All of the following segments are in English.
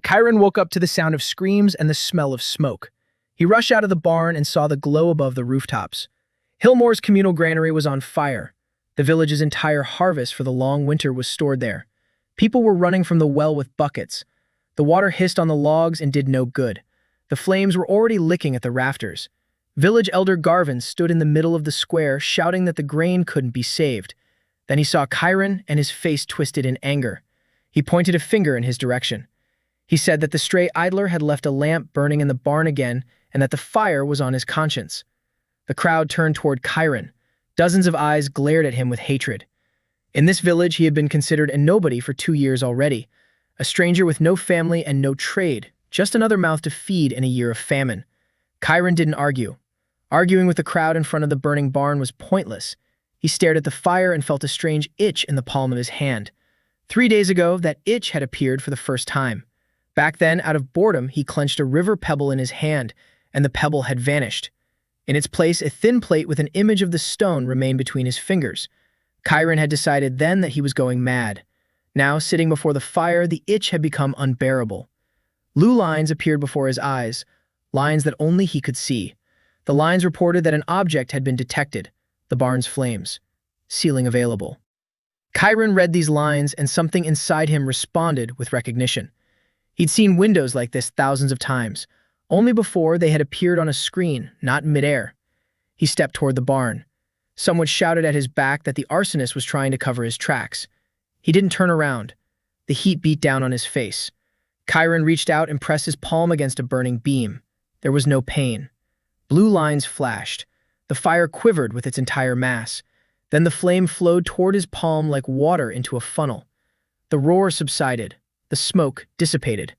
Chiron woke up to the sound of screams and the smell of smoke. He rushed out of the barn and saw the glow above the rooftops. Hillmore's communal granary was on fire. The village's entire harvest for the long winter was stored there. People were running from the well with buckets. The water hissed on the logs and did no good. The flames were already licking at the rafters. Village elder Garvin stood in the middle of the square, shouting that the grain couldn't be saved. Then he saw Chiron, and his face twisted in anger. He pointed a finger in his direction. He said that the stray idler had left a lamp burning in the barn again, and that the fire was on his conscience. The crowd turned toward Chiron. Dozens of eyes glared at him with hatred. In this village, he had been considered a nobody for 2 years already. A stranger with no family and no trade, just another mouth to feed in a year of famine. Chiron didn't argue. Arguing with the crowd in front of the burning barn was pointless. He stared at the fire and felt a strange itch in the palm of his hand. 3 days ago, that itch had appeared for the first time. Back then, out of boredom, he clenched a river pebble in his hand, and the pebble had vanished. In its place, a thin plate with an image of the stone remained between his fingers. Chiron had decided then that he was going mad. Now, sitting before the fire, the itch had become unbearable. Blue lines appeared before his eyes, lines that only he could see. The lines reported that an object had been detected, the barn's flames. Ceiling available. Chiron read these lines, and something inside him responded with recognition. He'd seen windows like this thousands of times. Only before they had appeared on a screen, not in midair. He stepped toward the barn. Someone shouted at his back that the arsonist was trying to cover his tracks. He didn't turn around. The heat beat down on his face. Chiron reached out and pressed his palm against a burning beam. There was no pain. Blue lines flashed. The fire quivered with its entire mass. Then the flame flowed toward his palm like water into a funnel. The roar subsided. The smoke dissipated.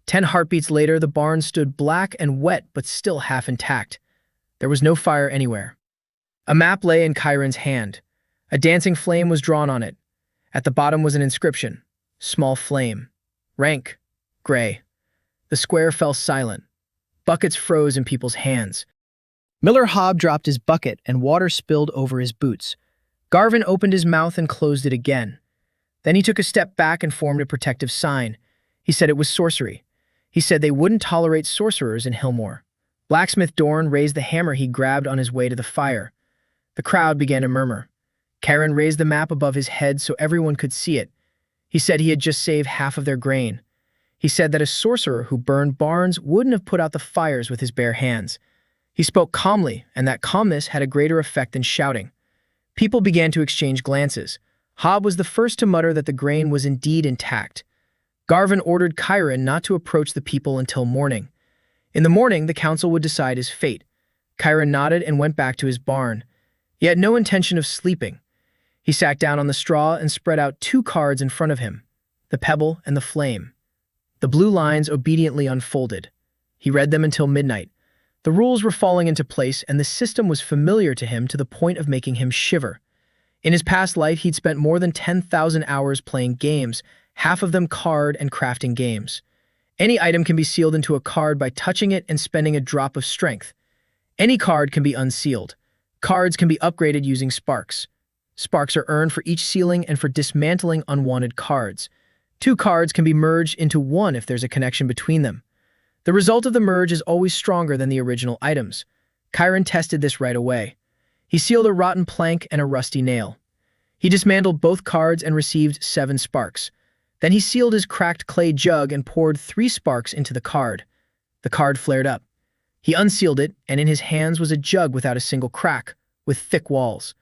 10 heartbeats later, the barn stood black and wet but still half intact. There was no fire anywhere. A map lay in Chiron's hand. A dancing flame was drawn on it. At the bottom was an inscription. Small flame. Rank. Gray. The square fell silent. Buckets froze in people's hands. Miller Hobb dropped his bucket and water spilled over his boots. Garvin opened his mouth and closed it again. Then he took a step back and formed a protective sign. He said it was sorcery. He said they wouldn't tolerate sorcerers in Hillmore. Blacksmith Dorn raised the hammer he grabbed on his way to the fire. The crowd began to murmur. Chiron raised the map above his head so everyone could see it. He said he had just saved half of their grain. He said that a sorcerer who burned barns wouldn't have put out the fires with his bare hands. He spoke calmly, and that calmness had a greater effect than shouting. People began to exchange glances. Hobb was the first to mutter that the grain was indeed intact. Garvin ordered Chiron not to approach the people until morning. In the morning, the council would decide his fate. Chiron nodded and went back to his barn. He had no intention of sleeping. He sat down on the straw and spread out 2 cards in front of him, the pebble and the flame. The blue lines obediently unfolded. He read them until midnight. The rules were falling into place, and the system was familiar to him to the point of making him shiver. In his past life, he'd spent more than 10,000 hours playing games, half of them card and crafting games. Any item can be sealed into a card by touching it and spending a drop of strength. Any card can be unsealed. Cards can be upgraded using sparks. Sparks are earned for each sealing and for dismantling unwanted cards. 2 cards can be merged into one if there's a connection between them. The result of the merge is always stronger than the original items. Chiron tested this right away. He sealed a rotten plank and a rusty nail. He dismantled both cards and received 7 sparks. Then he sealed his cracked clay jug and poured 3 sparks into the card. The card flared up. He unsealed it, and in his hands was a jug without a single crack, with thick walls.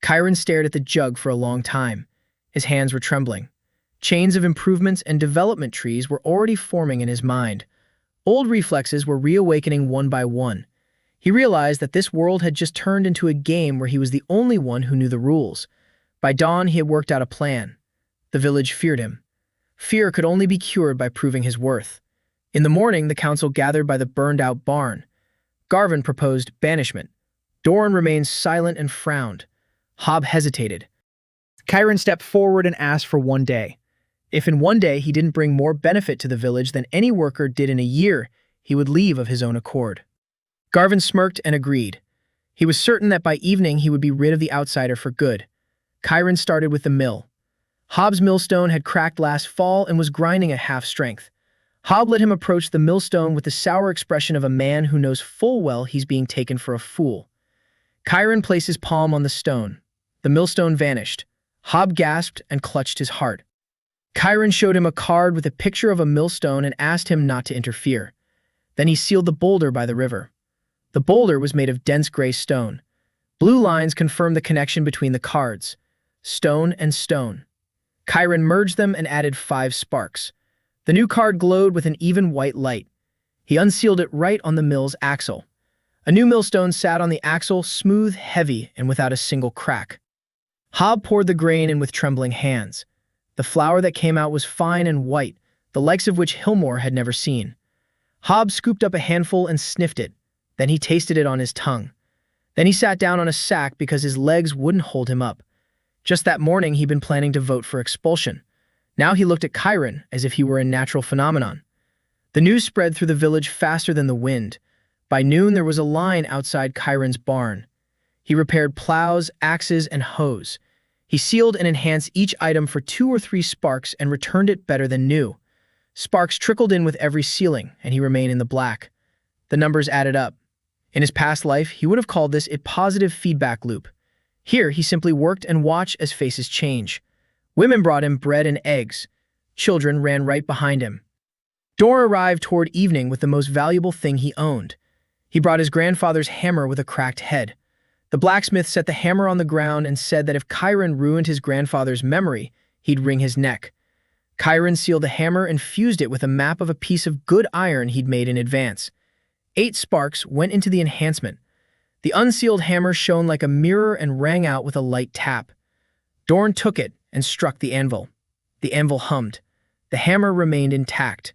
Chiron stared at the jug for a long time. His hands were trembling. Chains of improvements and development trees were already forming in his mind. Old reflexes were reawakening one by one. He realized that this world had just turned into a game where he was the only one who knew the rules. By dawn, he had worked out a plan. The village feared him. Fear could only be cured by proving his worth. In the morning, the council gathered by the burned-out barn. Garvin proposed banishment. Dorn remained silent and frowned. Hobb hesitated. Chiron stepped forward and asked for 1 day. If in 1 day he didn't bring more benefit to the village than any worker did in a year, he would leave of his own accord. Garvin smirked and agreed. He was certain that by evening he would be rid of the outsider for good. Chiron started with the mill. Hobb's millstone had cracked last fall and was grinding at half strength. Hob let him approach the millstone with the sour expression of a man who knows full well he's being taken for a fool. Chiron placed his palm on the stone. The millstone vanished. Hob gasped and clutched his heart. Chiron showed him a card with a picture of a millstone and asked him not to interfere. Then he sealed the boulder by the river. The boulder was made of dense gray stone. Blue lines confirmed the connection between the cards. Stone and stone. Chiron merged them and added 5 sparks. The new card glowed with an even white light. He unsealed it right on the mill's axle. A new millstone sat on the axle, smooth, heavy, and without a single crack. Hob poured the grain in with trembling hands. The flour that came out was fine and white, the likes of which Hillmore had never seen. Hob scooped up a handful and sniffed it. Then he tasted it on his tongue. Then he sat down on a sack because his legs wouldn't hold him up. Just that morning, he'd been planning to vote for expulsion. Now he looked at Chiron as if he were a natural phenomenon. The news spread through the village faster than the wind. By noon, there was a line outside Chiron's barn. He repaired plows, axes, and hoes. He sealed and enhanced each item for 2 or 3 sparks and returned it better than new. Sparks trickled in with every sealing, and he remained in the black. The numbers added up. In his past life, he would have called this a positive feedback loop. Here, he simply worked and watched as faces change. Women brought him bread and eggs. Children ran right behind him. Dor arrived toward evening with the most valuable thing he owned. He brought his grandfather's hammer with a cracked head. The blacksmith set the hammer on the ground and said that if Chiron ruined his grandfather's memory, he'd wring his neck. Chiron sealed the hammer and fused it with a map of a piece of good iron he'd made in advance. 8 sparks went into the enhancement. The unsealed hammer shone like a mirror and rang out with a light tap. Dorn took it and struck the anvil. The anvil hummed. The hammer remained intact.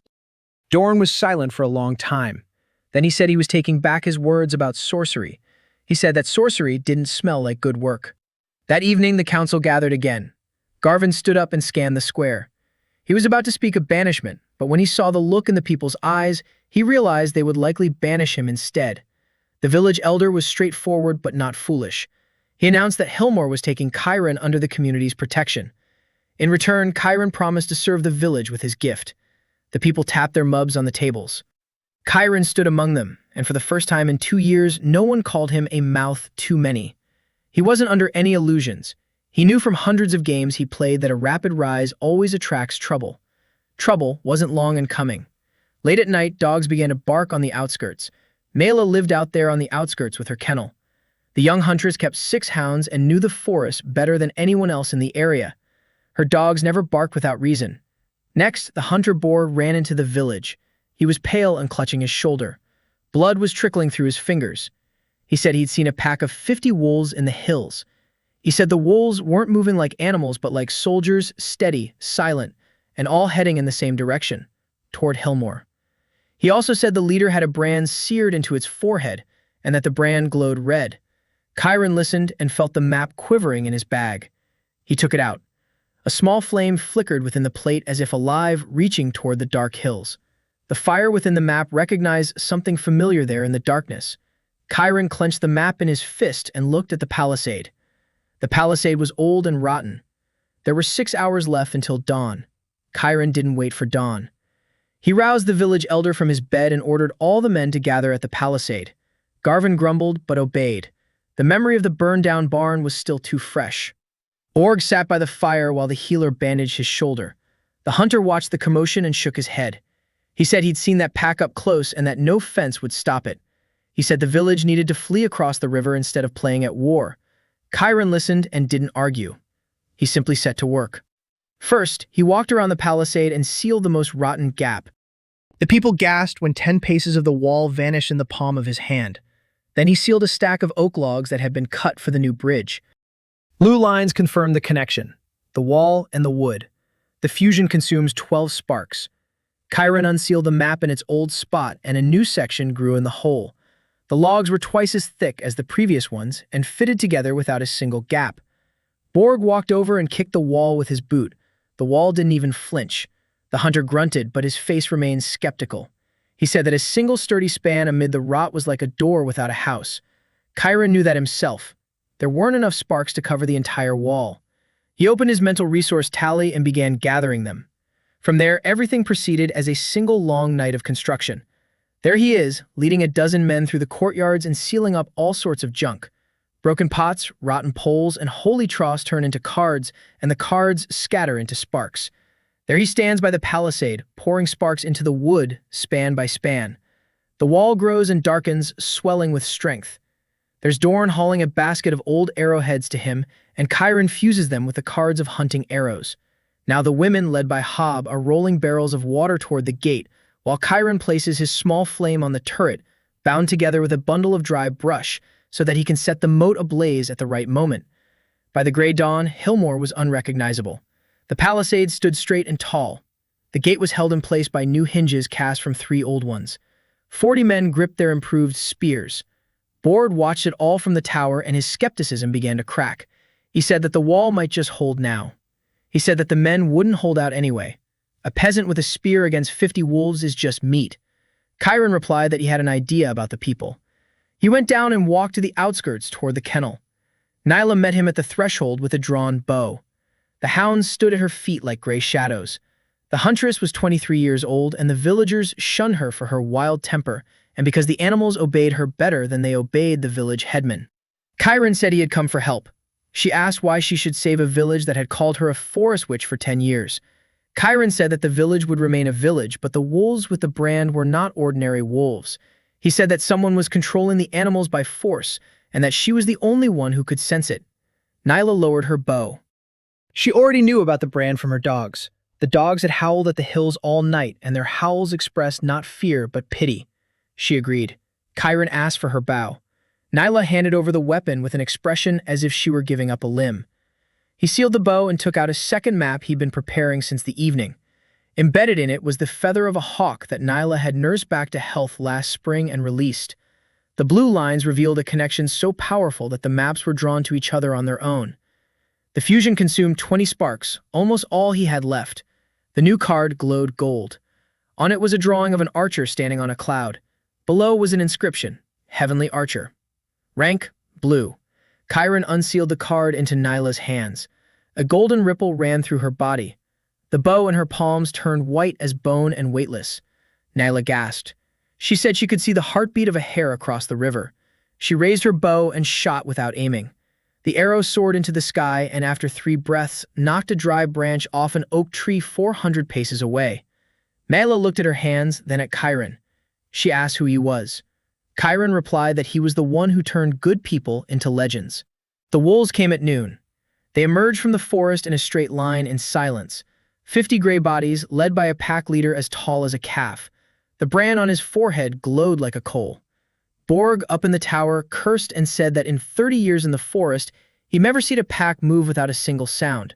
Dorn was silent for a long time. Then he said he was taking back his words about sorcery. He said that sorcery didn't smell like good work. That evening, the council gathered again. Garvin stood up and scanned the square. He was about to speak of banishment, but when he saw the look in the people's eyes, he realized they would likely banish him instead. The village elder was straightforward but not foolish. He announced that Hillmore was taking Chiron under the community's protection. In return, Chiron promised to serve the village with his gift. The people tapped their mubs on the tables. Chiron stood among them, and for the first time in 2 years, no one called him a mouth too many. He wasn't under any illusions. He knew from hundreds of games he played that a rapid rise always attracts trouble. Trouble wasn't long in coming. Late at night, dogs began to bark on the outskirts. Mela lived out there on the outskirts with her kennel. The young huntress kept 6 hounds and knew the forest better than anyone else in the area. Her dogs never barked without reason. Next, the hunter boar ran into the village. He was pale and clutching his shoulder. Blood was trickling through his fingers. He said he'd seen a pack of 50 wolves in the hills. He said the wolves weren't moving like animals but like soldiers, steady, silent, and all heading in the same direction, toward Hillmore. He also said the leader had a brand seared into its forehead and that the brand glowed red. Chiron listened and felt the map quivering in his bag. He took it out. A small flame flickered within the plate as if alive, reaching toward the dark hills. The fire within the map recognized something familiar there in the darkness. Chiron clenched the map in his fist and looked at the palisade. The palisade was old and rotten. There were 6 hours left until dawn. Chiron didn't wait for dawn. He roused the village elder from his bed and ordered all the men to gather at the palisade. Garvin grumbled but obeyed. The memory of the burned-down barn was still too fresh. Org sat by the fire while the healer bandaged his shoulder. The hunter watched the commotion and shook his head. He said he'd seen that pack up close and that no fence would stop it. He said the village needed to flee across the river instead of playing at war. Chiron listened and didn't argue. He simply set to work. First, he walked around the palisade and sealed the most rotten gap. The people gasped when 10 paces of the wall vanished in the palm of his hand. Then he sealed a stack of oak logs that had been cut for the new bridge. Blue lines confirmed the connection, the wall and the wood. The fusion consumes 12 sparks. Chiron unsealed the map in its old spot and a new section grew in the hole. The logs were twice as thick as the previous ones and fitted together without a single gap. Borg walked over and kicked the wall with his boot. The wall didn't even flinch. The hunter grunted, but his face remained skeptical. He said that a single sturdy span amid the rot was like a door without a house. Chiron knew that himself. There weren't enough sparks to cover the entire wall. He opened his mental resource tally and began gathering them. From there, everything proceeded as a single long night of construction. There he is, leading a dozen men through the courtyards and sealing up all sorts of junk. Broken pots, rotten poles, and holy troughs turn into cards, and the cards scatter into sparks. There he stands by the palisade, pouring sparks into the wood, span by span. The wall grows and darkens, swelling with strength. There's Dorn hauling a basket of old arrowheads to him, and Chiron fuses them with the cards of hunting arrows. Now the women, led by Hob, are rolling barrels of water toward the gate, while Chiron places his small flame on the turret, bound together with a bundle of dry brush, so that he can set the moat ablaze at the right moment. By the gray dawn, Hillmore was unrecognizable. The palisade stood straight and tall. The gate was held in place by new hinges cast from 3 old ones. 40 men gripped their improved spears. Bord watched it all from the tower, and his skepticism began to crack. He said that the wall might just hold now. He said that the men wouldn't hold out anyway. A peasant with a spear against 50 wolves is just meat. Chiron replied that he had an idea about the people. He went down and walked to the outskirts toward the kennel. Nyla met him at the threshold with a drawn bow. The hounds stood at her feet like gray shadows. The huntress was 23 years old, and the villagers shunned her for her wild temper, and because the animals obeyed her better than they obeyed the village headman. Chiron said he had come for help. She asked why she should save a village that had called her a forest witch for 10 years. Chiron said that the village would remain a village, but the wolves with the brand were not ordinary wolves. He said that someone was controlling the animals by force, and that she was the only one who could sense it. Nyla lowered her bow. She already knew about the brand from her dogs. The dogs had howled at the hills all night, and their howls expressed not fear but pity. She agreed. Chiron asked for her bow. Nyla handed over the weapon with an expression as if she were giving up a limb. He sealed the bow and took out a second map he'd been preparing since the evening. Embedded in it was the feather of a hawk that Nyla had nursed back to health last spring and released. The blue lines revealed a connection so powerful that the maps were drawn to each other on their own. The fusion consumed 20 sparks, almost all he had left. The new card glowed gold. On it was a drawing of an archer standing on a cloud. Below was an inscription, Heavenly Archer. Rank, blue. Chiron unsealed the card into Nyla's hands. A golden ripple ran through her body. The bow in her palms turned white as bone and weightless. Nyla gasped. She said she could see the heartbeat of a hare across the river. She raised her bow and shot without aiming. The arrow soared into the sky and after 3 breaths knocked a dry branch off an oak tree 400 paces away. Nyla looked at her hands, then at Chiron. She asked who he was. Chiron replied that he was the one who turned good people into legends. The wolves came at noon. They emerged from the forest in a straight line in silence. 50 gray bodies, led by a pack leader as tall as a calf. The brand on his forehead glowed like a coal. Borg, up in the tower, cursed and said that in 30 years in the forest, he'd never seen a pack move without a single sound.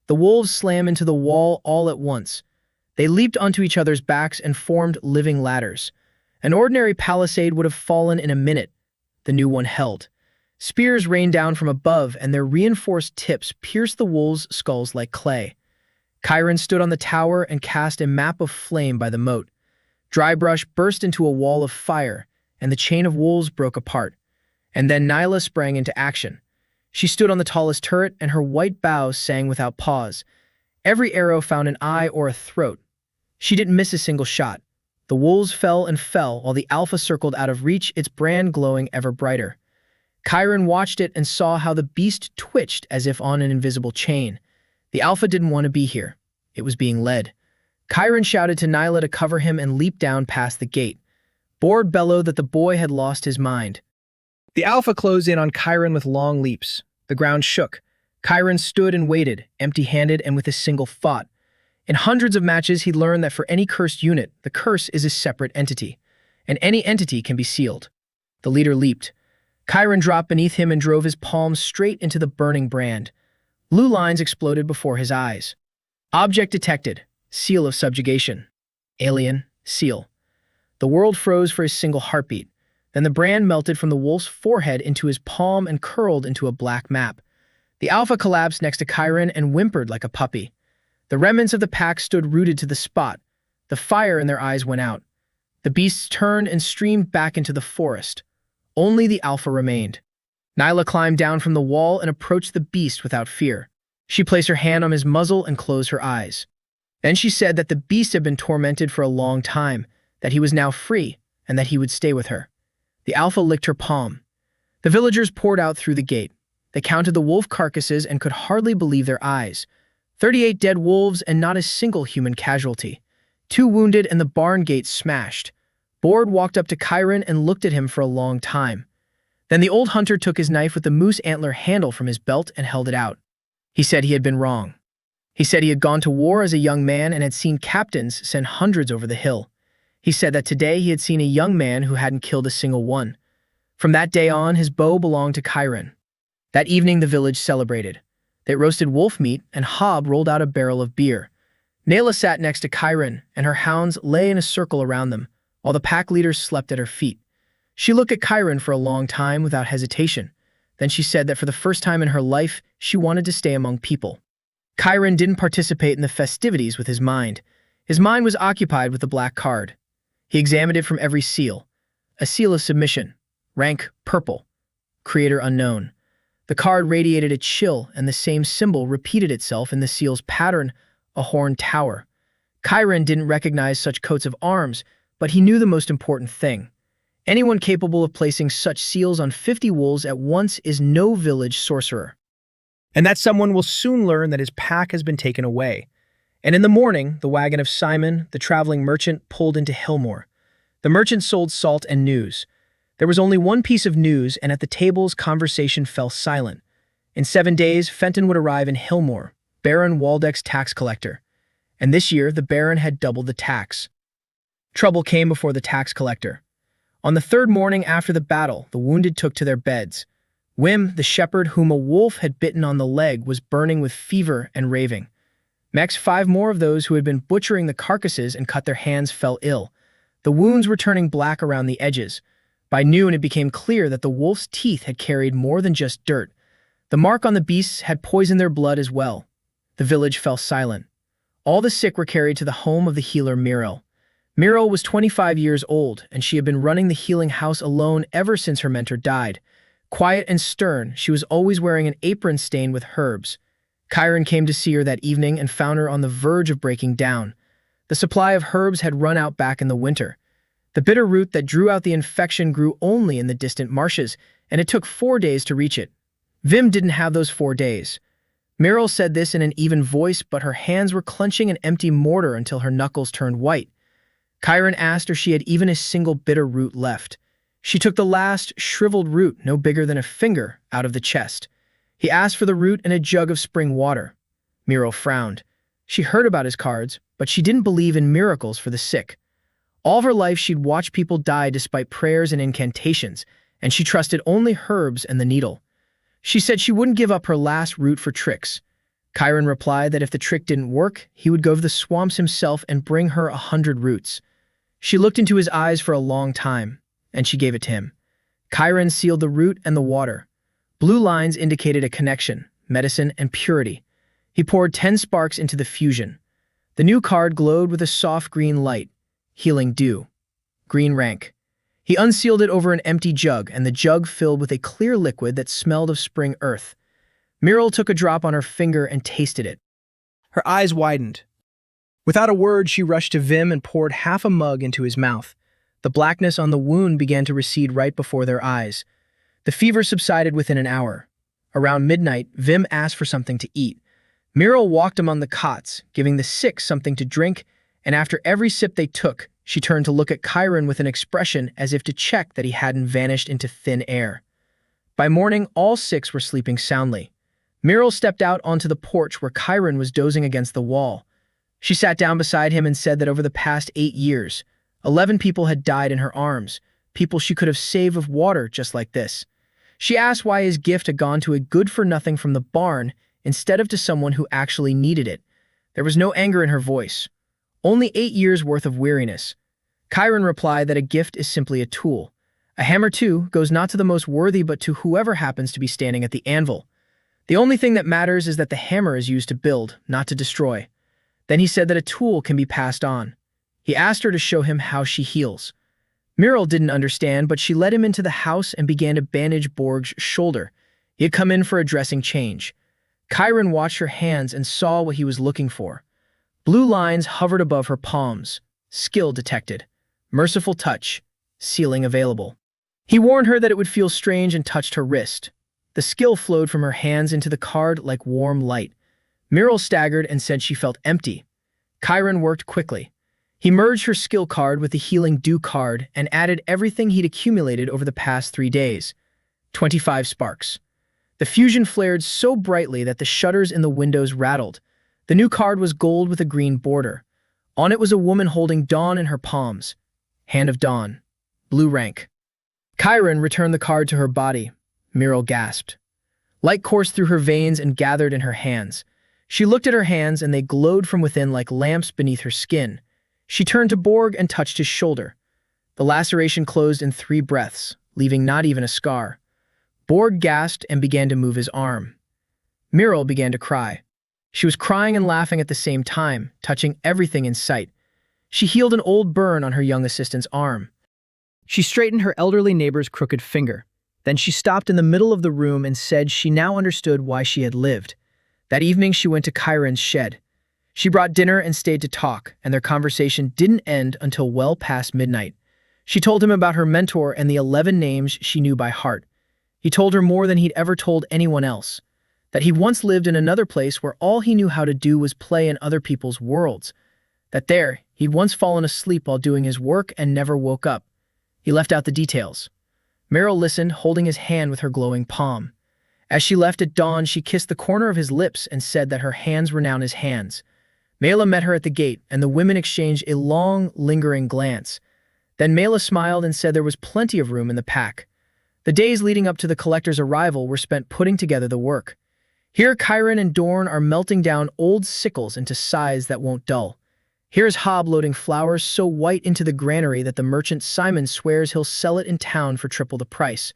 The wolves slammed into the wall all at once. They leaped onto each other's backs and formed living ladders. An ordinary palisade would have fallen in a minute. The new one held. Spears rained down from above, and their reinforced tips pierced the wolves' skulls like clay. Chiron stood on the tower and cast a map of flame by the moat. Drybrush burst into a wall of fire, and the chain of wolves broke apart. And then Nyla sprang into action. She stood on the tallest turret, and her white bows sang without pause. Every arrow found an eye or a throat. She didn't miss a single shot. The wolves fell and fell while the alpha circled out of reach, its brand glowing ever brighter. Chiron watched it and saw how the beast twitched as if on an invisible chain. The alpha didn't want to be here. It was being led. Chiron shouted to Nyla to cover him and leaped down past the gate. Bord bellowed that the boy had lost his mind. The alpha closed in on Chiron with long leaps. The ground shook. Chiron stood and waited, empty-handed and with a single thought. In hundreds of matches, he'd learned that for any cursed unit, the curse is a separate entity, and any entity can be sealed. The leader leaped. Chiron dropped beneath him and drove his palms straight into the burning brand. Blue lines exploded before his eyes. Object detected. Seal of subjugation. Alien. Seal. The world froze for a single heartbeat. Then the brand melted from the wolf's forehead into his palm and curled into a black map. The alpha collapsed next to Chiron and whimpered like a puppy. The remnants of the pack stood rooted to the spot. The fire in their eyes went out. The beasts turned and streamed back into the forest. Only the alpha remained. Nyla climbed down from the wall and approached the beast without fear. She placed her hand on his muzzle and closed her eyes. Then she said that the beast had been tormented for a long time, that he was now free, and that he would stay with her. The alpha licked her palm. The villagers poured out through the gate. They counted the wolf carcasses and could hardly believe their eyes. 38 dead wolves and not a single human casualty. 2 wounded and the barn gate smashed. Bored walked up to Chiron and looked at him for a long time. Then the old hunter took his knife with the moose antler handle from his belt and held it out. He said he had been wrong. He said he had gone to war as a young man and had seen captains send hundreds over the hill. He said that today he had seen a young man who hadn't killed a single one. From that day on, his bow belonged to Chiron. That evening, the village celebrated. They roasted wolf meat, and Hob rolled out a barrel of beer. Nayla sat next to Chiron, and her hounds lay in a circle around them, while the pack leaders slept at her feet. She looked at Chiron for a long time without hesitation. Then she said that for the first time in her life, she wanted to stay among people. Chiron didn't participate in the festivities with his mind. His mind was occupied with the black card. He examined it from every seal. A seal of submission. Rank purple. Creator unknown. The card radiated a chill, and the same symbol repeated itself in the seal's pattern, a horned tower. Chiron didn't recognize such coats of arms, but he knew the most important thing. Anyone capable of placing such seals on 50 wolves at once is no village sorcerer. And that someone will soon learn that his pack has been taken away. And in the morning, the wagon of Simon, the traveling merchant, pulled into Hillmore. The merchant sold salt and news. There was only one piece of news, and at the tables, conversation fell silent. In 7 days, Fenton would arrive in Hillmore, Baron Waldeck's tax collector. And this year, the Baron had doubled the tax. Trouble came before the tax collector. On the 3rd morning after the battle, the wounded took to their beds. Wim, the shepherd whom a wolf had bitten on the leg, was burning with fever and raving. Next, 5 more of those who had been butchering the carcasses and cut their hands fell ill. The wounds were turning black around the edges. By noon, it became clear that the wolf's teeth had carried more than just dirt. The mark on the beasts had poisoned their blood as well. The village fell silent. All the sick were carried to the home of the healer Miro. Miro was 25 years old, and she had been running the healing house alone ever since her mentor died. Quiet and stern, she was always wearing an apron stained with herbs. Chiron came to see her that evening and found her on the verge of breaking down. The supply of herbs had run out back in the winter. The bitter root that drew out the infection grew only in the distant marshes, and it took 4 days to reach it. Vim didn't have those 4 days. Miro said this in an even voice, but her hands were clenching an empty mortar until her knuckles turned white. Chiron asked her if she had even a single bitter root left. She took the last shriveled root, no bigger than a finger, out of the chest. He asked for the root and a jug of spring water. Miro frowned. She heard about his cards, but she didn't believe in miracles for the sick. All of her life she'd watched people die despite prayers and incantations, and she trusted only herbs and the needle. She said she wouldn't give up her last root for tricks. Chiron replied that if the trick didn't work, he would go to the swamps himself and bring her 100 roots. She looked into his eyes for a long time, and she gave it to him. Chiron sealed the root and the water. Blue lines indicated a connection, medicine, and purity. He poured 10 sparks into the fusion. The new card glowed with a soft green light. Healing dew. Green rank. He unsealed it over an empty jug, and the jug filled with a clear liquid that smelled of spring earth. Muriel took a drop on her finger and tasted it. Her eyes widened. Without a word, she rushed to Vim and poured half a mug into his mouth. The blackness on the wound began to recede right before their eyes. The fever subsided within an hour. Around midnight, Vim asked for something to eat. Muriel walked among the cots, giving the sick something to drink, and after every sip they took, she turned to look at Chiron with an expression as if to check that he hadn't vanished into thin air. By morning, all 6 were sleeping soundly. Muriel stepped out onto the porch where Chiron was dozing against the wall. She sat down beside him and said that over the past 8 years, 11 people had died in her arms, people she could have saved with water just like this. She asked why his gift had gone to a good-for-nothing from the barn instead of to someone who actually needed it. There was no anger in her voice. Only 8 years' worth of weariness. Chiron replied that a gift is simply a tool. A hammer, too, goes not to the most worthy but to whoever happens to be standing at the anvil. The only thing that matters is that the hammer is used to build, not to destroy. Then he said that a tool can be passed on. He asked her to show him how she heals. Muriel didn't understand, but she led him into the house and began to bandage Borg's shoulder. He had come in for a dressing change. Chiron watched her hands and saw what he was looking for. Blue lines hovered above her palms. Skill detected. Merciful touch. Sealing available. He warned her that it would feel strange and touched her wrist. The skill flowed from her hands into the card like warm light. Muriel staggered and said she felt empty. Chiron worked quickly. He merged her skill card with the Healing Dew card and added everything he'd accumulated over the past 3 days. 25 sparks. The fusion flared so brightly that the shutters in the windows rattled. The new card was gold with a green border. On it was a woman holding dawn in her palms. Hand of Dawn. Blue rank. Chiron returned the card to her body. Muriel gasped. Light coursed through her veins and gathered in her hands. She looked at her hands and they glowed from within like lamps beneath her skin. She turned to Borg and touched his shoulder. The laceration closed in 3 breaths, leaving not even a scar. Borg gasped and began to move his arm. Muriel began to cry. She was crying and laughing at the same time, touching everything in sight. She healed an old burn on her young assistant's arm. She straightened her elderly neighbor's crooked finger. Then she stopped in the middle of the room and said she now understood why she had lived. That evening she went to Chiron's shed. She brought dinner and stayed to talk, and their conversation didn't end until well past midnight. She told him about her mentor and the 11 names she knew by heart. He told her more than he'd ever told anyone else. That he once lived in another place where all he knew how to do was play in other people's worlds. That there, he'd once fallen asleep while doing his work and never woke up. He left out the details. Muriel listened, holding his hand with her glowing palm. As she left at dawn, she kissed the corner of his lips and said that her hands were now his hands. Mela met her at the gate, and the women exchanged a long, lingering glance. Then Mela smiled and said there was plenty of room in the pack. The days leading up to the collector's arrival were spent putting together the work. Here Chiron and Dorn are melting down old sickles into size that won't dull. Here's Hob loading flowers so white into the granary that the merchant Simon swears he'll sell it in town for triple the price.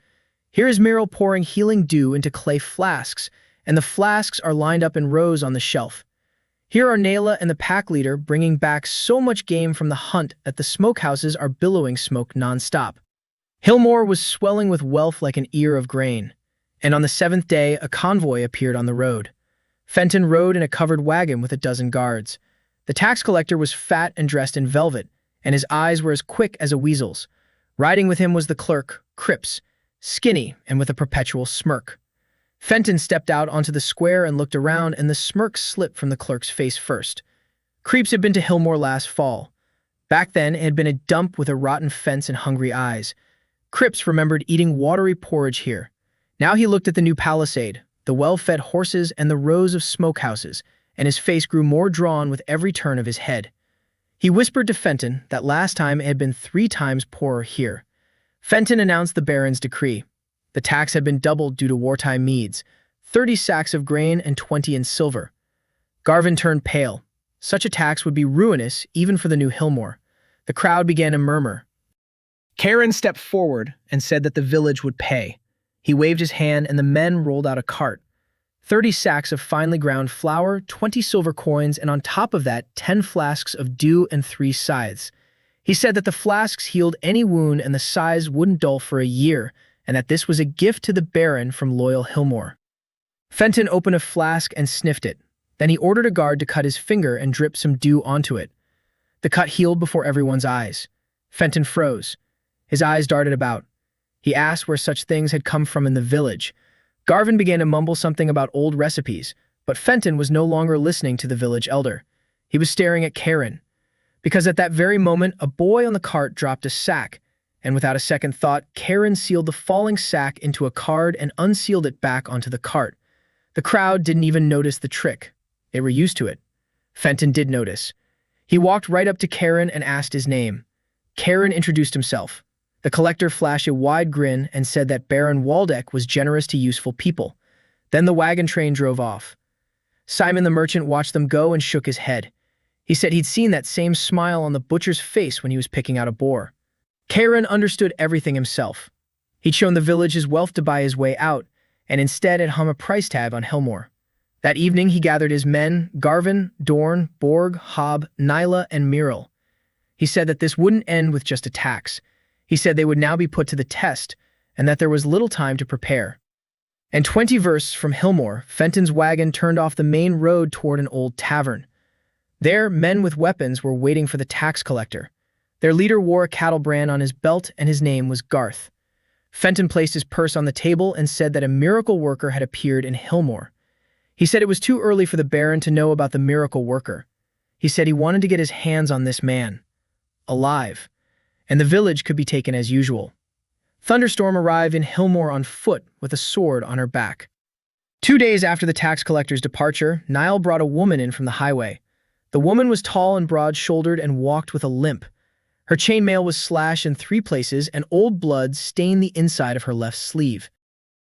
Here is Muriel pouring healing dew into clay flasks, and the flasks are lined up in rows on the shelf. Here are Nayla and the pack leader bringing back so much game from the hunt that the smokehouses are billowing smoke nonstop. Hillmore was swelling with wealth like an ear of grain. And on the 7th day, a convoy appeared on the road. Fenton rode in a covered wagon with a dozen guards. The tax collector was fat and dressed in velvet, and his eyes were as quick as a weasel's. Riding with him was the clerk, Cripps, skinny and with a perpetual smirk. Fenton stepped out onto the square and looked around, and the smirk slipped from the clerk's face first. Creeps had been to Hillmore last fall. Back then, it had been a dump with a rotten fence and hungry eyes. Cripps remembered eating watery porridge here. Now he looked at the new palisade, the well-fed horses and the rows of smokehouses, and his face grew more drawn with every turn of his head. He whispered to Fenton that last time it had been 3 times poorer here. Fenton announced the Baron's decree. The tax had been doubled due to wartime needs, 30 sacks of grain and 20 in silver. Garvin turned pale. Such a tax would be ruinous even for the new Hillmore. The crowd began to murmur. Karen stepped forward and said that the village would pay. He waved his hand and the men rolled out a cart. 30 sacks of finely ground flour, 20 silver coins, and on top of that, 10 flasks of dew and 3 scythes. He said that the flasks healed any wound and the scythes wouldn't dull for a year, and that this was a gift to the Baron from loyal Hillmore. Fenton opened a flask and sniffed it. Then he ordered a guard to cut his finger and drip some dew onto it. The cut healed before everyone's eyes. Fenton froze. His eyes darted about. He asked where such things had come from in the village. Garvin began to mumble something about old recipes, but Fenton was no longer listening to the village elder. He was staring at Karen. Because at that very moment, a boy on the cart dropped a sack, and without a second thought, Karen sealed the falling sack into a card and unsealed it back onto the cart. The crowd didn't even notice the trick. They were used to it. Fenton did notice. He walked right up to Karen and asked his name. Karen introduced himself. The collector flashed a wide grin and said that Baron Waldeck was generous to useful people. Then the wagon train drove off. Simon the merchant watched them go and shook his head. He said he'd seen that same smile on the butcher's face when he was picking out a boar. Karen understood everything himself. He'd shown the village his wealth to buy his way out, and instead had hung a price tag on Hillmore. That evening he gathered his men, Garvin, Dorn, Borg, Hob, Nyla, and Muriel. He said that this wouldn't end with just a tax. He said they would now be put to the test, and that there was little time to prepare. And 20 versts from Hillmore, Fenton's wagon turned off the main road toward an old tavern. There, men with weapons were waiting for the tax collector. Their leader wore a cattle brand on his belt, and his name was Garth. Fenton placed his purse on the table and said that a miracle worker had appeared in Hillmore. He said it was too early for the Baron to know about the miracle worker. He said he wanted to get his hands on this man, alive, and the village could be taken as usual. Thunderstorm arrived in Hillmore on foot with a sword on her back. 2 days after the tax collector's departure, Niall brought a woman in from the highway. The woman was tall and broad-shouldered and walked with a limp. Her chainmail was slashed in 3 places, and old blood stained the inside of her left sleeve.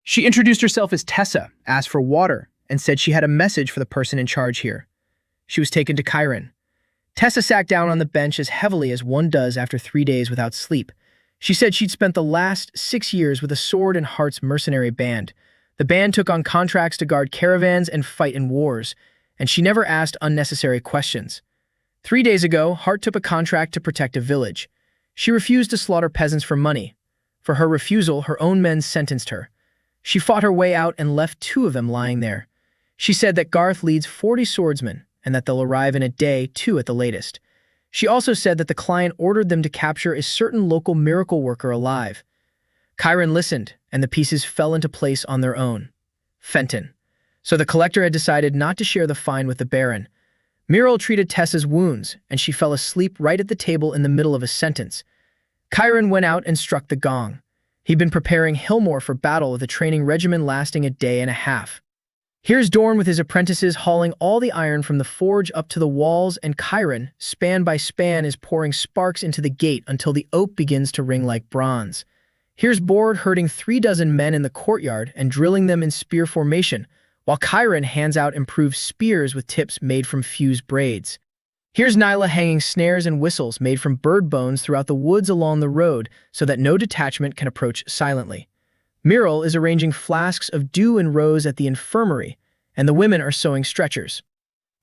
She introduced herself as Tessa, asked for water, and said she had a message for the person in charge here. She was taken to Chiron. Tessa sat down on the bench as heavily as one does after 3 days without sleep. She said she'd spent the last 6 years with a Sword and Heart's mercenary band. The band took on contracts to guard caravans and fight in wars, and she never asked unnecessary questions. 3 days ago, Hart took a contract to protect a village. She refused to slaughter peasants for money. For her refusal, her own men sentenced her. She fought her way out and left 2 of them lying there. She said that Garth leads 40 swordsmen, and that they'll arrive in a day, 2 at the latest. She also said that the client ordered them to capture a certain local miracle worker alive. Chiron listened, and the pieces fell into place on their own. Fenton. So the collector had decided not to share the fine with the Baron. Muriel treated Tessa's wounds, and she fell asleep right at the table in the middle of a sentence. Chiron went out and struck the gong. He'd been preparing Hillmore for battle with a training regimen lasting a day and a half. Here's Dorn with his apprentices hauling all the iron from the forge up to the walls, and Chiron, span by span, is pouring sparks into the gate until the oak begins to ring like bronze. Here's Bord herding 36 men in the courtyard and drilling them in spear formation, while Chiron hands out improved spears with tips made from fused braids. Here's Nyla hanging snares and whistles made from bird bones throughout the woods along the road so that no detachment can approach silently. Muriel is arranging flasks of dew in rows at the infirmary, and the women are sewing stretchers.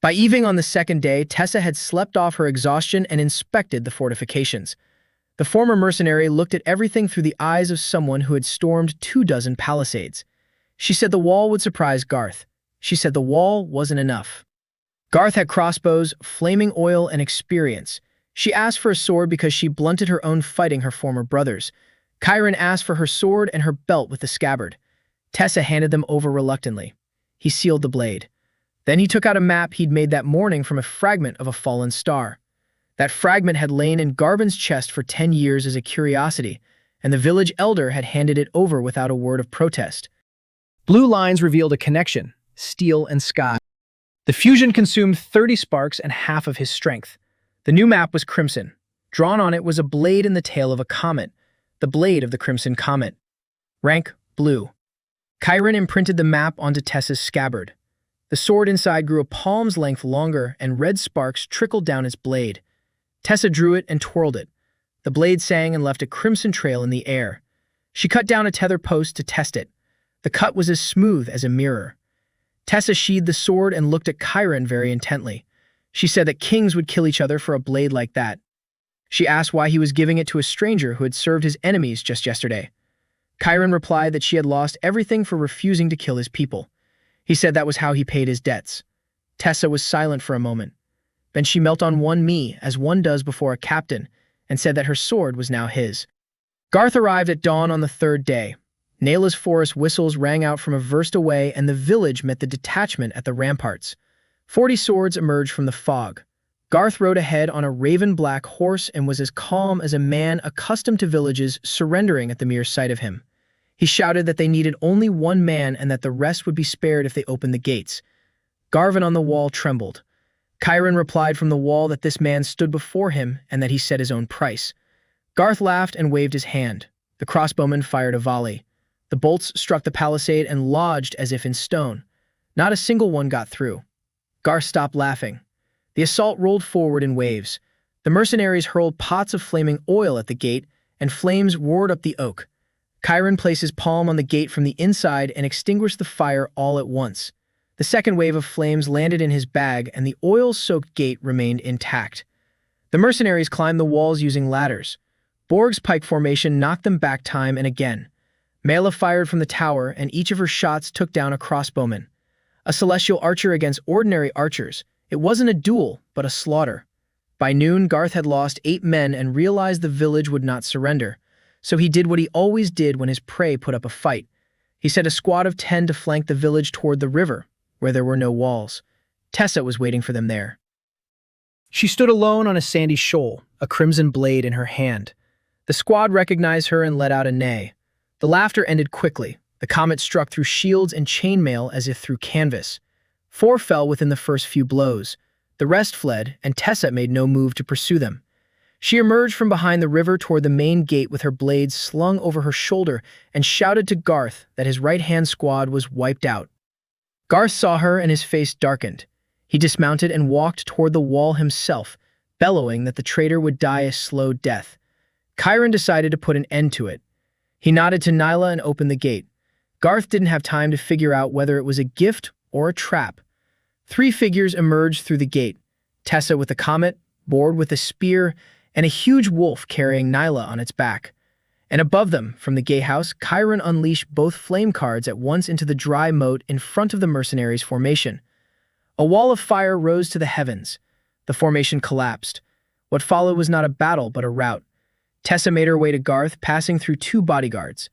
By evening on the 2nd day, Tessa had slept off her exhaustion and inspected the fortifications. The former mercenary looked at everything through the eyes of someone who had stormed 24 palisades. She said the wall would surprise Garth. She said the wall wasn't enough. Garth had crossbows, flaming oil, and experience. She asked for a sword because she blunted her own fighting her former brothers. Chiron asked for her sword and her belt with the scabbard. Tessa handed them over reluctantly. He sealed the blade. Then he took out a map he'd made that morning from a fragment of a fallen star. That fragment had lain in Garvin's chest for 10 years as a curiosity, and the village elder had handed it over without a word of protest. Blue lines revealed a connection, steel and sky. The fusion consumed 30 sparks and half of his strength. The new map was crimson. Drawn on it was a blade in the tail of a comet, the blade of the Crimson Comet. Rank, blue. Chiron imprinted the map onto Tessa's scabbard. The sword inside grew a palm's length longer, and red sparks trickled down its blade. Tessa drew it and twirled it. The blade sang and left a crimson trail in the air. She cut down a tether post to test it. The cut was as smooth as a mirror. Tessa sheathed the sword and looked at Chiron very intently. She said that kings would kill each other for a blade like that. She asked why he was giving it to a stranger who had served his enemies just yesterday. Chiron replied that she had lost everything for refusing to kill his people. He said that was how he paid his debts. Tessa was silent for a moment. Then she knelt on one knee, as one does before a captain, and said that her sword was now his. Garth arrived at dawn on the 3rd day. Nayla's forest whistles rang out from a verst away, and the village met the detachment at the ramparts. 40 swords emerged from the fog. Garth rode ahead on a raven-black horse and was as calm as a man accustomed to villages surrendering at the mere sight of him. He shouted that they needed only 1 man and that the rest would be spared if they opened the gates. Garvin on the wall trembled. Chiron replied from the wall that this man stood before him and that he set his own price. Garth laughed and waved his hand. The crossbowman fired a volley. The bolts struck the palisade and lodged as if in stone. Not a single one got through. Garth stopped laughing. The assault rolled forward in waves. The mercenaries hurled pots of flaming oil at the gate, and flames roared up the oak. Chiron placed his palm on the gate from the inside and extinguished the fire all at once. The second wave of flames landed in his bag, and the oil-soaked gate remained intact. The mercenaries climbed the walls using ladders. Borg's pike formation knocked them back time and again. Mela fired from the tower, and each of her shots took down a crossbowman. A celestial archer against ordinary archers, It wasn't a duel, but a slaughter. By noon, Garth had lost 8 men and realized the village would not surrender. So he did what he always did when his prey put up a fight. He sent a squad of 10 to flank the village toward the river, where there were no walls. Tessa was waiting for them there. She stood alone on a sandy shoal, a crimson blade in her hand. The squad recognized her and let out a neigh. The laughter ended quickly. The comet struck through shields and chainmail as if through canvas. 4 fell within the first few blows. The rest fled, and Tessa made no move to pursue them. She emerged from behind the river toward the main gate with her blades slung over her shoulder and shouted to Garth that his right-hand squad was wiped out. Garth saw her and his face darkened. He dismounted and walked toward the wall himself, bellowing that the traitor would die a slow death. Chiron decided to put an end to it. He nodded to Nyla and opened the gate. Garth didn't have time to figure out whether it was a gift or a trap. 3 figures emerged through the gate, Tessa with the comet, Bord with a spear, and a huge wolf carrying Nyla on its back. And above them, from the gatehouse, Chiron unleashed both flame cards at once into the dry moat in front of the mercenaries' formation. A wall of fire rose to the heavens. The formation collapsed. What followed was not a battle, but a rout. Tessa made her way to Garth, passing through 2 bodyguards.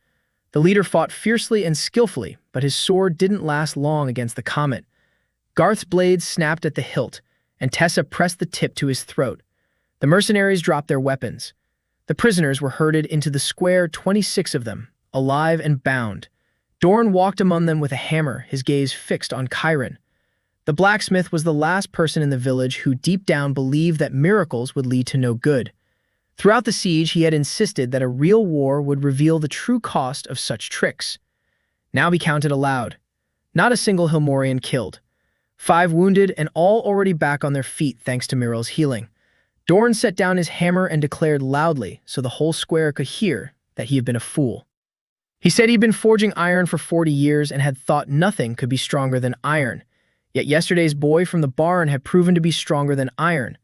The leader fought fiercely and skillfully, but his sword didn't last long against the comet. Garth's blade snapped at the hilt, and Tessa pressed the tip to his throat. The mercenaries dropped their weapons. The prisoners were herded into the square, 26 of them, alive and bound. Dorn walked among them with a hammer, his gaze fixed on Chiron. The blacksmith was the last person in the village who deep down believed that miracles would lead to no good. Throughout the siege, he had insisted that a real war would reveal the true cost of such tricks. Now he counted aloud. Not a single Hilmorian killed. 5 wounded and all already back on their feet thanks to Miral's healing. Dorn set down his hammer and declared loudly so the whole square could hear that he had been a fool. He said he'd been forging iron for 40 years and had thought nothing could be stronger than iron. Yet yesterday's boy from the barn had proven to be stronger than iron.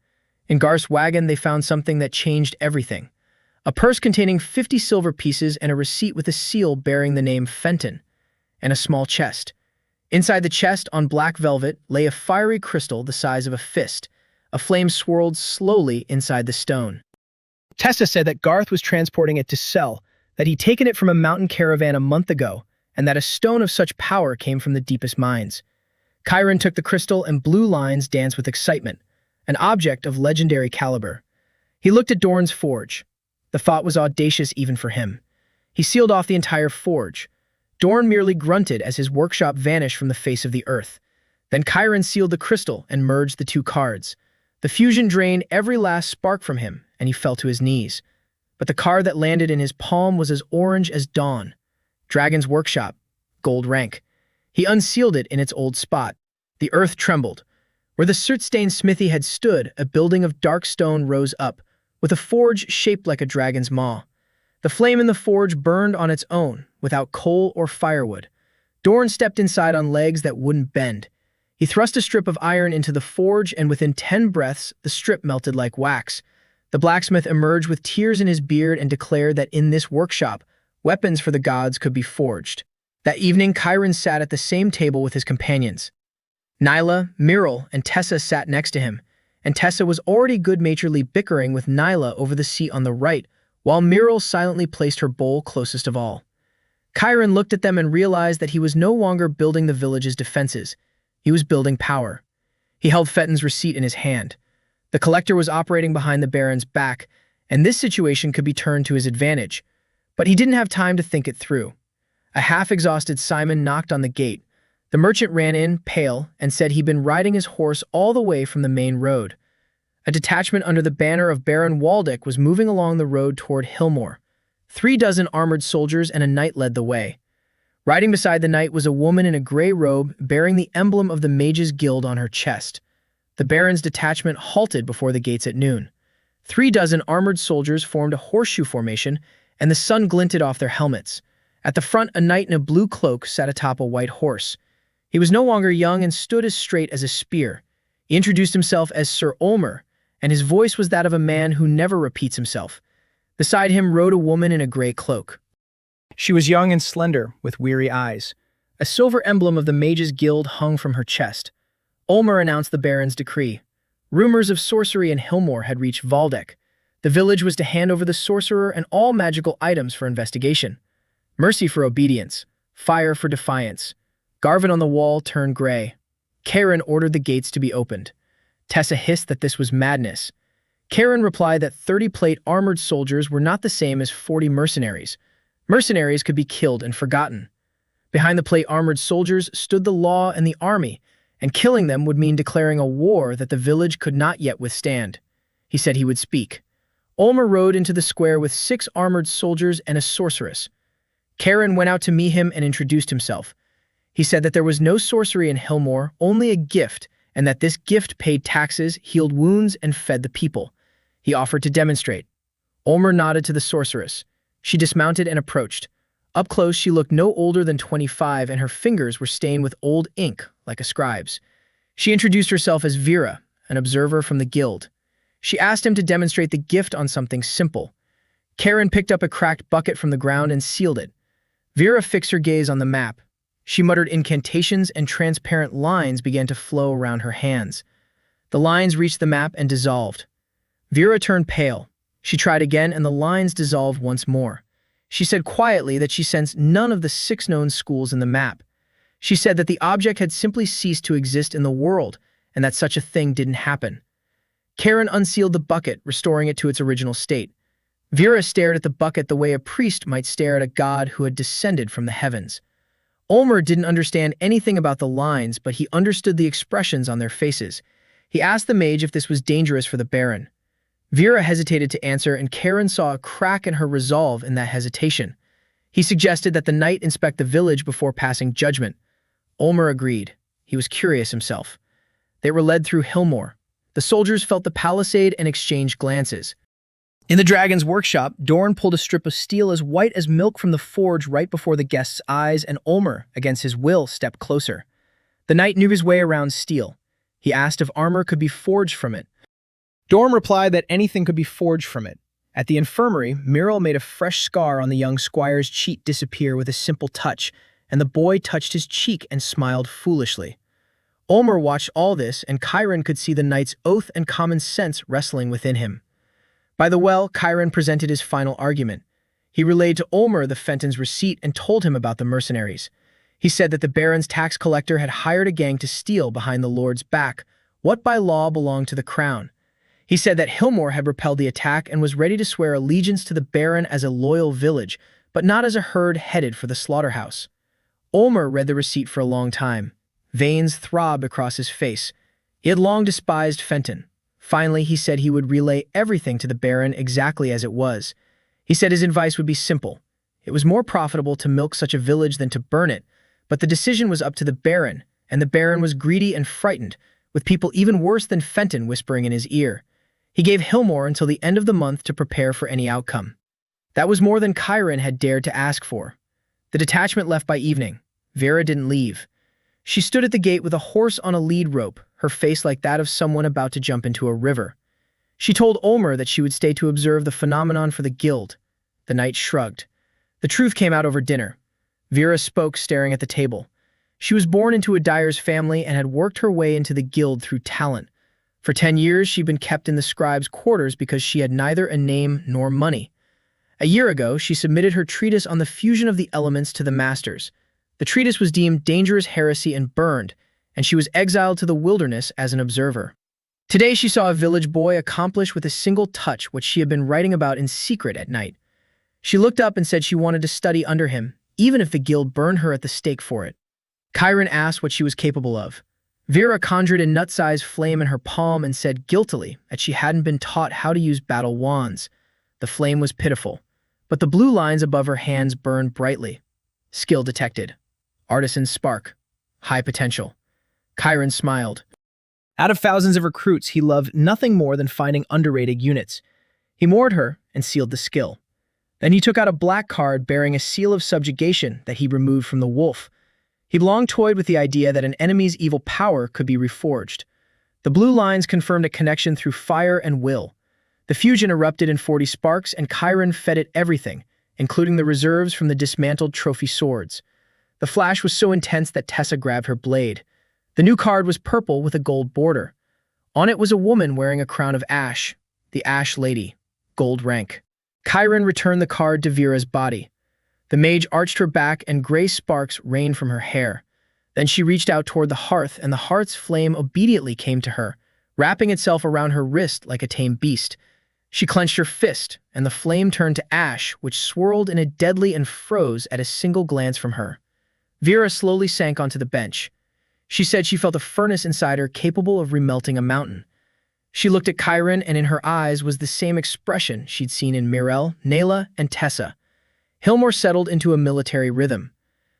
In Garth's wagon, they found something that changed everything. A purse containing 50 silver pieces and a receipt with a seal bearing the name Fenton, and a small chest. Inside the chest, on black velvet, lay a fiery crystal the size of a fist. A flame swirled slowly inside the stone. Tessa said that Garth was transporting it to sell, that he'd taken it from a mountain caravan a month ago, and that a stone of such power came from the deepest mines. Chiron took the crystal and blue lines danced with excitement, an object of legendary caliber. He looked at Dorn's forge. The thought was audacious even for him. He sealed off the entire forge. Dorn merely grunted as his workshop vanished from the face of the earth. Then Chiron sealed the crystal and merged the 2 cards. The fusion drained every last spark from him, and he fell to his knees. But the card that landed in his palm was as orange as dawn. Dragon's Workshop, gold rank. He unsealed it in its old spot. The earth trembled. Where the soot-stained smithy had stood, a building of dark stone rose up, with a forge shaped like a dragon's maw. The flame in the forge burned on its own, without coal or firewood. Dorn stepped inside on legs that wouldn't bend. He thrust a strip of iron into the forge, and within 10 breaths, the strip melted like wax. The blacksmith emerged with tears in his beard and declared that in this workshop, weapons for the gods could be forged. That evening, Chiron sat at the same table with his companions. Nyla, Miral, and Tessa sat next to him, and Tessa was already good-naturedly bickering with Nyla over the seat on the right, while Miral silently placed her bowl closest of all. Chiron looked at them and realized that he was no longer building the village's defenses. He was building power. He held Fenton's receipt in his hand. The collector was operating behind the Baron's back, and this situation could be turned to his advantage. But he didn't have time to think it through. A half-exhausted Simon knocked on the gate. The merchant ran in, pale, and said he'd been riding his horse all the way from the main road. A detachment under the banner of Baron Waldeck was moving along the road toward Hillmore. 3 dozen armored soldiers and a knight led the way. Riding beside the knight was a woman in a gray robe bearing the emblem of the Mage's Guild on her chest. The Baron's detachment halted before the gates at noon. 3 dozen armored soldiers formed a horseshoe formation, and the sun glinted off their helmets. At the front, a knight in a blue cloak sat atop a white horse. He was no longer young and stood as straight as a spear. He introduced himself as Sir Ulmer, and his voice was that of a man who never repeats himself. Beside him rode a woman in a gray cloak. She was young and slender, with weary eyes. A silver emblem of the Mage's Guild hung from her chest. Ulmer announced the Baron's decree. Rumors of sorcery in Hillmore had reached Valdek. The village was to hand over the sorcerer and all magical items for investigation. Mercy for obedience, fire for defiance. Garvin on the wall turned gray. Karen ordered the gates to be opened. Tessa hissed that this was madness. Karen replied that 30-plate armored soldiers were not the same as 40 mercenaries. Mercenaries could be killed and forgotten. Behind the plate armored soldiers stood the law and the army, and killing them would mean declaring a war that the village could not yet withstand. He said he would speak. Ulmer rode into the square with 6 armored soldiers and a sorceress. Karen went out to meet him and introduced himself. He said that there was no sorcery in Hillmore, only a gift, and that this gift paid taxes, healed wounds, and fed the people. He offered to demonstrate. Ulmer nodded to the sorceress. She dismounted and approached. Up close, she looked no older than 25, and her fingers were stained with old ink, like a scribe's. She introduced herself as Vera, an observer from the guild. She asked him to demonstrate the gift on something simple. Karen picked up a cracked bucket from the ground and sealed it. Vera fixed her gaze on the map. She muttered incantations, and transparent lines began to flow around her hands. The lines reached the map and dissolved. Vera turned pale. She tried again, and the lines dissolved once more. She said quietly that she sensed none of the 6 known schools in the map. She said that the object had simply ceased to exist in the world, and that such a thing didn't happen. Karen unsealed the bucket, restoring it to its original state. Vera stared at the bucket the way a priest might stare at a god who had descended from the heavens. Ulmer didn't understand anything about the lines, but he understood the expressions on their faces. He asked the mage if this was dangerous for the Baron. Vera hesitated to answer, and Karen saw a crack in her resolve in that hesitation. He suggested that the knight inspect the village before passing judgment. Ulmer agreed. He was curious himself. They were led through Hillmore. The soldiers felt the palisade and exchanged glances. In the dragon's workshop, Dorn pulled a strip of steel as white as milk from the forge right before the guest's eyes, and Ulmer, against his will, stepped closer. The knight knew his way around steel. He asked if armor could be forged from it. Dorn replied that anything could be forged from it. At the infirmary, Muriel made a fresh scar on the young squire's cheek disappear with a simple touch, and the boy touched his cheek and smiled foolishly. Ulmer watched all this, and Chiron could see the knight's oath and common sense wrestling within him. By the well, Chiron presented his final argument. He relayed to Ulmer the Fenton's receipt and told him about the mercenaries. He said that the Baron's tax collector had hired a gang to steal behind the Lord's back what by law belonged to the crown. He said that Hillmore had repelled the attack and was ready to swear allegiance to the Baron as a loyal village, but not as a herd headed for the slaughterhouse. Ulmer read the receipt for a long time. Veins throbbed across his face. He had long despised Fenton. Finally, he said he would relay everything to the Baron exactly as it was. He said his advice would be simple. It was more profitable to milk such a village than to burn it, but the decision was up to the Baron, and the Baron was greedy and frightened, with people even worse than Fenton whispering in his ear. He gave Hillmore until the end of the month to prepare for any outcome. That was more than Chiron had dared to ask for. The detachment left by evening. Vera didn't leave. She stood at the gate with a horse on a lead rope, her face like that of someone about to jump into a river. She told Ulmer that she would stay to observe the phenomenon for the guild. The knight shrugged. The truth came out over dinner. Vera spoke, staring at the table. She was born into a dyer's family and had worked her way into the guild through talent. For 10 years, she'd been kept in the scribe's quarters because she had neither a name nor money. A year ago, she submitted her treatise on the fusion of the elements to the masters. The treatise was deemed dangerous heresy and burned, and she was exiled to the wilderness as an observer. Today she saw a village boy accomplish with a single touch what she had been writing about in secret at night. She looked up and said she wanted to study under him, even if the guild burned her at the stake for it. Chiron asked what she was capable of. Vera conjured a nut-sized flame in her palm and said guiltily that she hadn't been taught how to use battle wands. The flame was pitiful, but the blue lines above her hands burned brightly. Skill detected. Artisan spark. High potential. Chiron smiled. Out of thousands of recruits, he loved nothing more than finding underrated units. He moored her and sealed the skill. Then he took out a black card bearing a seal of subjugation that he removed from the wolf. He'd long toyed with the idea that an enemy's evil power could be reforged. The blue lines confirmed a connection through fire and will. The fusion erupted in 40 sparks, and Chiron fed it everything, including the reserves from the dismantled trophy swords. The flash was so intense that Tessa grabbed her blade. The new card was purple with a gold border. On it was a woman wearing a crown of ash, the Ash Lady, gold rank. Chiron returned the card to Vera's body. The mage arched her back and gray sparks rained from her hair. Then she reached out toward the hearth, and the hearth's flame obediently came to her, wrapping itself around her wrist like a tame beast. She clenched her fist, and the flame turned to ash, which swirled in a deadly and froze at a single glance from her. Vera slowly sank onto the bench. She said she felt a furnace inside her capable of remelting a mountain. She looked at Chiron, and in her eyes was the same expression she'd seen in Mirel, Nayla, and Tessa. Hillmore settled into a military rhythm.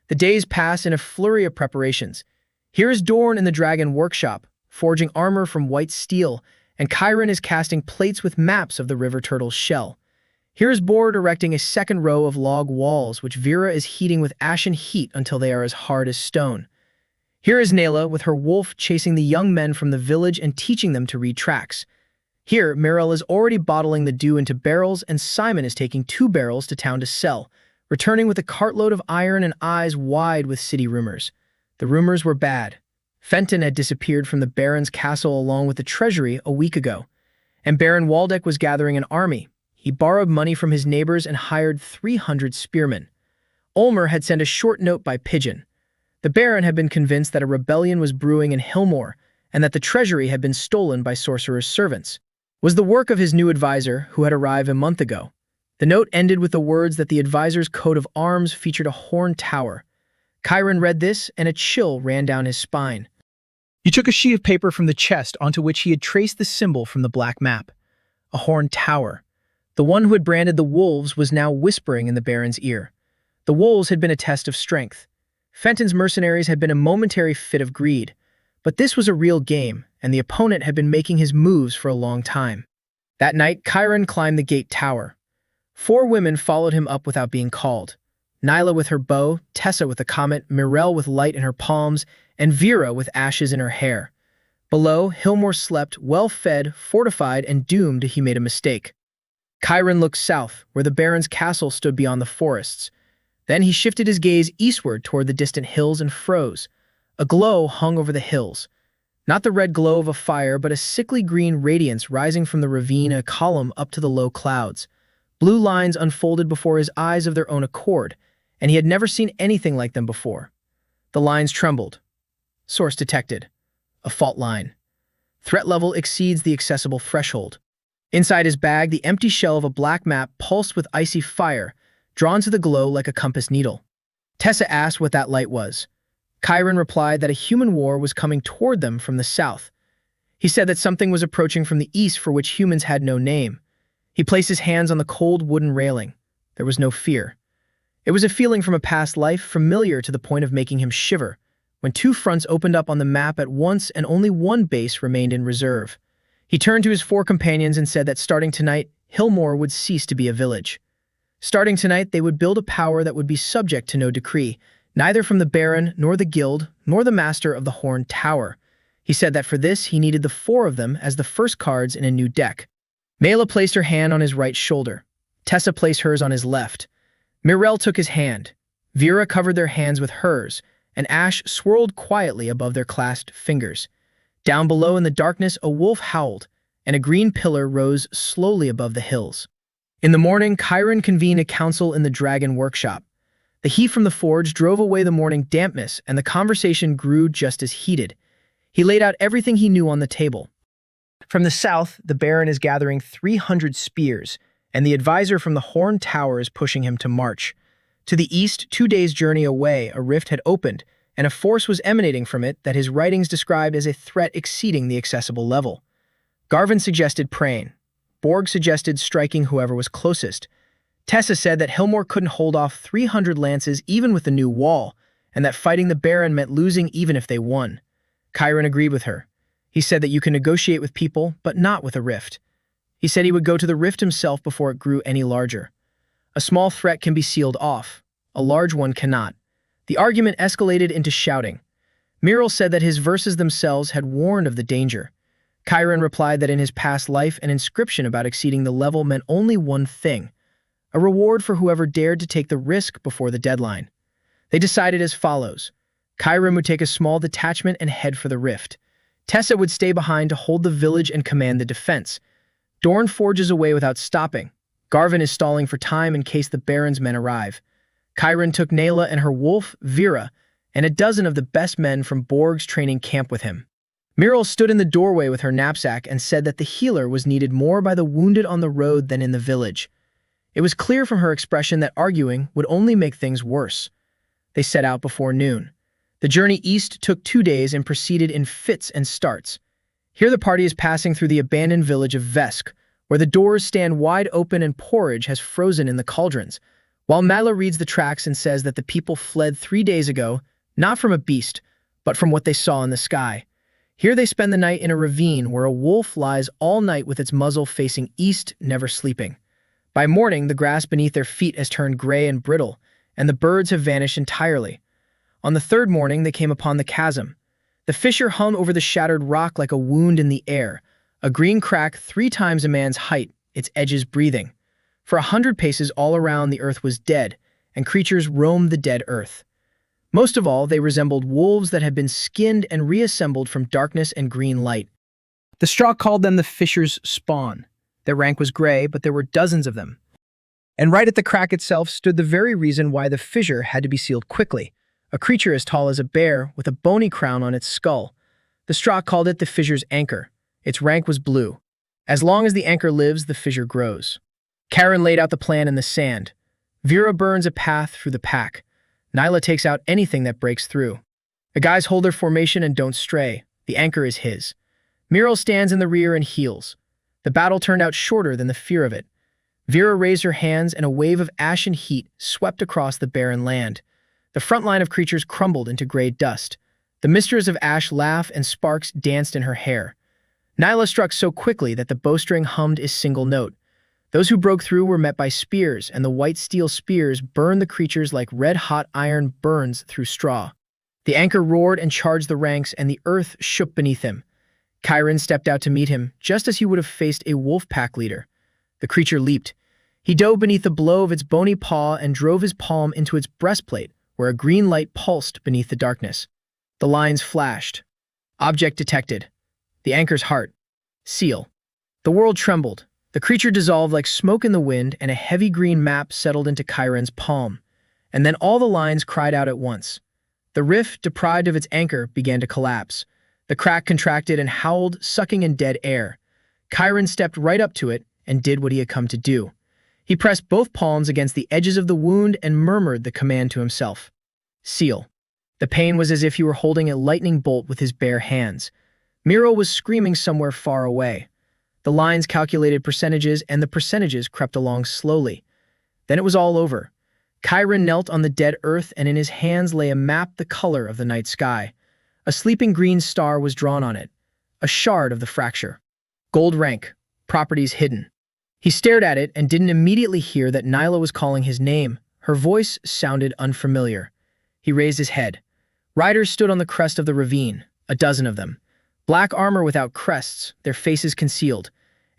The days passed in a flurry of preparations. Here is Dorn in the dragon workshop, forging armor from white steel, and Chiron is casting plates with maps of the river turtle's shell. Here is Bord erecting a second row of log walls, which Vera is heating with ashen heat until they are as hard as stone. Here is Nayla with her wolf chasing the young men from the village and teaching them to read tracks. Here, Mirel is already bottling the dew into barrels, and Simon is taking 2 barrels to town to sell, returning with a cartload of iron and eyes wide with city rumors. The rumors were bad. Fenton had disappeared from the Baron's castle along with the treasury a week ago, and Baron Waldeck was gathering an army. He borrowed money from his neighbors and hired 300 spearmen. Ulmer had sent a short note by pigeon. The Baron had been convinced that a rebellion was brewing in Hillmore and that the treasury had been stolen by sorcerer's servants. It was the work of his new advisor, who had arrived a month ago. The note ended with the words that the advisor's coat of arms featured a horned tower. Chiron read this, and a chill ran down his spine. He took a sheet of paper from the chest onto which he had traced the symbol from the black map. A horned tower. The one who had branded the wolves was now whispering in the Baron's ear. The wolves had been a test of strength. Fenton's mercenaries had been a momentary fit of greed, but this was a real game, and the opponent had been making his moves for a long time. That night, Chiron climbed the gate tower. 4 women followed him up without being called. Nyla with her bow, Tessa with a comet, Mirel with light in her palms, and Vera with ashes in her hair. Below, Hillmore slept, well-fed, fortified, and doomed he made a mistake. Chiron looked south, where the Baron's castle stood beyond the forests. Then he shifted his gaze eastward toward the distant hills and froze. A glow hung over the hills. Not the red glow of a fire, but a sickly green radiance rising from the ravine, a column up to the low clouds. Blue lines unfolded before his eyes of their own accord, and he had never seen anything like them before. The lines trembled. Source detected. A fault line. Threat level exceeds the accessible threshold. Inside his bag, the empty shell of a black map pulsed with icy fire, drawn to the glow like a compass needle. Tessa asked what that light was. Chiron replied that a human war was coming toward them from the south. He said that something was approaching from the east for which humans had no name. He placed his hands on the cold wooden railing. There was no fear. It was a feeling from a past life, familiar to the point of making him shiver, when 2 fronts opened up on the map at once and only one base remained in reserve. He turned to his 4 companions and said that starting tonight, Hillmore would cease to be a village. Starting tonight, they would build a power that would be subject to no decree, neither from the Baron, nor the Guild, nor the Master of the Horned Tower. He said that for this, he needed the 4 of them as the first cards in a new deck. Mela placed her hand on his right shoulder. Tessa placed hers on his left. Mirel took his hand. Vera covered their hands with hers, and ash swirled quietly above their clasped fingers. Down below in the darkness, a wolf howled, and a green pillar rose slowly above the hills. In the morning, Chiron convened a council in the dragon workshop. The heat from the forge drove away the morning dampness, and the conversation grew just as heated. He laid out everything he knew on the table. From the south, the Baron is gathering 300 spears, and the advisor from the Horned Tower is pushing him to march. To the east, 2 days' journey away, a rift had opened, and a force was emanating from it that his writings described as a threat exceeding the accessible level. Garvin suggested praying. Borg suggested striking whoever was closest. Tessa said that Hillmore couldn't hold off 300 lances even with the new wall, and that fighting the Baron meant losing even if they won. Chiron agreed with her. He said that you can negotiate with people, but not with a rift. He said he would go to the rift himself before it grew any larger. A small threat can be sealed off. A large one cannot. The argument escalated into shouting. Mirel said that his verses themselves had warned of the danger. Chiron replied that in his past life, an inscription about exceeding the level meant only one thing: a reward for whoever dared to take the risk before the deadline. They decided as follows. Chiron would take a small detachment and head for the rift. Tessa would stay behind to hold the village and command the defense. Dorn forges away without stopping. Garvin is stalling for time in case the Baron's men arrive. Chiron took Nayla and her wolf, Vera, and a dozen of the best men from Borg's training camp with him. Muriel stood in the doorway with her knapsack and said that the healer was needed more by the wounded on the road than in the village. It was clear from her expression that arguing would only make things worse. They set out before noon. The journey east took 2 days and proceeded in fits and starts. Here the party is passing through the abandoned village of Vesk, where the doors stand wide open and porridge has frozen in the cauldrons, while Mala reads the tracks and says that the people fled 3 days ago, not from a beast, but from what they saw in the sky. Here they spend the night in a ravine where a wolf lies all night with its muzzle facing east, never sleeping. By morning, the grass beneath their feet has turned gray and brittle, and the birds have vanished entirely. On the 3rd morning, they came upon the chasm. The fissure hung over the shattered rock like a wound in the air, a green crack 3 times a man's height, its edges breathing. For 100 paces all around, the earth was dead, and creatures roamed the dead earth. Most of all, they resembled wolves that had been skinned and reassembled from darkness and green light. The straw called them the fissure's spawn. Their rank was gray, but there were dozens of them. And right at the crack itself stood the very reason why the fissure had to be sealed quickly, a creature as tall as a bear with a bony crown on its skull. The straw called it the fissure's anchor. Its rank was blue. As long as the anchor lives, the fissure grows. Karen laid out the plan in the sand. Vera burns a path through the pack. Nyla takes out anything that breaks through. The guys hold their formation and don't stray. The anchor is his. Muriel stands in the rear and heals. The battle turned out shorter than the fear of it. Vera raised her hands and a wave of ashen heat swept across the barren land. The front line of creatures crumbled into gray dust. The mistress of ash laughed and sparks danced in her hair. Nyla struck so quickly that the bowstring hummed a single note. Those who broke through were met by spears, and the white steel spears burned the creatures like red-hot iron burns through straw. The anchor roared and charged the ranks, and the earth shook beneath him. Chiron stepped out to meet him, just as he would have faced a wolf pack leader. The creature leaped. He dove beneath the blow of its bony paw and drove his palm into its breastplate, where a green light pulsed beneath the darkness. The lines flashed. Object detected. The anchor's heart. Seal. The world trembled. The creature dissolved like smoke in the wind, and a heavy green map settled into Chiron's palm. And then all the lines cried out at once. The rift, deprived of its anchor, began to collapse. The crack contracted and howled, sucking in dead air. Chiron stepped right up to it and did what he had come to do. He pressed both palms against the edges of the wound and murmured the command to himself. Seal. The pain was as if he were holding a lightning bolt with his bare hands. Muriel was screaming somewhere far away. The lines calculated percentages, and the percentages crept along slowly. Then it was all over. Chiron knelt on the dead earth, and in his hands lay a map the color of the night sky. A sleeping green star was drawn on it, a shard of the fracture. Gold rank, properties hidden. He stared at it and didn't immediately hear that Nyla was calling his name. Her voice sounded unfamiliar. He raised his head. Riders stood on the crest of the ravine, a dozen of them. Black armor without crests, their faces concealed.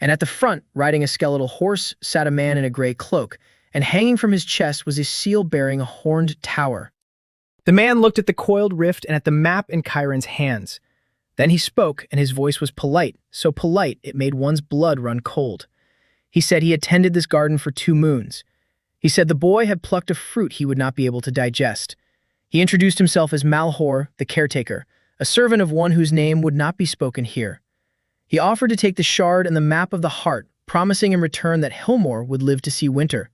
And at the front, riding a skeletal horse, sat a man in a gray cloak, and hanging from his chest was a seal bearing a horned tower. The man looked at the coiled rift and at the map in Chiron's hands. Then he spoke, and his voice was polite, so polite it made one's blood run cold. He said he had tended this garden for 2 moons. He said the boy had plucked a fruit he would not be able to digest. He introduced himself as Malhor, the caretaker, a servant of one whose name would not be spoken here. He offered to take the shard and the map of the heart, promising in return that Hilmore would live to see winter.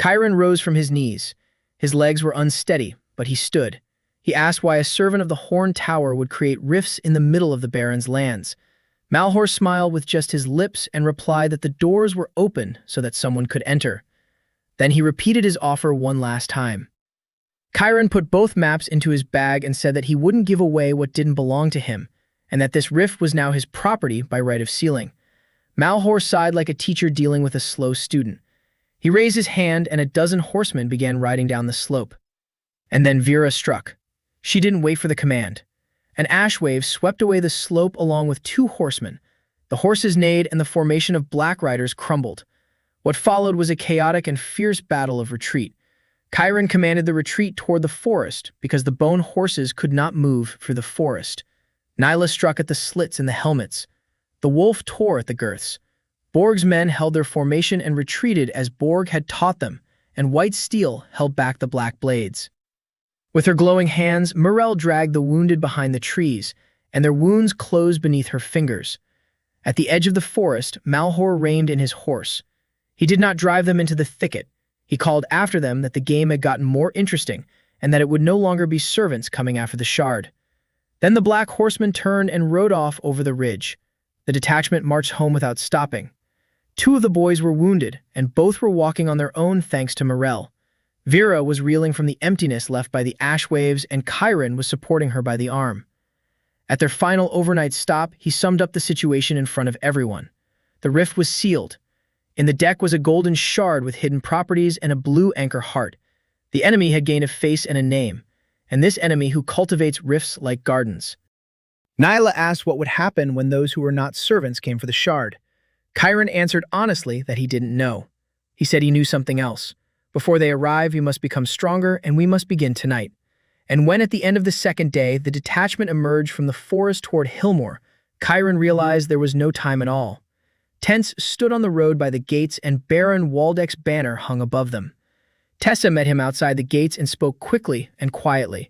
Chiron rose from his knees. His legs were unsteady, but he stood. He asked why a servant of the Horned Tower would create rifts in the middle of the Baron's lands. Malhor smiled with just his lips and replied that the doors were open so that someone could enter. Then he repeated his offer one last time. Chiron put both maps into his bag and said that he wouldn't give away what didn't belong to him, and that this rift was now his property by right of sealing. Malhor sighed like a teacher dealing with a slow student. He raised his hand and a dozen horsemen began riding down the slope. And then Vera struck. She didn't wait for the command. An ash wave swept away the slope along with 2 horsemen. The horses neighed and the formation of black riders crumbled. What followed was a chaotic and fierce battle of retreat. Chiron commanded the retreat toward the forest because the bone horses could not move through the forest. Nyla struck at the slits in the helmets. The wolf tore at the girths. Borg's men held their formation and retreated as Borg had taught them, and white steel held back the black blades. With her glowing hands, Morel dragged the wounded behind the trees, and their wounds closed beneath her fingers. At the edge of the forest, Malhor reined in his horse. He did not drive them into the thicket. He called after them that the game had gotten more interesting, and that it would no longer be servants coming after the shard. Then the black horseman turned and rode off over the ridge. The detachment marched home without stopping. 2 of the boys were wounded, and both were walking on their own thanks to Morel. Vera was reeling from the emptiness left by the ash waves, and Chiron was supporting her by the arm. At their final overnight stop, he summed up the situation in front of everyone. The rift was sealed. In the deck was a golden shard with hidden properties and a blue anchor heart. The enemy had gained a face and a name, and this enemy who cultivates rifts like gardens. Nyla asked what would happen when those who were not servants came for the shard. Chiron answered honestly that he didn't know. He said he knew something else. Before they arrive, we must become stronger, and we must begin tonight. And when at the end of the second day, the detachment emerged from the forest toward Hillmore, Chiron realized there was no time at all. Tents stood on the road by the gates, and Baron Waldeck's banner hung above them. Tessa met him outside the gates and spoke quickly and quietly.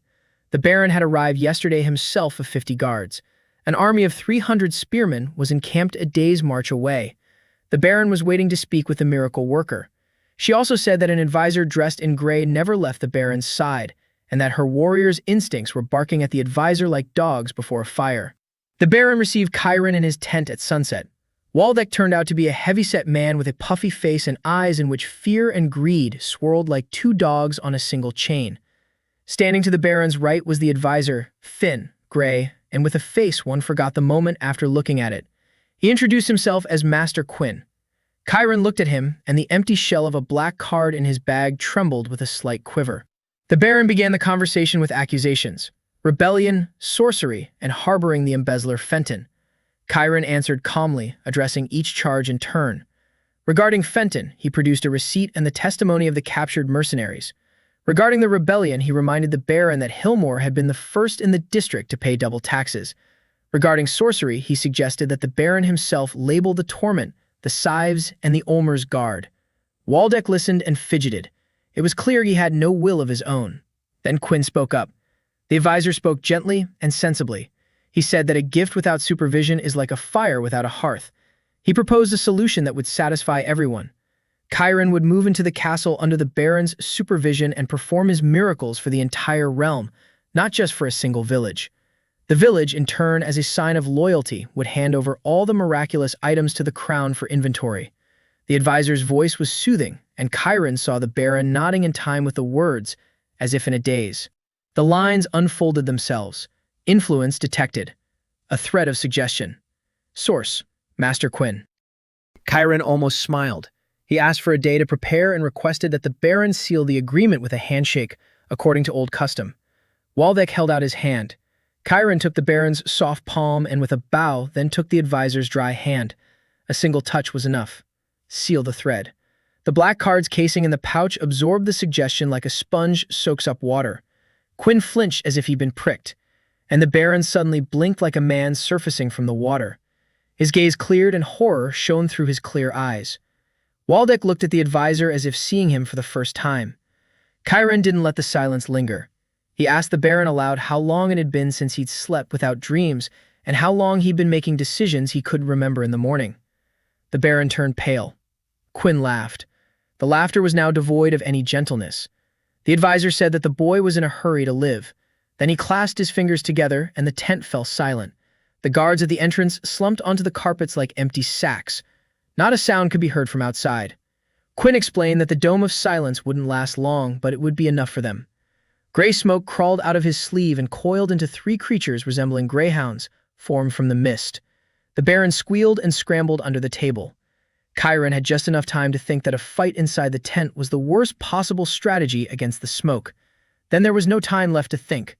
The Baron had arrived yesterday himself with 50 guards. An army of 300 spearmen was encamped a day's march away. The Baron was waiting to speak with the miracle worker. She also said that an advisor dressed in gray never left the Baron's side, and that her warrior's instincts were barking at the advisor like dogs before a fire. The Baron received Chiron in his tent at sunset. Waldeck turned out to be a heavy-set man with a puffy face and eyes in which fear and greed swirled like 2 dogs on a single chain. Standing to the Baron's right was the advisor, thin, gray, and with a face one forgot the moment after looking at it. He introduced himself as Master Quinn. Chiron looked at him, and the empty shell of a black card in his bag trembled with a slight quiver. The Baron began the conversation with accusations: rebellion, sorcery, and harboring the embezzler Fenton. Chiron answered calmly, addressing each charge in turn. Regarding Fenton, he produced a receipt and the testimony of the captured mercenaries. Regarding the rebellion, he reminded the Baron that Hillmore had been the first in the district to pay double taxes. Regarding sorcery, he suggested that the Baron himself label the Torment, the Scythes, and the Ulmer's Guard. Waldeck listened and fidgeted. It was clear he had no will of his own. Then Quinn spoke up. The advisor spoke gently and sensibly. He said that a gift without supervision is like a fire without a hearth. He proposed a solution that would satisfy everyone. Chiron would move into the castle under the Baron's supervision and perform his miracles for the entire realm, not just for a single village. The village, in turn, as a sign of loyalty, would hand over all the miraculous items to the crown for inventory. The advisor's voice was soothing, and Chiron saw the Baron nodding in time with the words, as if in a daze. The lines unfolded themselves. Influence detected. A thread of suggestion. Source: Master Quinn. Chiron almost smiled. He asked for a day to prepare and requested that the Baron seal the agreement with a handshake, according to old custom. Waldeck held out his hand. Chiron took the Baron's soft palm and with a bow then took the advisor's dry hand. A single touch was enough. Seal the thread. The black card's casing in the pouch absorbed the suggestion like a sponge soaks up water. Quinn flinched as if he'd been pricked, and the Baron suddenly blinked like a man surfacing from the water. His gaze cleared and horror shone through his clear eyes. Waldeck looked at the advisor as if seeing him for the first time. Chiron didn't let the silence linger. He asked the Baron aloud how long it had been since he'd slept without dreams and how long he'd been making decisions he couldn't remember in the morning. The Baron turned pale. Quinn laughed. The laughter was now devoid of any gentleness. The advisor said that the boy was in a hurry to live. Then he clasped his fingers together and the tent fell silent. The guards at the entrance slumped onto the carpets like empty sacks. Not a sound could be heard from outside. Quinn explained that the dome of silence wouldn't last long, but it would be enough for them. Gray smoke crawled out of his sleeve and coiled into 3 creatures resembling greyhounds, formed from the mist. The Baron squealed and scrambled under the table. Chiron had just enough time to think that a fight inside the tent was the worst possible strategy against the smoke. Then there was no time left to think.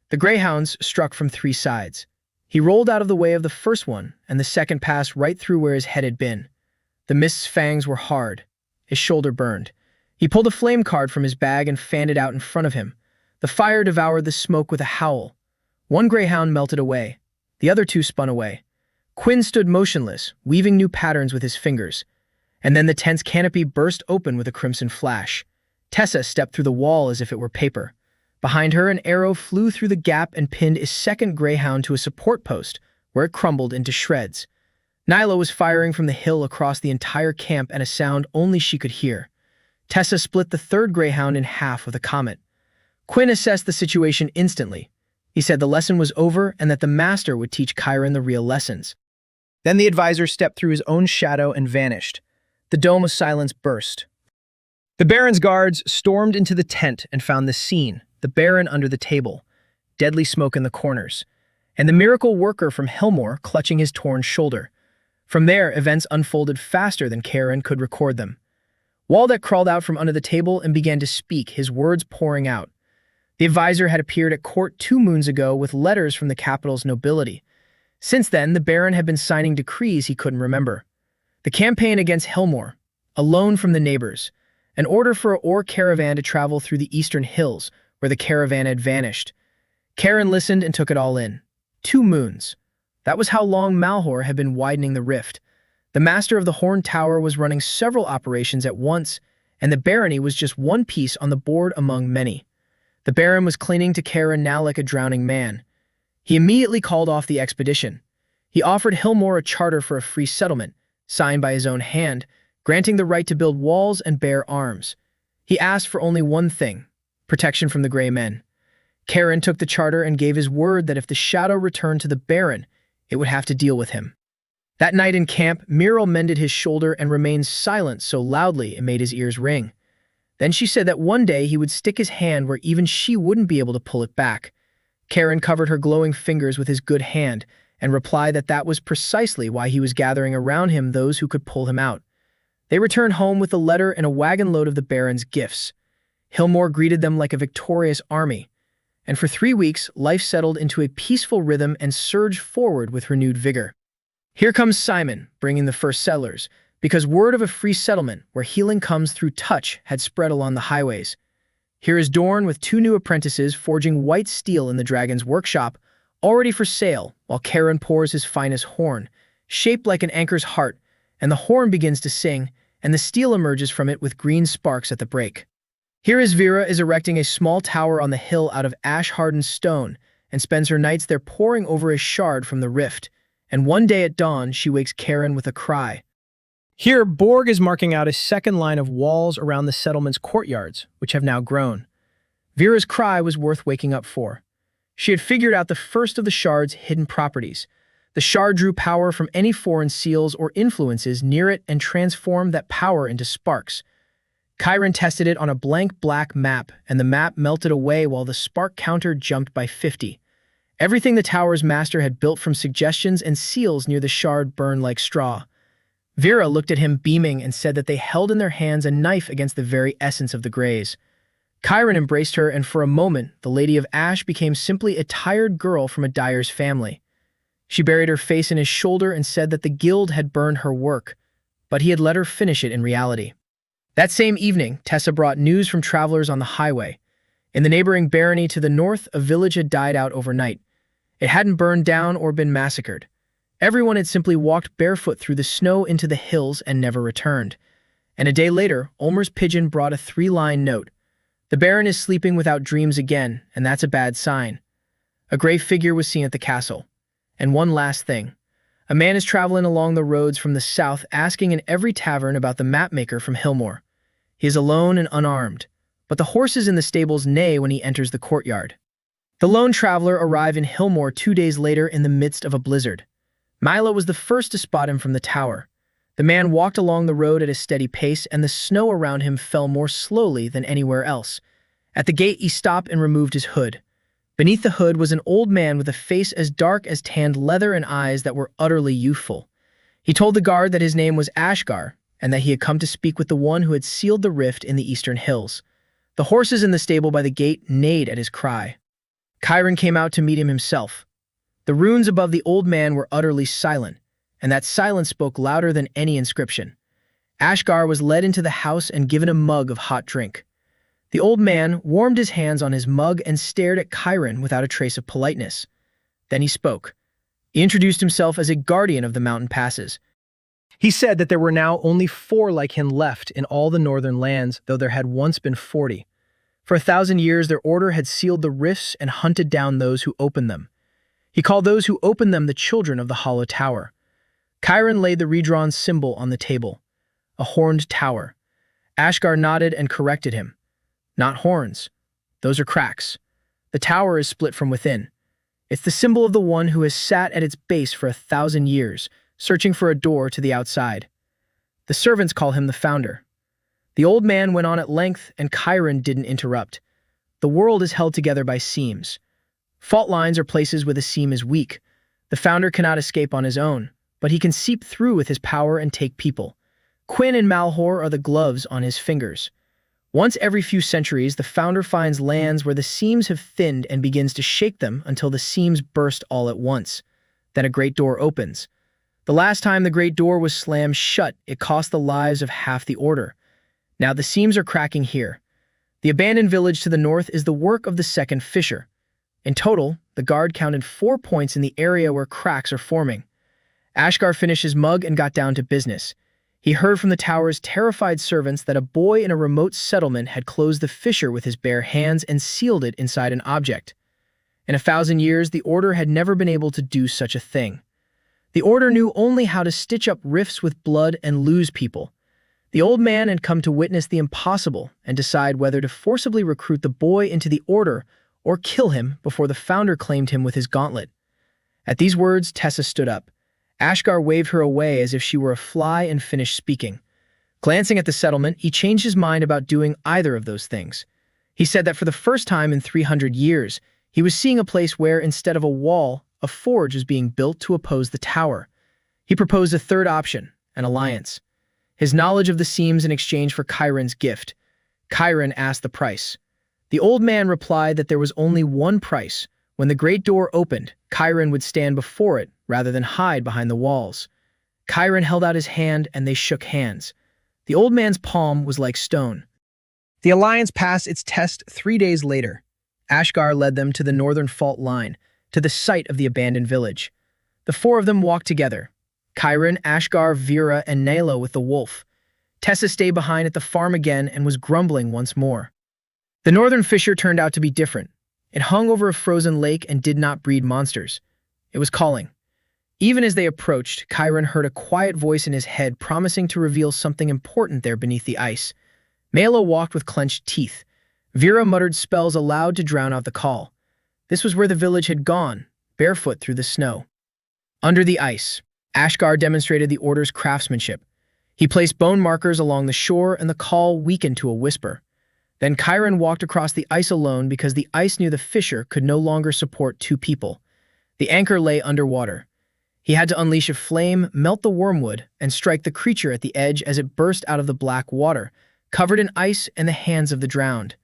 The greyhounds struck from 3 sides. He rolled out of the way of the first one, and the second passed right through where his head had been. The mist's fangs were hard. His shoulder burned. He pulled a flame card from his bag and fanned it out in front of him. The fire devoured the smoke with a howl. One greyhound melted away. The other two spun away. Quinn stood motionless, weaving new patterns with his fingers. And then the tent's canopy burst open with a crimson flash. Tessa stepped through the wall as if it were paper. Behind her, an arrow flew through the gap and pinned a second greyhound to a support post, where it crumbled into shreds. Nyla was firing from the hill across the entire camp at a sound only she could hear. Tessa split the third greyhound in half with a comet. Quinn assessed the situation instantly. He said the lesson was over and that the master would teach Chiron the real lessons. Then the advisor stepped through his own shadow and vanished. The dome of silence burst. The Baron's guards stormed into the tent and found the scene, the Baron under the table, deadly smoke in the corners, and the miracle worker from Hillmore clutching his torn shoulder. From there, events unfolded faster than Chiron could record them. Waldeck crawled out from under the table and began to speak, his words pouring out. The advisor had appeared at court 2 moons ago with letters from the capital's nobility. Since then, the Baron had been signing decrees he couldn't remember. The campaign against Hillmore, a loan from the neighbors, an order for an ore caravan to travel through the eastern hills, where the caravan had vanished. Chiron listened and took it all in. 2 moons. That was how long Malhor had been widening the rift. The master of the Horn Tower was running several operations at once, and the barony was just one piece on the board among many. The Baron was clinging to Chiron now like a drowning man. He immediately called off the expedition. He offered Hillmore a charter for a free settlement, signed by his own hand, granting the right to build walls and bear arms. He asked for only one thing: protection from the Grey Men. Chiron took the charter and gave his word that if the shadow returned to the Baron, it would have to deal with him. That night in camp, Muriel mended his shoulder and remained silent so loudly it made his ears ring. Then she said that one day he would stick his hand where even she wouldn't be able to pull it back. Chiron covered her glowing fingers with his good hand and replied that that was precisely why he was gathering around him those who could pull him out. They returned home with a letter and a wagon load of the Baron's gifts. Hillmore greeted them like a victorious army, and for 3 weeks life settled into a peaceful rhythm and surged forward with renewed vigor. Here comes Simon, bringing the first settlers, because word of a free settlement where healing comes through touch had spread along the highways. Here is Dorn with 2 new apprentices forging white steel in the dragon's workshop, already for sale, while Chiron pours his finest horn, shaped like an anchor's heart, and the horn begins to sing, and the steel emerges from it with green sparks at the break. Here is Vera is erecting a small tower on the hill out of ash-hardened stone, and spends her nights there poring over a shard from the rift, and one day at dawn she wakes Chiron with a cry. Here, Borg is marking out a second line of walls around the settlement's courtyards, which have now grown. Vera's cry was worth waking up for. She had figured out the first of the shard's hidden properties. The shard drew power from any foreign seals or influences near it and transformed that power into sparks. Chiron tested it on a blank black map, and the map melted away while the spark counter jumped by 50. Everything the tower's master had built from suggestions and seals near the shard burned like straw. Vera looked at him beaming and said that they held in their hands a knife against the very essence of the Greys. Chiron embraced her, and for a moment, the Lady of Ash became simply a tired girl from a dyer's family. She buried her face in his shoulder and said that the guild had burned her work, but he had let her finish it in reality. That same evening, Tessa brought news from travelers on the highway. In the neighboring barony to the north, a village had died out overnight. It hadn't burned down or been massacred. Everyone had simply walked barefoot through the snow into the hills and never returned. And a day later, Ulmer's pigeon brought a 3-line note. The Baron is sleeping without dreams again, and that's a bad sign. A gray figure was seen at the castle. And one last thing. A man is traveling along the roads from the south asking in every tavern about the mapmaker from Hillmore. He is alone and unarmed, but the horses in the stables neigh when he enters the courtyard. The lone traveler arrived in Hillmore 2 days later in the midst of a blizzard. Milo was the first to spot him from the tower. The man walked along the road at a steady pace, and the snow around him fell more slowly than anywhere else. At the gate, he stopped and removed his hood. Beneath the hood was an old man with a face as dark as tanned leather and eyes that were utterly youthful. He told the guard that his name was Ashgar, and that he had come to speak with the one who had sealed the rift in the eastern hills. The horses in the stable by the gate neighed at his cry. Chiron came out to meet him himself. The runes above the old man were utterly silent, and that silence spoke louder than any inscription. Ashgar was led into the house and given a mug of hot drink. The old man warmed his hands on his mug and stared at Chiron without a trace of politeness. Then he spoke. He introduced himself as a guardian of the mountain passes. He said that there were now only 4 like him left in all the northern lands, though there had once been 40. For 1,000 years, their order had sealed the rifts and hunted down those who opened them. He called those who opened them the children of the hollow tower. Chiron laid the redrawn symbol on the table. A horned tower. Ashgar nodded and corrected him. Not horns. Those are cracks. The tower is split from within. It's the symbol of the one who has sat at its base for 1,000 years, searching for a door to the outside. The servants call him the founder. The old man went on at length, and Chiron didn't interrupt. The world is held together by seams. Fault lines are places where the seam is weak. The founder cannot escape on his own, but he can seep through with his power and take people. Quinn and Malhor are the gloves on his fingers. Once every few centuries, the founder finds lands where the seams have thinned and begins to shake them until the seams burst all at once. Then a great door opens. The last time the great door was slammed shut, it cost the lives of half the order. Now the seams are cracking here. The abandoned village to the north is the work of the second fisher. In total, the guard counted 4 points in the area where cracks are forming. Ashgar finished his mug and got down to business. He heard from the tower's terrified servants that a boy in a remote settlement had closed the fissure with his bare hands and sealed it inside an object. In 1,000 years, the Order had never been able to do such a thing. The Order knew only how to stitch up rifts with blood and lose people. The old man had come to witness the impossible and decide whether to forcibly recruit the boy into the Order or kill him before the founder claimed him with his gauntlet. At these words, Tessa stood up. Ashgar waved her away as if she were a fly and finished speaking. Glancing at the settlement, he changed his mind about doing either of those things. He said that for the first time in 300 years, he was seeing a place where, instead of a wall, a forge was being built to oppose the tower. He proposed a third option, an alliance. His knowledge of the seams in exchange for Chiron's gift. Chiron asked the price. The old man replied that there was only one price. When the great door opened, Chiron would stand before it rather than hide behind the walls. Chiron held out his hand and they shook hands. The old man's palm was like stone. The alliance passed its test 3 days later. Ashgar led them to the northern fault line, to the site of the abandoned village. The 4 of them walked together. Chiron, Ashgar, Vera, and Nayla with the wolf. Tessa stayed behind at the farm again and was grumbling once more. The northern fissure turned out to be different. It hung over a frozen lake and did not breed monsters. It was calling. Even as they approached, Chiron heard a quiet voice in his head promising to reveal something important there beneath the ice. Nayla walked with clenched teeth. Vera muttered spells aloud to drown out the call. This was where the village had gone, barefoot through the snow. Under the ice, Ashgar demonstrated the Order's craftsmanship. He placed bone markers along the shore and the call weakened to a whisper. Then Chiron walked across the ice alone because the ice near the fissure could no longer support 2 people. The anchor lay underwater. He had to unleash a flame, melt the wormwood, and strike the creature at the edge as it burst out of the black water, covered in ice and the hands of the drowned.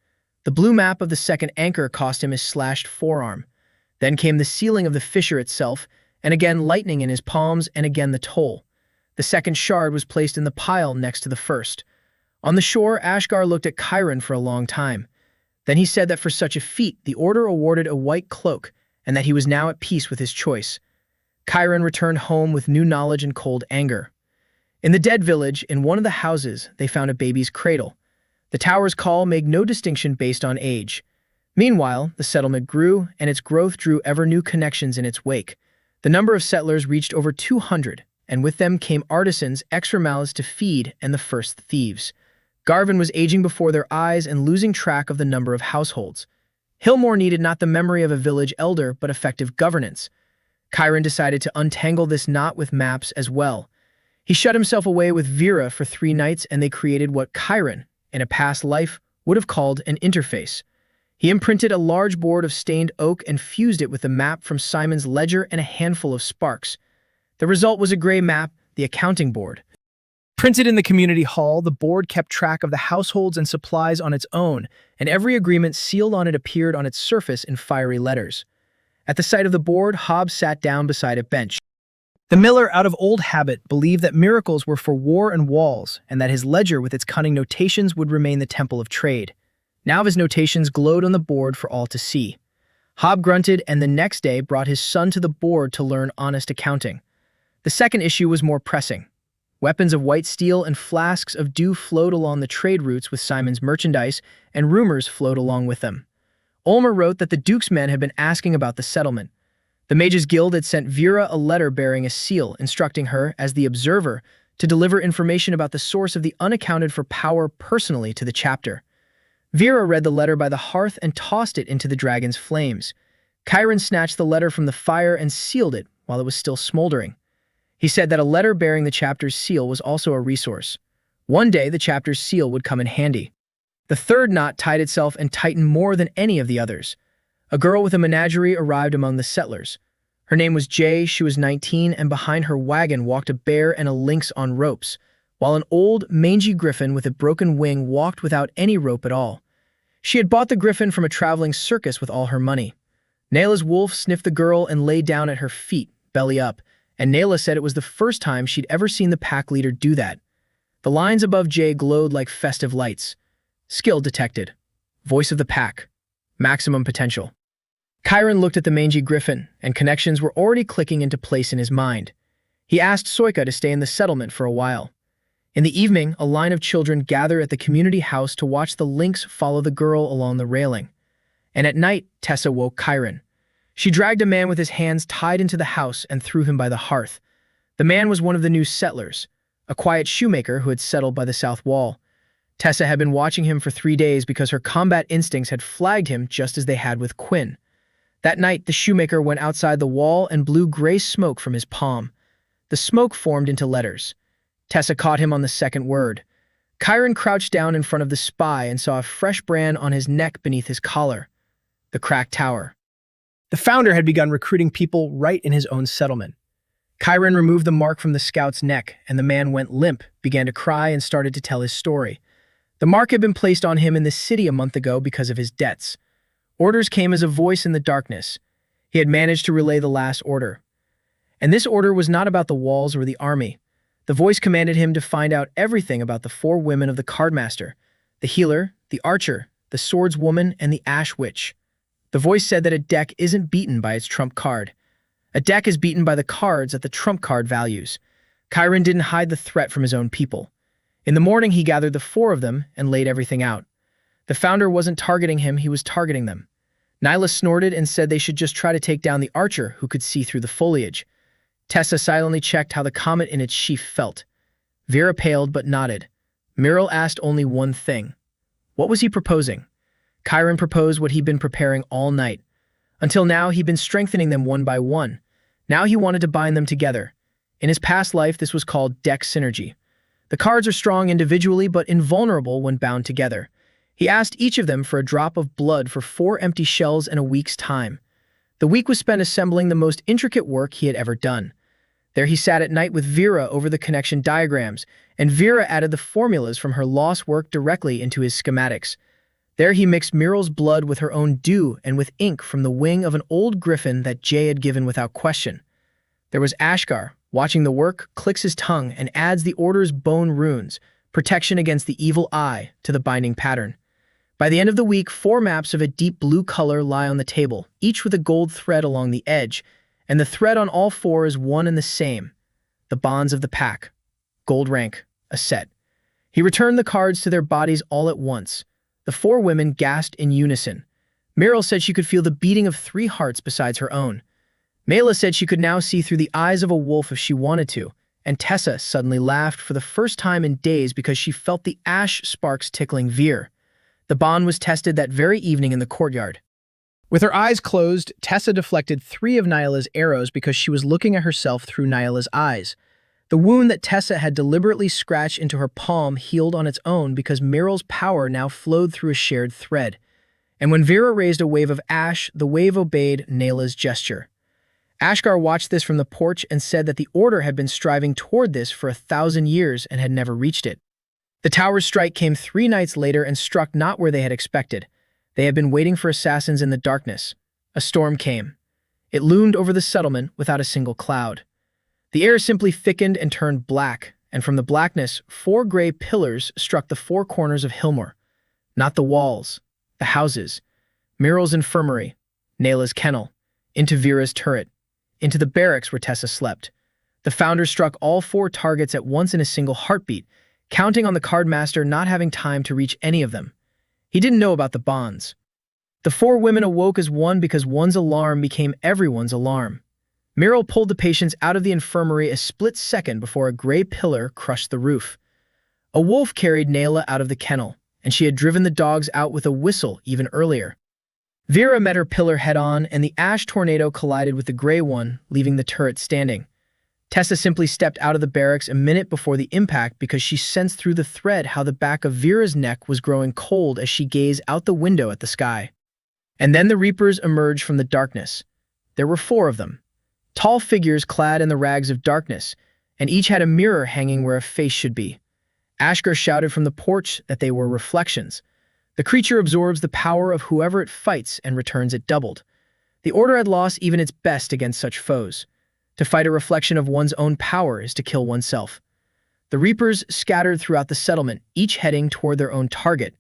The blue map of the second anchor cost him his slashed forearm. Then came the sealing of the fissure itself, and again lightning in his palms, and again the toll. The second shard was placed in the pile next to the first. On the shore, Ashgar looked at Chiron for a long time. Then he said that for such a feat, the Order awarded a white cloak, and that he was now at peace with his choice. Chiron returned home with new knowledge and cold anger. In the dead village, in one of the houses, they found a baby's cradle. The tower's call made no distinction based on age. Meanwhile, the settlement grew, and its growth drew ever new connections in its wake. The number of settlers reached over 200, and with them came artisans, extra mouths to feed, and the first thieves. Garvin was aging before their eyes and losing track of the number of households. Hillmore needed not the memory of a village elder, but effective governance. Chiron decided to untangle this knot with maps as well. He shut himself away with Vera for 3 nights, and they created what Chiron, in a past life, would have called an interface. He imprinted a large board of stained oak and fused it with a map from Simon's ledger and a handful of sparks. The result was a gray map, the accounting board. Printed in the community hall, the board kept track of the households and supplies on its own, and every agreement sealed on it appeared on its surface in fiery letters. At the sight of the board, Hobbs sat down beside a bench. The miller, out of old habit, believed that miracles were for war and walls, and that his ledger with its cunning notations would remain the temple of trade. Now his notations glowed on the board for all to see. Hob grunted and the next day brought his son to the board to learn honest accounting. The second issue was more pressing. Weapons of white steel and flasks of dew flowed along the trade routes with Simon's merchandise, and rumors flowed along with them. Ulmer wrote that the Duke's men had been asking about the settlement. The Mages Guild had sent Vera a letter bearing a seal, instructing her, as the observer, to deliver information about the source of the unaccounted-for power personally to the chapter. Vera read the letter by the hearth and tossed it into the dragon's flames. Chiron snatched the letter from the fire and sealed it while it was still smoldering. He said that a letter bearing the chapter's seal was also a resource. One day, the chapter's seal would come in handy. The third knot tied itself and tightened more than any of the others. A girl with a menagerie arrived among the settlers. Her name was Jay, she was 19, and behind her wagon walked a bear and a lynx on ropes, while an old, mangy griffin with a broken wing walked without any rope at all. She had bought the griffin from a traveling circus with all her money. Nayla's wolf sniffed the girl and lay down at her feet, belly up, and Nayla said it was the first time she'd ever seen the pack leader do that. The lines above Jay glowed like festive lights. Skill detected. Voice of the pack. Maximum potential. Chiron looked at the mangy griffin, and connections were already clicking into place in his mind. He asked Soika to stay in the settlement for a while. In the evening, a line of children gathered at the community house to watch the lynx follow the girl along the railing. And at night, Tessa woke Chiron. She dragged a man with his hands tied into the house and threw him by the hearth. The man was one of the new settlers, a quiet shoemaker who had settled by the south wall. Tessa had been watching him for 3 days because her combat instincts had flagged him just as they had with Quinn. That night, the shoemaker went outside the wall and blew gray smoke from his palm. The smoke formed into letters. Tessa caught him on the second word. Chiron crouched down in front of the spy and saw a fresh brand on his neck beneath his collar. The cracked tower. The founder had begun recruiting people right in his own settlement. Chiron removed the mark from the scout's neck, and the man went limp, began to cry, and started to tell his story. The mark had been placed on him in the city a month ago because of his debts. Orders came as a voice in the darkness. He had managed to relay the last order. And this order was not about the walls or the army. The voice commanded him to find out everything about the 4 women of the cardmaster, the healer, the archer, the swordswoman, and the ash witch. The voice said that a deck isn't beaten by its trump card. A deck is beaten by the cards that the trump card values. Chiron didn't hide the threat from his own people. In the morning, he gathered the 4 of them and laid everything out. The founder wasn't targeting him, he was targeting them. Nyla snorted and said they should just try to take down the archer who could see through the foliage. Tessa silently checked how the comet in its sheath felt. Vera paled but nodded. Muriel asked only one thing. What was he proposing? Chiron proposed what he'd been preparing all night. Until now, he'd been strengthening them one by one. Now he wanted to bind them together. In his past life, this was called deck synergy. The cards are strong individually but invulnerable when bound together. He asked each of them for a drop of blood for 4 empty shells in a week's time. The week was spent assembling the most intricate work he had ever done. There he sat at night with Vera over the connection diagrams, and Vera added the formulas from her lost work directly into his schematics. There he mixed Muriel's blood with her own dew and with ink from the wing of an old griffin that Jay had given without question. There was Ashgar, watching the work, clicks his tongue and adds the order's bone runes, protection against the evil eye, to the binding pattern. By the end of the week, 4 maps of a deep blue color lie on the table, each with a gold thread along the edge, and the thread on all 4 is one and the same. The bonds of the pack. Gold rank. A set. He returned the cards to their bodies all at once. The 4 women gasped in unison. Muriel said she could feel the beating of 3 hearts besides her own. Mela said she could now see through the eyes of a wolf if she wanted to, and Tessa suddenly laughed for the first time in days because she felt the ash sparks tickling Veer. The bond was tested that very evening in the courtyard. With her eyes closed, Tessa deflected 3 of Nyla's arrows because she was looking at herself through Nyla's eyes. The wound that Tessa had deliberately scratched into her palm healed on its own because Muriel's power now flowed through a shared thread. And when Vera raised a wave of ash, the wave obeyed Nyla's gesture. Ashgar watched this from the porch and said that the Order had been striving toward this for 1,000 years and had never reached it. The tower's strike came 3 nights later and struck not where they had expected. They had been waiting for assassins in the darkness. A storm came. It loomed over the settlement without a single cloud. The air simply thickened and turned black, and from the blackness, 4 gray pillars struck the 4 corners of Hillmore. Not the walls, the houses, Muriel's infirmary, Nayla's kennel, into Vera's turret, into the barracks where Tessa slept. The founder struck all 4 targets at once in a single heartbeat, counting on the cardmaster not having time to reach any of them. He didn't know about the bonds. The 4 women awoke as one because one's alarm became everyone's alarm. Muriel pulled the patients out of the infirmary a split second before a gray pillar crushed the roof. A wolf carried Nayla out of the kennel, and she had driven the dogs out with a whistle even earlier. Vera met her pillar head-on, and the ash tornado collided with the gray one, leaving the turret standing. Tessa simply stepped out of the barracks a minute before the impact because she sensed through the thread how the back of Vera's neck was growing cold as she gazed out the window at the sky. And then the Reapers emerged from the darkness. There were 4 of them. Tall figures clad in the rags of darkness, and each had a mirror hanging where a face should be. Ashgar shouted from the porch that they were reflections. The creature absorbs the power of whoever it fights and returns it doubled. The Order had lost even its best against such foes. To fight a reflection of one's own power is to kill oneself. The Reapers scattered throughout the settlement, each heading toward their own target.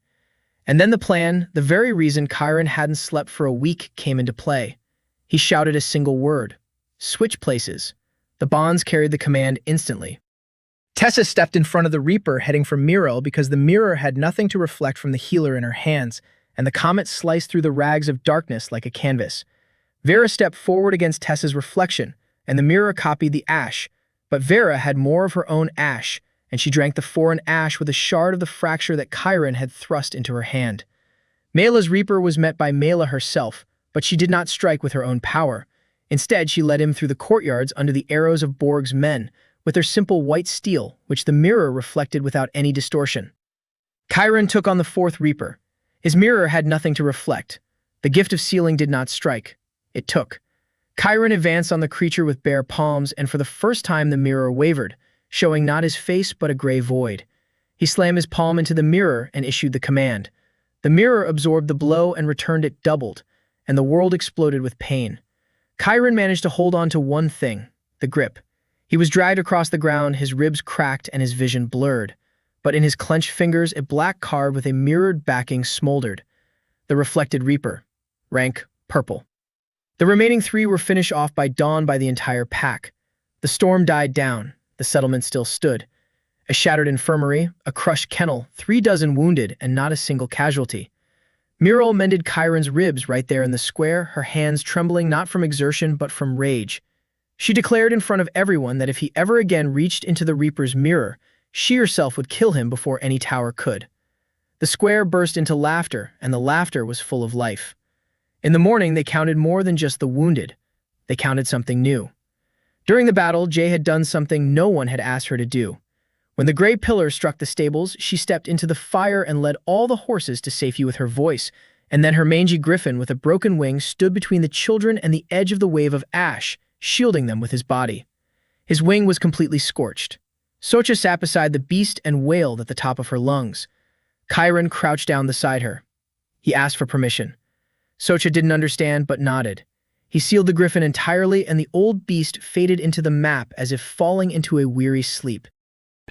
And then the plan, the very reason Chiron hadn't slept for a week, came into play. He shouted a single word. Switch places. The bonds carried the command instantly. Tessa stepped in front of the Reaper heading for Muriel because the mirror had nothing to reflect from the healer in her hands, and the comet sliced through the rags of darkness like a canvas. Vera stepped forward against Tessa's reflection, and the mirror copied the ash, but Vera had more of her own ash, and she drank the foreign ash with a shard of the fracture that Chiron had thrust into her hand. Mela's Reaper was met by Mela herself, but she did not strike with her own power. Instead, she led him through the courtyards under the arrows of Borg's men, with their simple white steel, which the mirror reflected without any distortion. Chiron took on the 4th Reaper. His mirror had nothing to reflect. The gift of sealing did not strike. It took. Chiron advanced on the creature with bare palms, and for the first time the mirror wavered, showing not his face but a gray void. He slammed his palm into the mirror and issued the command. The mirror absorbed the blow and returned it doubled, and the world exploded with pain. Chiron managed to hold on to one thing, the grip. He was dragged across the ground, his ribs cracked and his vision blurred. But in his clenched fingers, a black card with a mirrored backing smoldered. The reflected Reaper. Rank, purple. The remaining 3 were finished off by dawn by the entire pack. The storm died down. The settlement still stood. A shattered infirmary, a crushed kennel, 3 dozen wounded, and not a single casualty. Muriel mended Chiron's ribs right there in the square, her hands trembling not from exertion but from rage. She declared in front of everyone that if he ever again reached into the Reaper's mirror, she herself would kill him before any tower could. The square burst into laughter, and the laughter was full of life. In the morning, they counted more than just the wounded. They counted something new. During the battle, Jay had done something no one had asked her to do. When the gray pillar struck the stables, she stepped into the fire and led all the horses to safety with her voice, and then her mangy griffin with a broken wing stood between the children and the edge of the wave of ash, shielding them with his body. His wing was completely scorched. Socha sat beside the beast and wailed at the top of her lungs. Chiron crouched down beside her. He asked for permission. Socha didn't understand but nodded. He sealed the griffin entirely, and the old beast faded into the map as if falling into a weary sleep.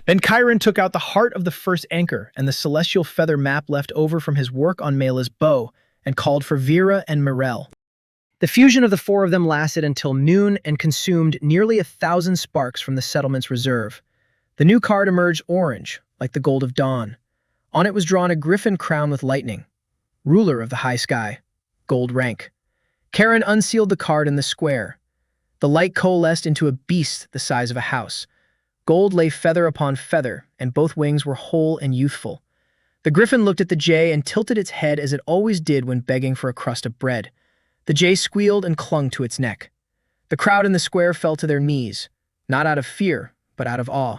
Then Chiron took out the heart of the first anchor and the celestial feather map left over from his work on Mela's bow and called for Vera and Morel. The fusion of the 4 of them lasted until noon and consumed nearly 1,000 sparks from the settlement's reserve. The new card emerged orange, like the gold of dawn. On it was drawn a griffin crowned with lightning. Ruler of the high sky. Gold rank. Karen unsealed the card in the square. The light coalesced into a beast the size of a house. Gold lay feather upon feather, and both wings were whole and youthful. The griffin looked at the jay and tilted its head as it always did when begging for a crust of bread. The jay squealed and clung to its neck. The crowd in the square fell to their knees, not out of fear, but out of awe.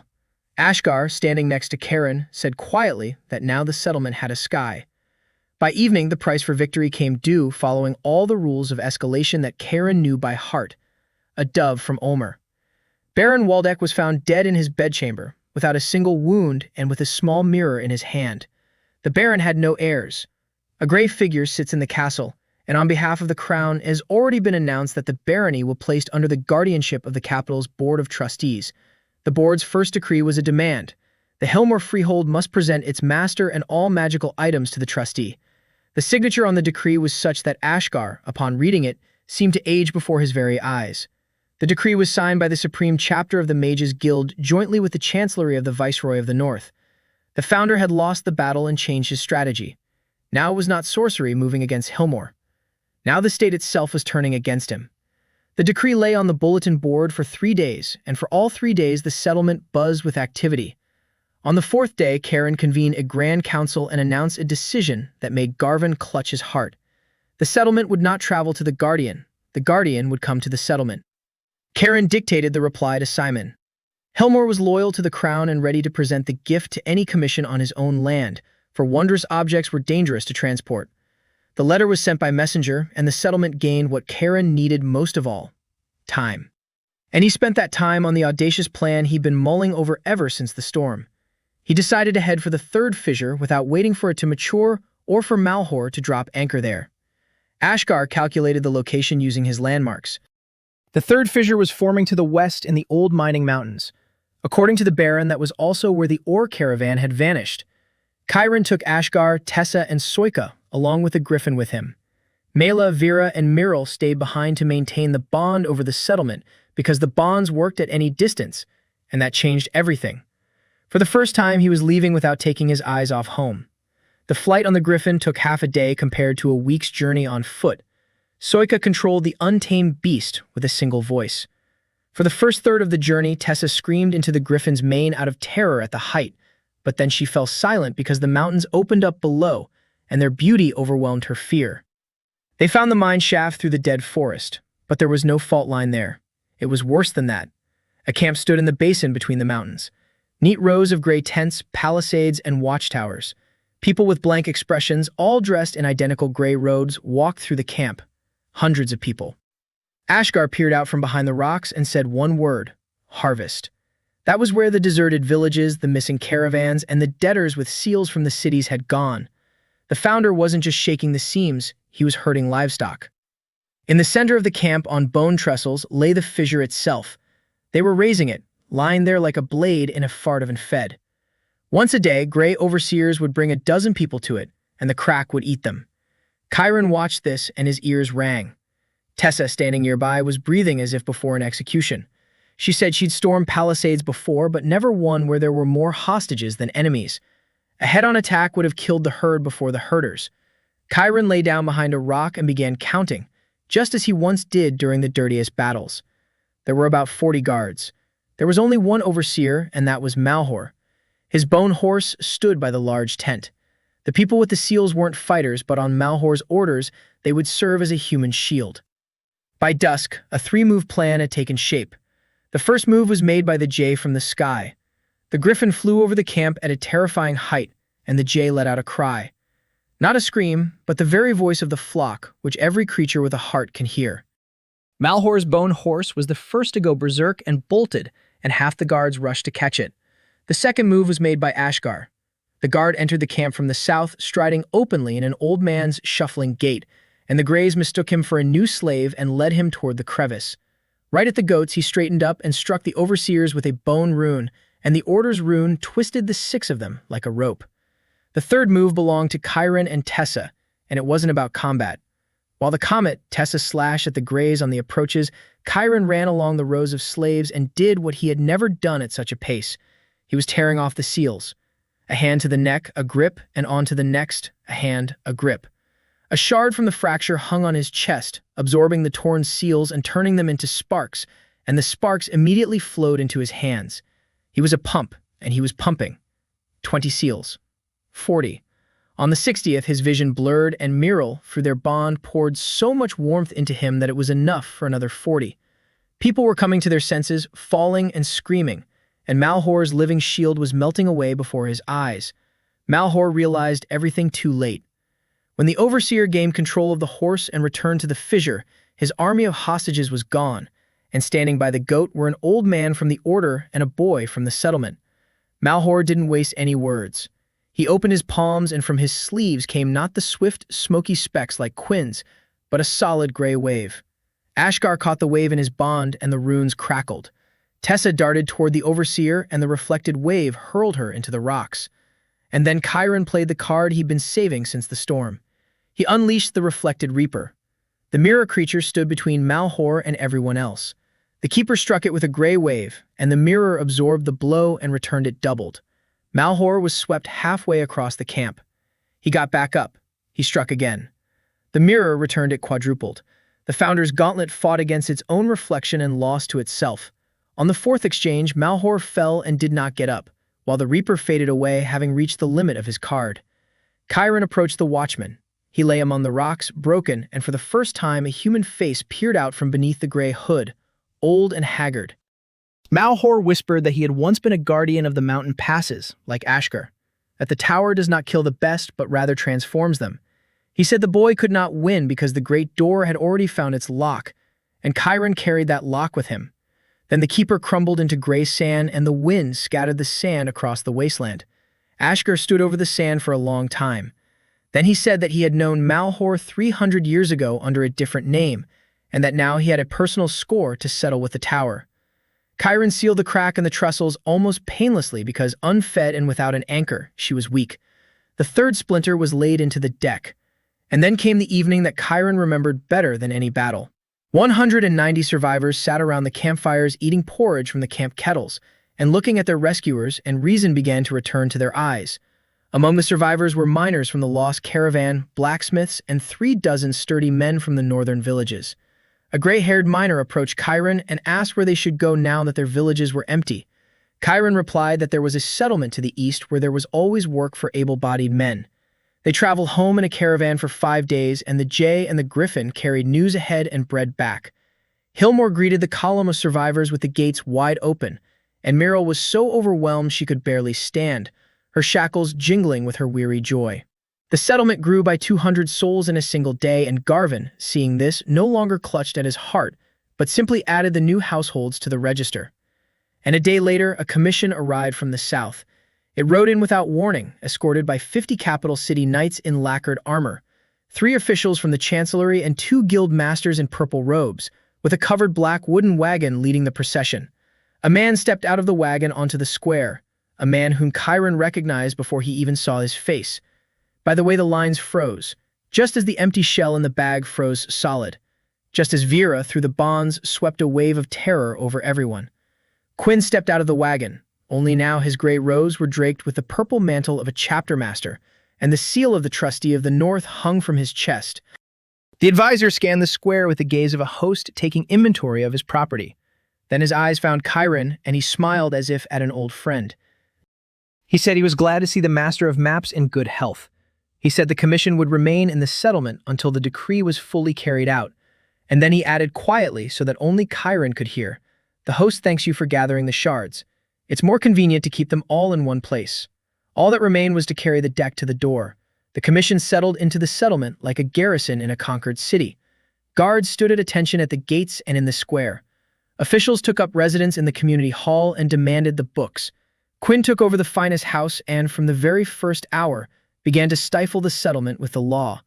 Ashgar, standing next to Karen, said quietly that now the settlement had a sky. By evening, the price for victory came due, following all the rules of escalation that Karen knew by heart. A dove from Ulmer. Baron Waldeck was found dead in his bedchamber, without a single wound and with a small mirror in his hand. The Baron had no heirs. A gray figure sits in the castle, and on behalf of the crown, it has already been announced that the barony will be placed under the guardianship of the capital's Board of Trustees. The board's first decree was a demand. The Hillmore freehold must present its master and all magical items to the trustee. The signature on the decree was such that Ashgar, upon reading it, seemed to age before his very eyes. The decree was signed by the Supreme Chapter of the Mages Guild jointly with the Chancellery of the Viceroy of the North. The founder had lost the battle and changed his strategy. Now it was not sorcery moving against Hillmore. Now the state itself was turning against him. The decree lay on the bulletin board for 3 days, and for all 3 days the settlement buzzed with activity. On the 4th day, Karen convened a grand council and announced a decision that made Garvin clutch his heart. The settlement would not travel to the Guardian. The Guardian would come to the settlement. Karen dictated the reply to Simon. Hillmore was loyal to the crown and ready to present the gift to any commission on his own land, for wondrous objects were dangerous to transport. The letter was sent by messenger, and the settlement gained what Karen needed most of all: time. And he spent that time on the audacious plan he'd been mulling over ever since the storm. He decided to head for the 3rd fissure without waiting for it to mature or for Malhor to drop anchor there. Ashgar calculated the location using his landmarks. The 3rd fissure was forming to the west in the old mining mountains. According to the Baron, that was also where the ore caravan had vanished. Chiron took Ashgar, Tessa, and Soika, along with a griffin with him. Mela, Vera, and Miral stayed behind to maintain the bond over the settlement because the bonds worked at any distance, and that changed everything. For the first time, he was leaving without taking his eyes off home. The flight on the griffin took half a day compared to a week's journey on foot. Soika controlled the untamed beast with a single voice. For the first third of the journey, Tessa screamed into the griffin's mane out of terror at the height, but then she fell silent because the mountains opened up below, and their beauty overwhelmed her fear. They found the mine shaft through the dead forest, but there was no fault line there. It was worse than that. A camp stood in the basin between the mountains. Neat rows of gray tents, palisades, and watchtowers. People with blank expressions, all dressed in identical gray robes, walked through the camp. Hundreds of people. Ashgar peered out from behind the rocks and said one word: harvest. That was where the deserted villages, the missing caravans, and the debtors with seals from the cities had gone. The founder wasn't just shaking the seams, he was herding livestock. In the center of the camp, on bone trestles, lay the fissure itself. They were raising it, lying there like a blade in a fart of fed. Once a day, gray overseers would bring 12 people to it, and the crack would eat them. Chiron watched this, and his ears rang. Tessa, standing nearby, was breathing as if before an execution. She said she'd stormed palisades before, but never one where there were more hostages than enemies. A head-on attack would have killed the herd before the herders. Chiron lay down behind a rock and began counting, just as he once did during the dirtiest battles. There were about 40 guards. There was only one overseer, and that was Malhor. His bone horse stood by the large tent. The people with the seals weren't fighters, but on Malhor's orders, they would serve as a human shield. By dusk, a 3-move plan had taken shape. The first move was made by the jay from the sky. The griffin flew over the camp at a terrifying height, and the jay let out a cry. Not a scream, but the very voice of the flock, which every creature with a heart can hear. Malhor's bone horse was the first to go berserk and bolted, and half the guards rushed to catch it. The second move was made by Ashgar. The guard entered the camp from the south, striding openly in an old man's shuffling gait, and the Greys mistook him for a new slave and led him toward the crevice. Right at the goats, he straightened up and struck the overseers with a bone rune, and the order's rune twisted the 6 of them like a rope. The third move belonged to Chiron and Tessa, and it wasn't about combat. While the comet, Tessa slashed at the Greys on the approaches, Chiron ran along the rows of slaves and did what he had never done at such a pace. He was tearing off the seals. A hand to the neck, a grip, and on to the next, a hand, a grip. A shard from the fracture hung on his chest, absorbing the torn seals and turning them into sparks, and the sparks immediately flowed into his hands. He was a pump, and he was pumping. 20 seals. 40. On the 60th, his vision blurred, and Miral, through their bond, poured so much warmth into him that it was enough for another 40. People were coming to their senses, falling and screaming, and Malhor's living shield was melting away before his eyes. Malhor realized everything too late. When the overseer gained control of the horse and returned to the fissure, his army of hostages was gone, and standing by the goat were an old man from the order and a boy from the settlement. Malhor didn't waste any words. He opened his palms, and from his sleeves came not the swift, smoky specks like Quinn's, but a solid gray wave. Ashgar caught the wave in his bond, and the runes crackled. Tessa darted toward the overseer, and the reflected wave hurled her into the rocks. And then Chiron played the card he'd been saving since the storm. He unleashed the reflected reaper. The mirror creature stood between Malhor and everyone else. The keeper struck it with a gray wave, and the mirror absorbed the blow and returned it doubled. Malhor was swept halfway across the camp. He got back up. He struck again. The mirror returned it quadrupled. The Founder's gauntlet fought against its own reflection and lost to itself. On the fourth exchange, Malhor fell and did not get up, while the Reaper faded away, having reached the limit of his card. Chiron approached the watchman. He lay among the rocks, broken, and for the first time a human face peered out from beneath the gray hood, old and haggard. Malhor whispered that he had once been a guardian of the mountain passes, like Ashgar, that the tower does not kill the best but rather transforms them. He said the boy could not win because the great door had already found its lock, and Chiron carried that lock with him. Then the keeper crumbled into gray sand, and the wind scattered the sand across the wasteland. Ashgar stood over the sand for a long time. Then he said that he had known Malhor 300 years ago under a different name, and that now he had a personal score to settle with the tower. Chiron sealed the crack in the trestles almost painlessly because, unfed and without an anchor, she was weak. The third splinter was laid into the deck. And then came the evening that Chiron remembered better than any battle. 190 survivors sat around the campfires eating porridge from the camp kettles and looking at their rescuers, and reason began to return to their eyes. Among the survivors were miners from the lost caravan, blacksmiths, and 36 sturdy men from the northern villages. A gray-haired miner approached Chiron and asked where they should go now that their villages were empty. Chiron replied that there was a settlement to the east where there was always work for able-bodied men. They traveled home in a caravan for 5 days, and the jay and the griffin carried news ahead and bread back. Hillmore greeted the column of survivors with the gates wide open, and Meryl was so overwhelmed she could barely stand, her shackles jingling with her weary joy. The settlement grew by 200 souls in a single day, and Garvin, seeing this, no longer clutched at his heart, but simply added the new households to the register. And a day later, a commission arrived from the south. It rode in without warning, escorted by 50 capital city knights in lacquered armor, 3 officials from the chancellery and 2 guild masters in purple robes, with a covered black wooden wagon leading the procession. A man stepped out of the wagon onto the square, a man whom Chiron recognized before he even saw his face. By the way, the lines froze, just as the empty shell in the bag froze solid, just as Vera, through the bonds, swept a wave of terror over everyone. Quinn stepped out of the wagon, only now his gray robes were draped with the purple mantle of a chapter master, and the seal of the trustee of the North hung from his chest. The advisor scanned the square with the gaze of a host taking inventory of his property. Then his eyes found Chiron, and he smiled as if at an old friend. He said he was glad to see the master of maps in good health. He said the commission would remain in the settlement until the decree was fully carried out, and then he added quietly so that only Chiron could hear, "The host thanks you for gathering the shards. It's more convenient to keep them all in one place." All that remained was to carry the deck to the door. The commission settled into the settlement like a garrison in a conquered city. Guards stood at attention at the gates and in the square. Officials took up residence in the community hall and demanded the books. Quinn took over the finest house and, from the very first hour, began to stifle the settlement with the law.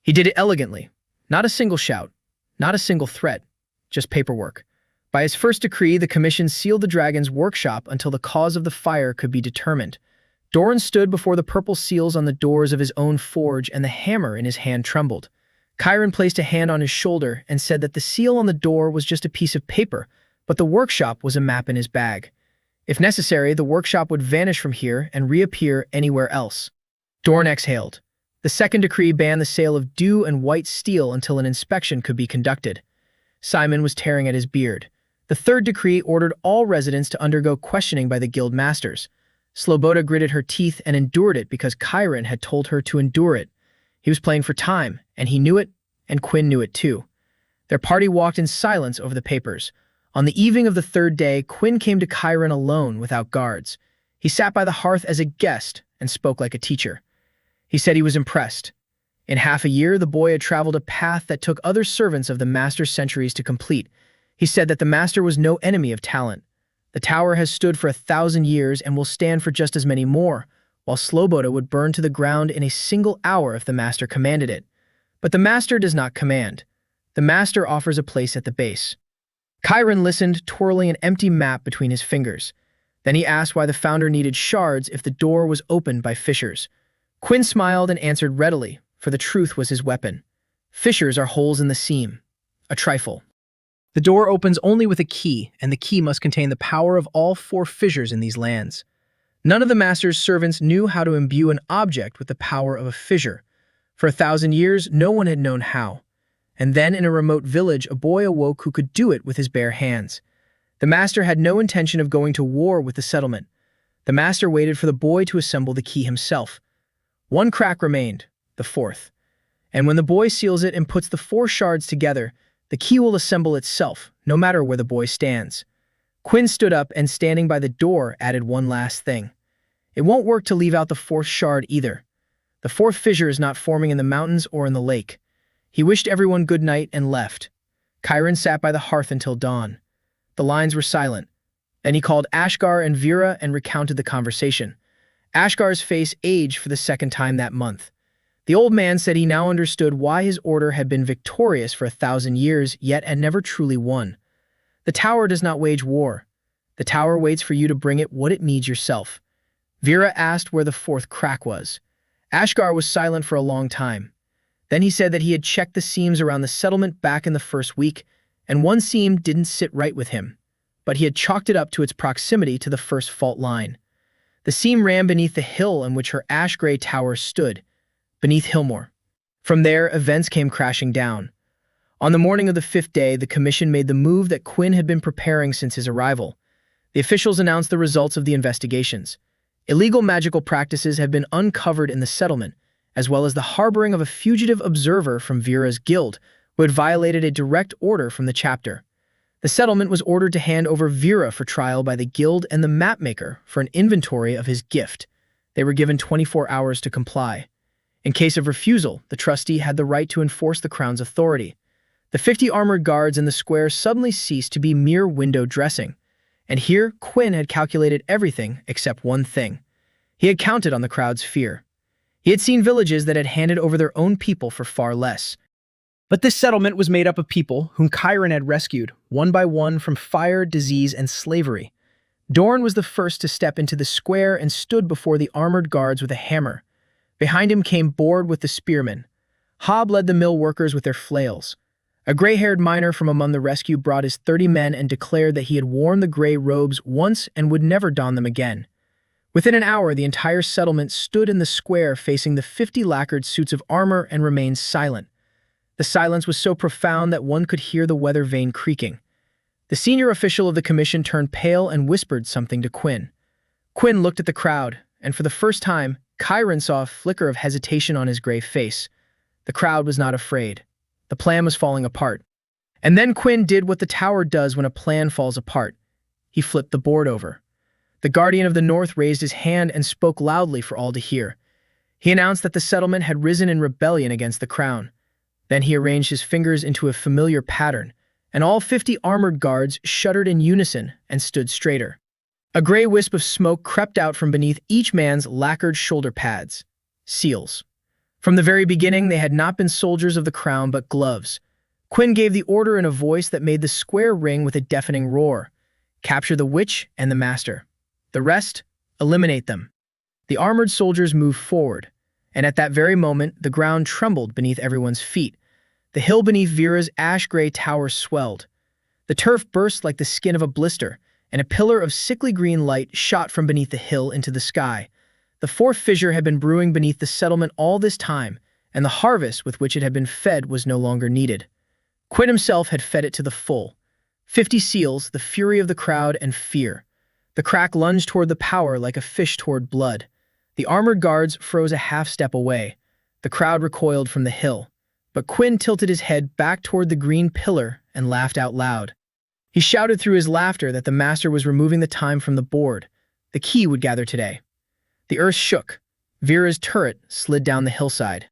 He did it elegantly. Not a single shout, not a single threat, just paperwork. By his first decree, the commission sealed the dragon's workshop until the cause of the fire could be determined. Doran stood before the purple seals on the doors of his own forge, and the hammer in his hand trembled. Chiron placed a hand on his shoulder and said that the seal on the door was just a piece of paper, but the workshop was a map in his bag. If necessary, the workshop would vanish from here and reappear anywhere else. Dorn exhaled. The second decree banned the sale of dew and white steel until an inspection could be conducted. Simon was tearing at his beard. The third decree ordered all residents to undergo questioning by the guild masters. Sloboda gritted her teeth and endured it because Chiron had told her to endure it. He was playing for time, and he knew it, and Quinn knew it too. Their party walked in silence over the papers. On the evening of the third day, Quinn came to Chiron alone without guards. He sat by the hearth as a guest and spoke like a teacher. He said he was impressed. In half a year, the boy had traveled a path that took other servants of the master's centuries to complete. He said that the master was no enemy of talent. The tower has stood for 1,000 years and will stand for just as many more, while Sloboda would burn to the ground in a single hour if the master commanded it. But the master does not command. The master offers a place at the base. Chiron listened, twirling an empty map between his fingers. Then he asked why the founder needed shards if the door was opened by fissures. Quinn smiled and answered readily, for the truth was his weapon. Fissures are holes in the seam. A trifle. The door opens only with a key, and the key must contain the power of all 4 fissures in these lands. None of the master's servants knew how to imbue an object with the power of a fissure. For 1,000 years, no one had known how. And then in a remote village, a boy awoke who could do it with his bare hands. The master had no intention of going to war with the settlement. The master waited for the boy to assemble the key himself. One crack remained, the 4th. And when the boy seals it and puts the 4 shards together, the key will assemble itself, no matter where the boy stands. Quinn stood up and, standing by the door, added one last thing. It won't work to leave out the 4th shard either. The 4th fissure is not forming in the mountains or in the lake. He wished everyone good night and left. Chiron sat by the hearth until dawn. The lines were silent. Then he called Ashgar and Vera and recounted the conversation. Ashgar's face aged for the 2nd time that month. The old man said he now understood why his order had been victorious for 1,000 years, yet had never truly won. The tower does not wage war. The tower waits for you to bring it what it needs yourself. Vera asked where the 4th crack was. Ashgar was silent for a long time. Then he said that he had checked the seams around the settlement back in the 1st week, and one seam didn't sit right with him, but he had chalked it up to its proximity to the 1st fault line. The seam ran beneath the hill on which her ash-gray tower stood, beneath Hillmore. From there, events came crashing down. On the morning of the 5th day, the commission made the move that Quinn had been preparing since his arrival. The officials announced the results of the investigations. Illegal magical practices had been uncovered in the settlement, as well as the harboring of a fugitive observer from Vera's guild, who had violated a direct order from the chapter. The settlement was ordered to hand over Vera for trial by the guild and the mapmaker for an inventory of his gift. They were given 24 hours to comply. In case of refusal, the trustee had the right to enforce the crown's authority. The 50 armored guards in the square suddenly ceased to be mere window dressing. And here, Quinn had calculated everything except one thing. He had counted on the crowd's fear. He had seen villages that had handed over their own people for far less. But this settlement was made up of people whom Chiron had rescued, one by one, from fire, disease, and slavery. Dorn was the first to step into the square and stood before the armored guards with a hammer. Behind him came Bord with the spearmen. Hob led the mill workers with their flails. A gray-haired miner from among the rescue brought his 30 men and declared that he had worn the gray robes once and would never don them again. Within an hour, the entire settlement stood in the square facing the 50 lacquered suits of armor and remained silent. The silence was so profound that one could hear the weather vane creaking. The senior official of the commission turned pale and whispered something to Quinn. Quinn looked at the crowd, and for the first time, Chiron saw a flicker of hesitation on his gray face. The crowd was not afraid. The plan was falling apart. And then Quinn did what the tower does when a plan falls apart. He flipped the board over. The Guardian of the North raised his hand and spoke loudly for all to hear. He announced that the settlement had risen in rebellion against the crown. Then he arranged his fingers into a familiar pattern, and all 50 armored guards shuddered in unison and stood straighter. A gray wisp of smoke crept out from beneath each man's lacquered shoulder pads. Seals. From the very beginning, they had not been soldiers of the crown but gloves. Quinn gave the order in a voice that made the square ring with a deafening roar. Capture the witch and the master. The rest, eliminate them. The armored soldiers moved forward, and at that very moment, the ground trembled beneath everyone's feet. The hill beneath Vera's ash-gray tower swelled. The turf burst like the skin of a blister, and a pillar of sickly green light shot from beneath the hill into the sky. The 4th fissure had been brewing beneath the settlement all this time, and the harvest with which it had been fed was no longer needed. Quinn himself had fed it to the full. 50 seals, the fury of the crowd, and fear. The crack lunged toward the power like a fish toward blood. The armored guards froze a half-step away. The crowd recoiled from the hill. But Quinn tilted his head back toward the green pillar and laughed out loud. He shouted through his laughter that the master was removing the time from the board. The key would gather today. The earth shook. Vera's turret slid down the hillside.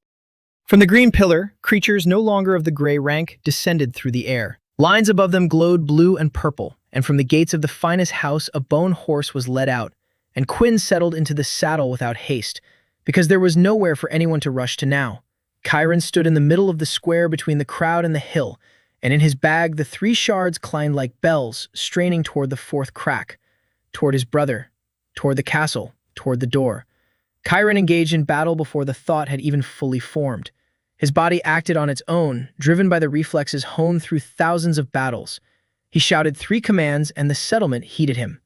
From the green pillar, creatures no longer of the gray rank descended through the air. Lines above them glowed blue and purple, and from the gates of the finest house a bone horse was led out, and Quinn settled into the saddle without haste, because there was nowhere for anyone to rush to now. Chiron stood in the middle of the square between the crowd and the hill, and in his bag the three shards clanged like bells, straining toward the fourth crack, toward his brother, toward the castle, toward the door. Chiron engaged in battle before the thought had even fully formed. His body acted on its own, driven by the reflexes honed through thousands of battles. He shouted 3 commands, and the settlement heeded him.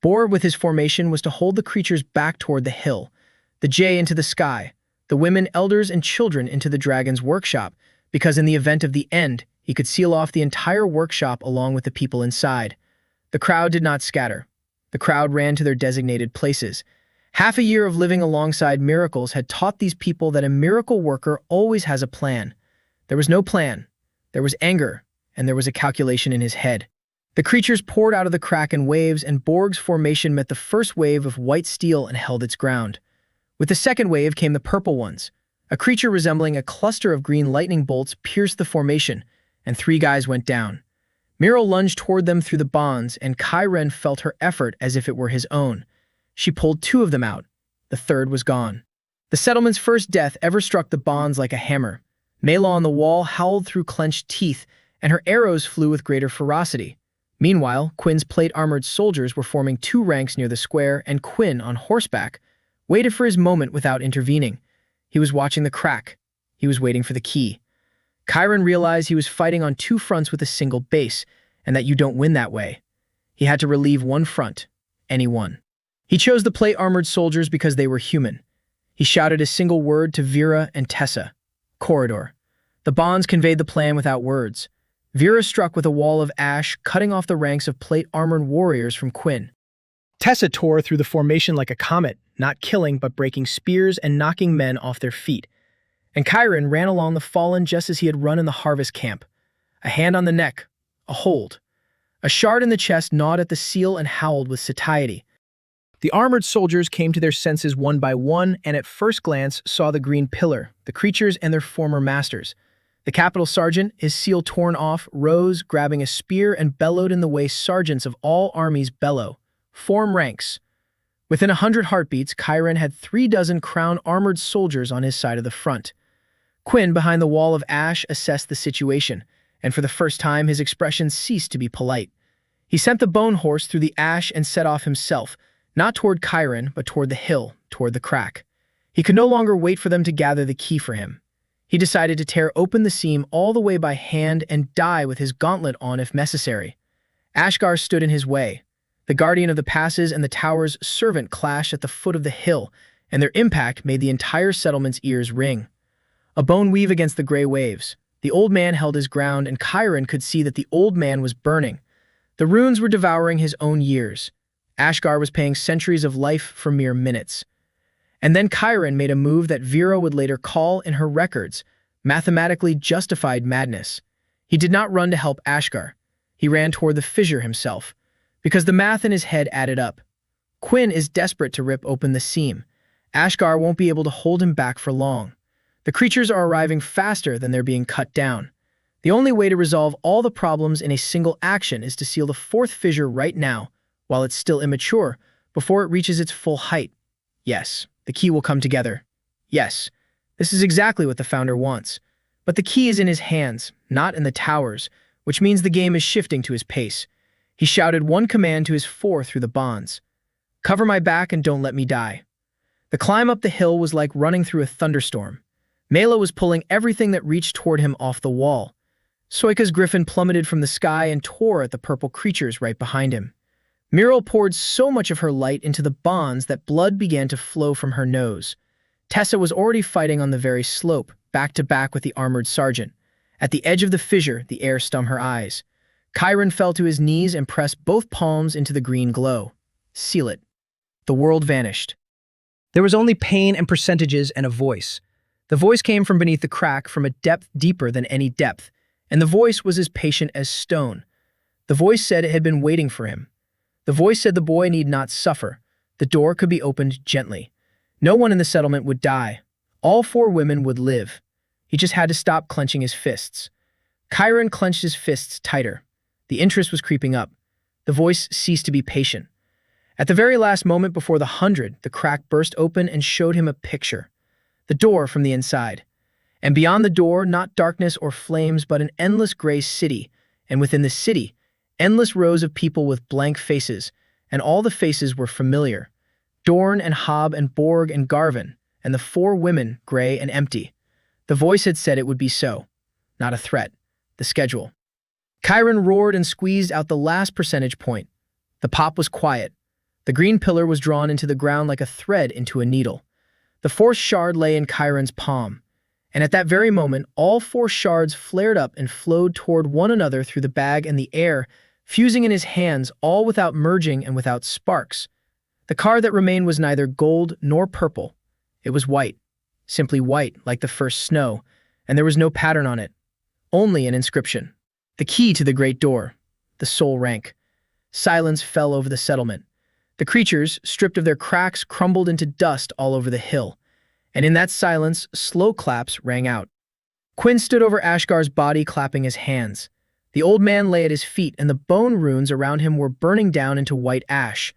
Bor, with his formation, was to hold the creatures back toward the hill, the jay into the sky, the women, elders, and children into the dragon's workshop, because in the event of the end, he could seal off the entire workshop along with the people inside. The crowd did not scatter. The crowd ran to their designated places. Half a year of living alongside miracles had taught these people that a miracle worker always has a plan. There was no plan. There was anger, and there was a calculation in his head. The creatures poured out of the crack in waves, and Borg's formation met the first wave of white steel and held its ground. With the second wave came the purple ones. A creature resembling a cluster of green lightning bolts pierced the formation, and 3 guys went down. Miro lunged toward them through the bonds, and Chiron felt her effort as if it were his own. She pulled 2 of them out. The third was gone. The settlement's first death ever struck the bonds like a hammer. Mela on the wall howled through clenched teeth, and her arrows flew with greater ferocity. Meanwhile, Quinn's plate-armored soldiers were forming 2 ranks near the square, and Quinn, on horseback, waited for his moment without intervening. He was watching the crack. He was waiting for the key. Chiron realized he was fighting on 2 fronts with a single base, and that you don't win that way. He had to relieve one front, any one. He chose the plate-armored soldiers because they were human. He shouted a single word to Vera and Tessa. Corridor. The bonds conveyed the plan without words. Vera struck with a wall of ash, cutting off the ranks of plate-armored warriors from Quinn. Tessa tore through the formation like a comet, not killing but breaking spears and knocking men off their feet. And Chiron ran along the fallen just as he had run in the harvest camp. A hand on the neck, a hold. A shard in the chest gnawed at the seal and howled with satiety. The armored soldiers came to their senses one by one, and at first glance saw the green pillar, the creatures and their former masters. The capital sergeant, his seal torn off, rose, grabbing a spear, and bellowed in the way sergeants of all armies bellow. Form ranks. Within 100 heartbeats, Chiron had 36 crown-armored soldiers on his side of the front. Quinn, behind the wall of ash, assessed the situation, and for the first time his expression ceased to be polite. He sent the bone horse through the ash and set off himself, not toward Chiron, but toward the hill, toward the crack. He could no longer wait for them to gather the key for him. He decided to tear open the seam all the way by hand and die with his gauntlet on if necessary. Ashgar stood in his way. The guardian of the passes and the tower's servant clashed at the foot of the hill, and their impact made the entire settlement's ears ring. A bone weave against the gray waves. The old man held his ground, and Chiron could see that the old man was burning. The runes were devouring his own years. Ashgar was paying centuries of life for mere minutes. And then Chiron made a move that Vera would later call, in her records, mathematically justified madness. He did not run to help Ashgar. He ran toward the fissure himself, because the math in his head added up. Quinn is desperate to rip open the seam. Ashgar won't be able to hold him back for long. The creatures are arriving faster than they're being cut down. The only way to resolve all the problems in a single action is to seal the 4th fissure right now, while it's still immature, before it reaches its full height. Yes, the key will come together. Yes, this is exactly what the founder wants. But the key is in his hands, not in the towers, which means the game is shifting to his pace. He shouted one command to his 4 through the bonds. Cover my back and don't let me die. The climb up the hill was like running through a thunderstorm. Mela was pulling everything that reached toward him off the wall. Soika's griffin plummeted from the sky and tore at the purple creatures right behind him. Muriel poured so much of her light into the bonds that blood began to flow from her nose. Tessa was already fighting on the very slope, back to back with the armored sergeant. At the edge of the fissure, the air stung her eyes. Chiron fell to his knees and pressed both palms into the green glow. Seal it. The world vanished. There was only pain and percentages and a voice. The voice came from beneath the crack, from a depth deeper than any depth, and the voice was as patient as stone. The voice said it had been waiting for him. The voice said the boy need not suffer. The door could be opened gently. No one in the settlement would die. All 4 women would live. He just had to stop clenching his fists. Chiron clenched his fists tighter. The interest was creeping up. The voice ceased to be patient. At the very last moment before the 100, the crack burst open and showed him a picture. The door from the inside. And beyond the door, not darkness or flames, but an endless gray city, and within the city, endless rows of people with blank faces, and all the faces were familiar. Dorn and Hob and Borg and Garvin, and the four women, gray and empty. The voice had said it would be so. Not a threat. The schedule. Chiron roared and squeezed out the last percentage point. The pop was quiet. The green pillar was drawn into the ground like a thread into a needle. The fourth shard lay in Chiron's palm. And at that very moment, all four shards flared up and flowed toward one another through the bag and the air, fusing in his hands, all without merging and without sparks. The card that remained was neither gold nor purple. It was white, simply white, like the first snow, and there was no pattern on it, only an inscription. The key to the great door, the soul rank. Silence fell over the settlement. The creatures, stripped of their cracks, crumbled into dust all over the hill. And in that silence, slow claps rang out. Quinn stood over Ashgar's body, clapping his hands. The old man lay at his feet, and the bone runes around him were burning down into white ash.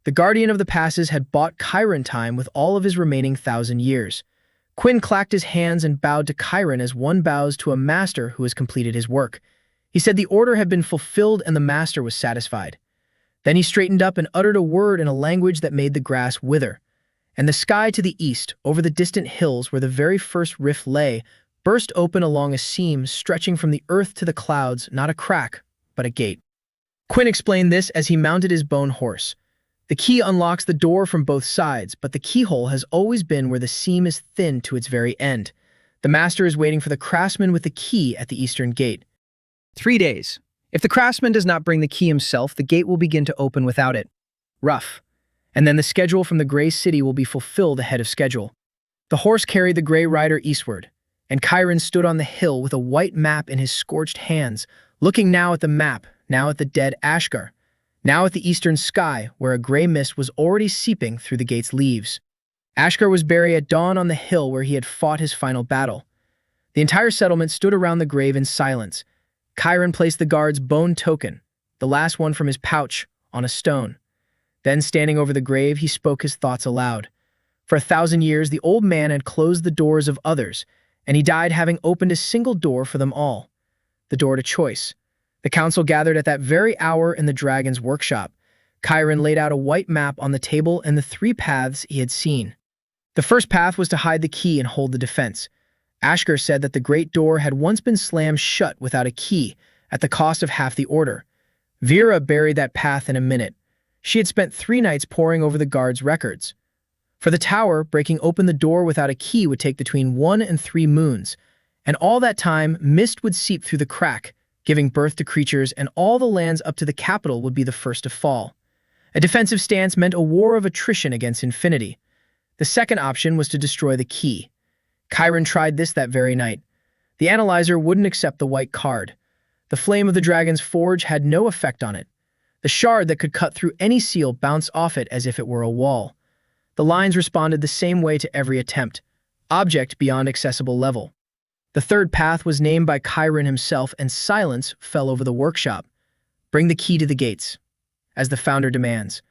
The guardian of the passes had bought Chiron time with all of his remaining 1,000 years. Quinn clacked his hands and bowed to Chiron as one bows to a master who has completed his work. He said the order had been fulfilled and the master was satisfied. Then he straightened up and uttered a word in a language that made the grass wither. And the sky to the east, over the distant hills where the very first rift lay, burst open along a seam stretching from the earth to the clouds, not a crack, but a gate. Quinn explained this as he mounted his bone horse. The key unlocks the door from both sides, but the keyhole has always been where the seam is thinned to its very end. The master is waiting for the craftsman with the key at the eastern gate. 3 days. If the craftsman does not bring the key himself, the gate will begin to open without it. Rough. And then the schedule from the Gray City will be fulfilled ahead of schedule. The horse carried the Gray Rider eastward, and Chiron stood on the hill with a white map in his scorched hands, looking now at the map, now at the dead Ashgar, now at the eastern sky where a gray mist was already seeping through the gate's leaves. Ashgar was buried at dawn on the hill where he had fought his final battle. The entire settlement stood around the grave in silence. Chiron placed the guard's bone token, the last one from his pouch, on a stone. Then, standing over the grave, he spoke his thoughts aloud. For 1,000 years, the old man had closed the doors of others, and he died having opened a single door for them all, the door to choice. The council gathered at that very hour in the dragon's workshop. Chiron laid out a white map on the table and the 3 paths he had seen. The first path was to hide the key and hold the defense. Ashgar said that the great door had once been slammed shut without a key, at the cost of half the order. Vera buried that path in a minute. She had spent 3 nights poring over the guard's records. For the tower, breaking open the door without a key would take between 1 and 3 moons, and all that time, mist would seep through the crack, giving birth to creatures, and all the lands up to the capital would be the first to fall. A defensive stance meant a war of attrition against infinity. The second option was to destroy the key. Chiron tried this that very night. The analyzer wouldn't accept the white card. The flame of the dragon's forge had no effect on it. The shard that could cut through any seal bounced off it as if it were a wall. The lines responded the same way to every attempt. Object beyond accessible level. The third path was named by Chiron himself, and silence fell over the workshop. Bring the key to the gates, as the founder demands.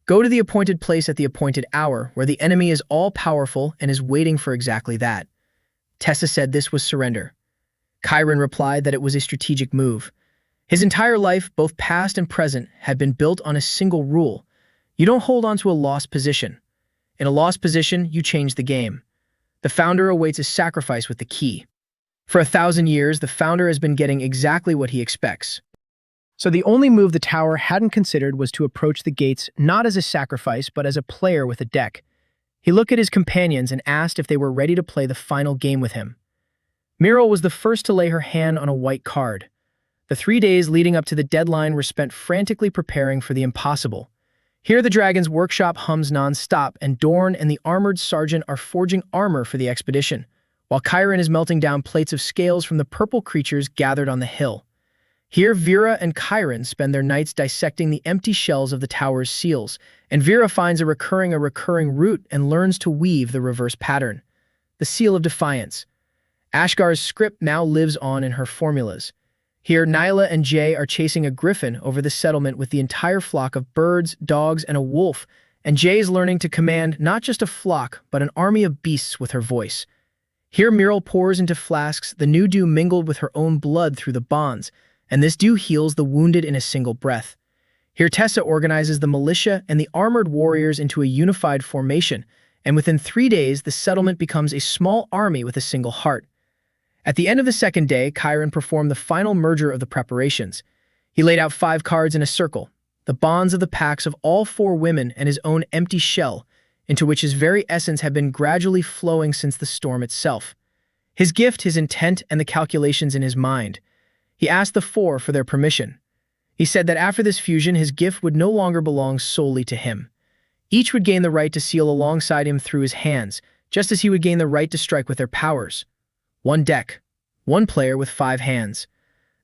Go to the appointed place at the appointed hour, where the enemy is all-powerful and is waiting for exactly that. Tessa said this was surrender. Chiron replied that it was a strategic move. His entire life, both past and present, had been built on a single rule. You don't hold on to a lost position. In a lost position, you change the game. The founder awaits a sacrifice with the key. For 1,000 years, the founder has been getting exactly what he expects. So the only move the tower hadn't considered was to approach the gates not as a sacrifice, but as a player with a deck. He looked at his companions and asked if they were ready to play the final game with him. Muriel was the first to lay her hand on a white card. The 3 days leading up to the deadline were spent frantically preparing for the impossible. Here the dragon's workshop hums non-stop, and Dorn and the armored sergeant are forging armor for the expedition, while Chiron is melting down plates of scales from the purple creatures gathered on the hill. Here Vera and Chiron spend their nights dissecting the empty shells of the tower's seals, and Vera finds a recurring root and learns to weave the reverse pattern. The seal of defiance. Ashgar's script now lives on in her formulas. Here, Nyla and Jay are chasing a griffin over the settlement with the entire flock of birds, dogs, and a wolf, and Jay's learning to command not just a flock, but an army of beasts with her voice. Here Muriel pours into flasks the new dew mingled with her own blood through the bonds, and this dew heals the wounded in a single breath. Here Tessa organizes the militia and the armored warriors into a unified formation, and within 3 days the settlement becomes a small army with a single heart. At the end of the second day, Chiron performed the final merger of the preparations. He laid out 5 cards in a circle, the bonds of the packs of all 4 women and his own empty shell, into which his very essence had been gradually flowing since the storm itself. His gift, his intent, and the calculations in his mind. He asked the 4 for their permission. He said that after this fusion, his gift would no longer belong solely to him. Each would gain the right to seal alongside him through his hands, just as he would gain the right to strike with their powers. 1 deck, 1 player with 5 hands.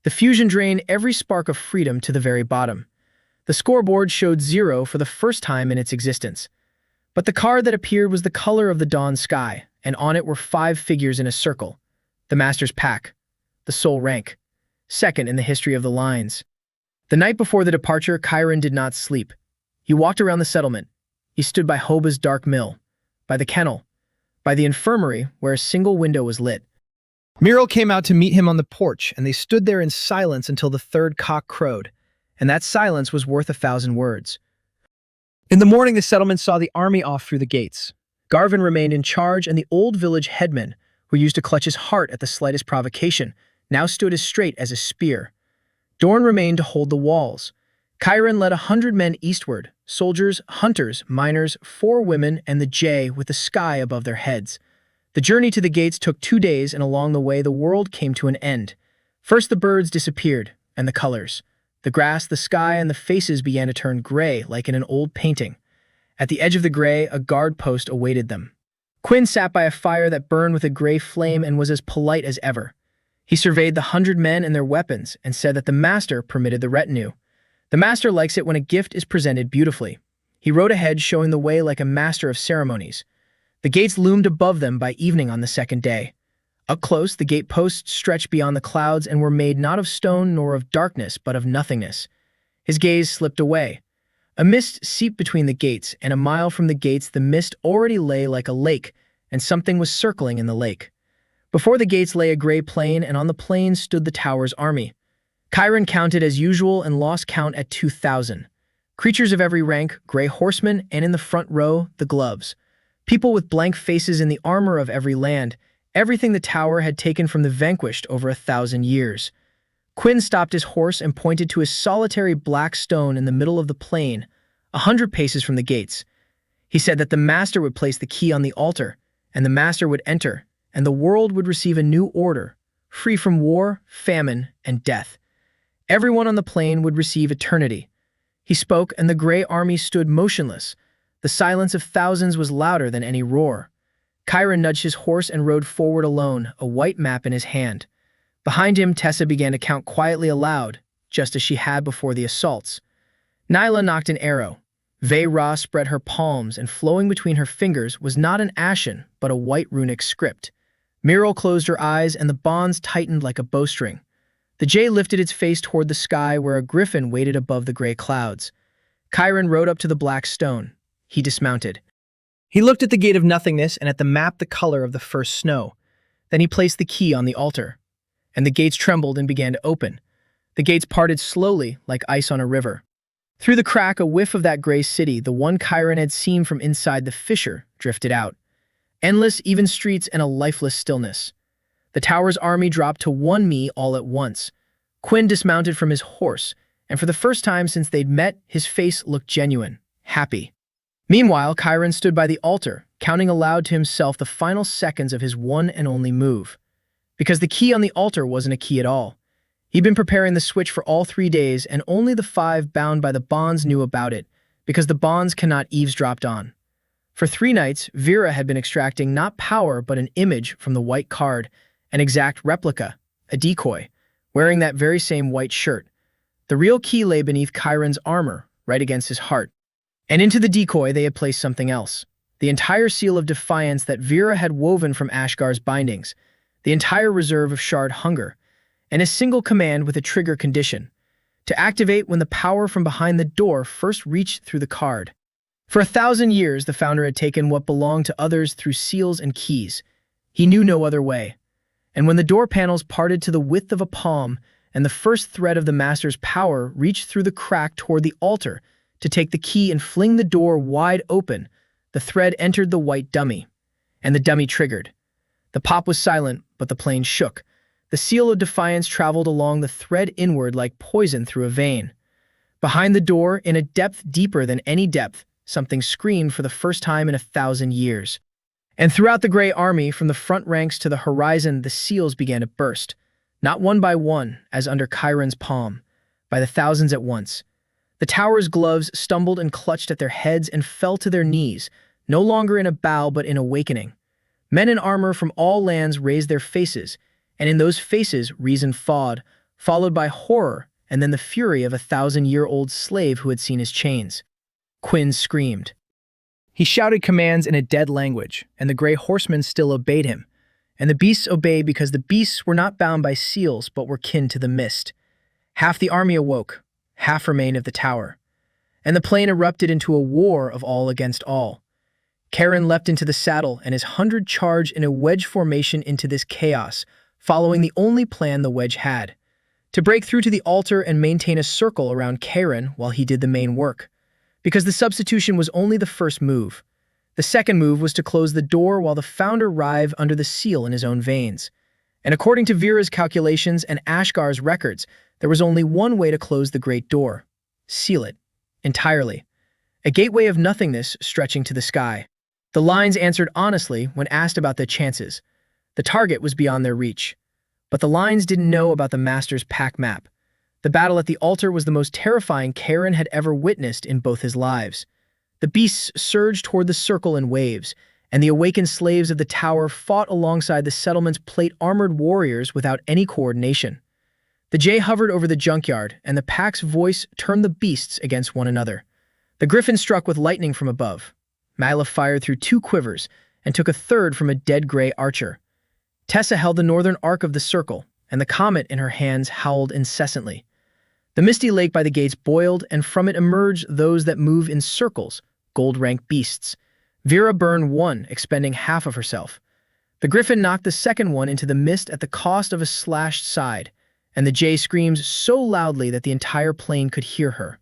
The fusion drained every spark of freedom to the very bottom. The scoreboard showed 0 for the first time in its existence. But the card that appeared was the color of the dawn sky, and on it were 5 figures in a circle. The Master's Pack, the sole rank, second in the history of the lines. The night before the departure, Chiron did not sleep. He walked around the settlement. He stood by Hoba's dark mill, by the kennel, by the infirmary where a single window was lit. Muriel came out to meet him on the porch, and they stood there in silence until the 3rd cock crowed, and that silence was worth 1,000 words. In the morning, the settlement saw the army off through the gates. Garvin remained in charge, and the old village headman, who used to clutch his heart at the slightest provocation, now stood as straight as a spear. Dorn remained to hold the walls. Chiron led 100 men eastward, soldiers, hunters, miners, 4 women, and the jay with the sky above their heads. The journey to the gates took 2 days, and along the way the world came to an end. First the birds disappeared, and the colors. The grass, the sky, and the faces began to turn gray, like in an old painting. At the edge of the gray, a guard post awaited them. Quinn sat by a fire that burned with a gray flame and was as polite as ever. He surveyed the 100 men and their weapons and said that the master permitted the retinue. The master likes it when a gift is presented beautifully. He rode ahead, showing the way like a master of ceremonies. The gates loomed above them by evening on the 2nd day. Up close, the gate posts stretched beyond the clouds and were made not of stone nor of darkness, but of nothingness. His gaze slipped away. A mist seeped between the gates, and a mile from the gates the mist already lay like a lake, and something was circling in the lake. Before the gates lay a gray plain, and on the plain stood the tower's army. Chiron counted as usual and lost count at 2,000. Creatures of every rank, gray horsemen, and in the front row, the gloves. People with blank faces in the armor of every land, everything the tower had taken from the vanquished over 1,000 years. Quinn stopped his horse and pointed to a solitary black stone in the middle of the plain, 100 paces from the gates. He said that the master would place the key on the altar, and the master would enter, and the world would receive a new order, free from war, famine, and death. Everyone on the plain would receive eternity. He spoke, and the gray army stood motionless. The silence of thousands was louder than any roar. Chiron nudged his horse and rode forward alone, a white map in his hand. Behind him, Tessa began to count quietly aloud, just as she had before the assaults. Nyla knocked an arrow. Vey-Ra spread her palms, and flowing between her fingers was not an ashen, but a white runic script. Muriel closed her eyes, and the bonds tightened like a bowstring. The jay lifted its face toward the sky where a griffin waited above the gray clouds. Chiron rode up to the black stone. He dismounted. He looked at the gate of nothingness and at the map the color of the first snow. Then he placed the key on the altar, and the gates trembled and began to open. The gates parted slowly, like ice on a river. Through the crack, a whiff of that gray city, the one Chiron had seen from inside the fissure, drifted out. Endless, even streets and a lifeless stillness. The tower's army dropped to 1 me all at once. Quinn dismounted from his horse, and for the first time since they'd met, his face looked genuine, happy. Meanwhile, Chiron stood by the altar, counting aloud to himself the final seconds of his one and only move. Because the key on the altar wasn't a key at all. He'd been preparing the switch for all 3 days, and only the 5 bound by the bonds knew about it, because the bonds cannot eavesdrop on. For 3 nights, Vera had been extracting not power but an image from the white card, an exact replica, a decoy, wearing that very same white shirt. The real key lay beneath Chiron's armor, right against his heart. And into the decoy they had placed something else. The entire seal of defiance that Vera had woven from Ashgar's bindings, the entire reserve of shard hunger, and a single command with a trigger condition, to activate when the power from behind the door first reached through the card. For 1,000 years, the founder had taken what belonged to others through seals and keys. He knew no other way. And when the door panels parted to the width of a palm, and the first thread of the master's power reached through the crack toward the altar to take the key and fling the door wide open, the thread entered the white dummy, and the dummy triggered. The pop was silent, but the plane shook. The seal of defiance traveled along the thread inward like poison through a vein. Behind the door, in a depth deeper than any depth, something screamed for the first time in 1,000 years. And throughout the gray army, from the front ranks to the horizon, the seals began to burst. Not one by one, as under Chiron's palm, by the thousands at once. The tower's gloves stumbled and clutched at their heads and fell to their knees, no longer in a bow but in awakening. Men in armor from all lands raised their faces, and in those faces reason thawed, followed by horror and then the fury of a 1,000-year-old slave who had seen his chains. Quinn screamed. He shouted commands in a dead language, and the gray horsemen still obeyed him. And the beasts obeyed because the beasts were not bound by seals but were kin to the mist. Half the army awoke, half remained of the tower. And the plain erupted into a war of all against all. Charon leapt into the saddle, and his 100 charged in a wedge formation into this chaos, following the only plan the wedge had: to break through to the altar and maintain a circle around Charon while he did the main work. Because the substitution was only the first move. The second move was to close the door while the founder writhed under the seal in his own veins. And according to Vera's calculations and Ashgar's records, there was only one way to close the great door: seal it entirely. A gateway of nothingness stretching to the sky. The lines answered honestly when asked about the chances. The target was beyond their reach. But the lines didn't know about the master's pack map. The battle at the altar was the most terrifying Charon had ever witnessed in both his lives. The beasts surged toward the circle in waves, and the awakened slaves of the tower fought alongside the settlement's plate-armored warriors without any coordination. The jay hovered over the junkyard, and the pack's voice turned the beasts against one another. The griffin struck with lightning from above. Mila fired through 2 quivers and took a third from a dead gray archer. Tessa held the northern arc of the circle, and the comet in her hands howled incessantly. The misty lake by the gates boiled, and from it emerged those that move in circles, gold-ranked beasts. Vera burned one, expending half of herself. The griffin knocked the second one into the mist at the cost of a slashed side, and the jay screamed so loudly that the entire plain could hear her.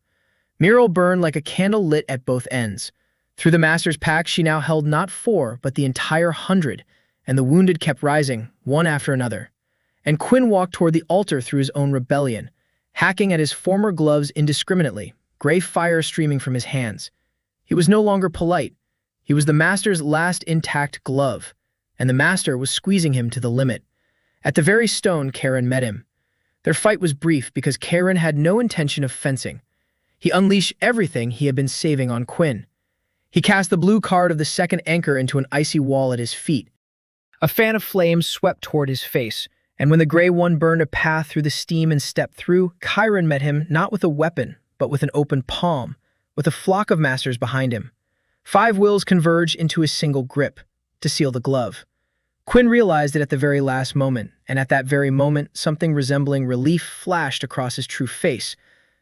Muriel burned like a candle lit at both ends. Through the master's pack she now held not 4, but the entire 100, and the wounded kept rising, one after another. And Quinn walked toward the altar through his own rebellion, hacking at his former gloves indiscriminately, gray fire streaming from his hands. He was no longer polite. He was the master's last intact glove, and the master was squeezing him to the limit. At the very stone, Charon met him. Their fight was brief because Charon had no intention of fencing. He unleashed everything he had been saving on Quinn. He cast the blue card of the second anchor into an icy wall at his feet. A fan of flames swept toward his face, and when the gray one burned a path through the steam and stepped through, Chiron met him not with a weapon, but with an open palm, with a flock of masters behind him. 5 wills converged into a single grip, to seal the glove. Quinn realized it at the very last moment, and at that very moment, something resembling relief flashed across his true face.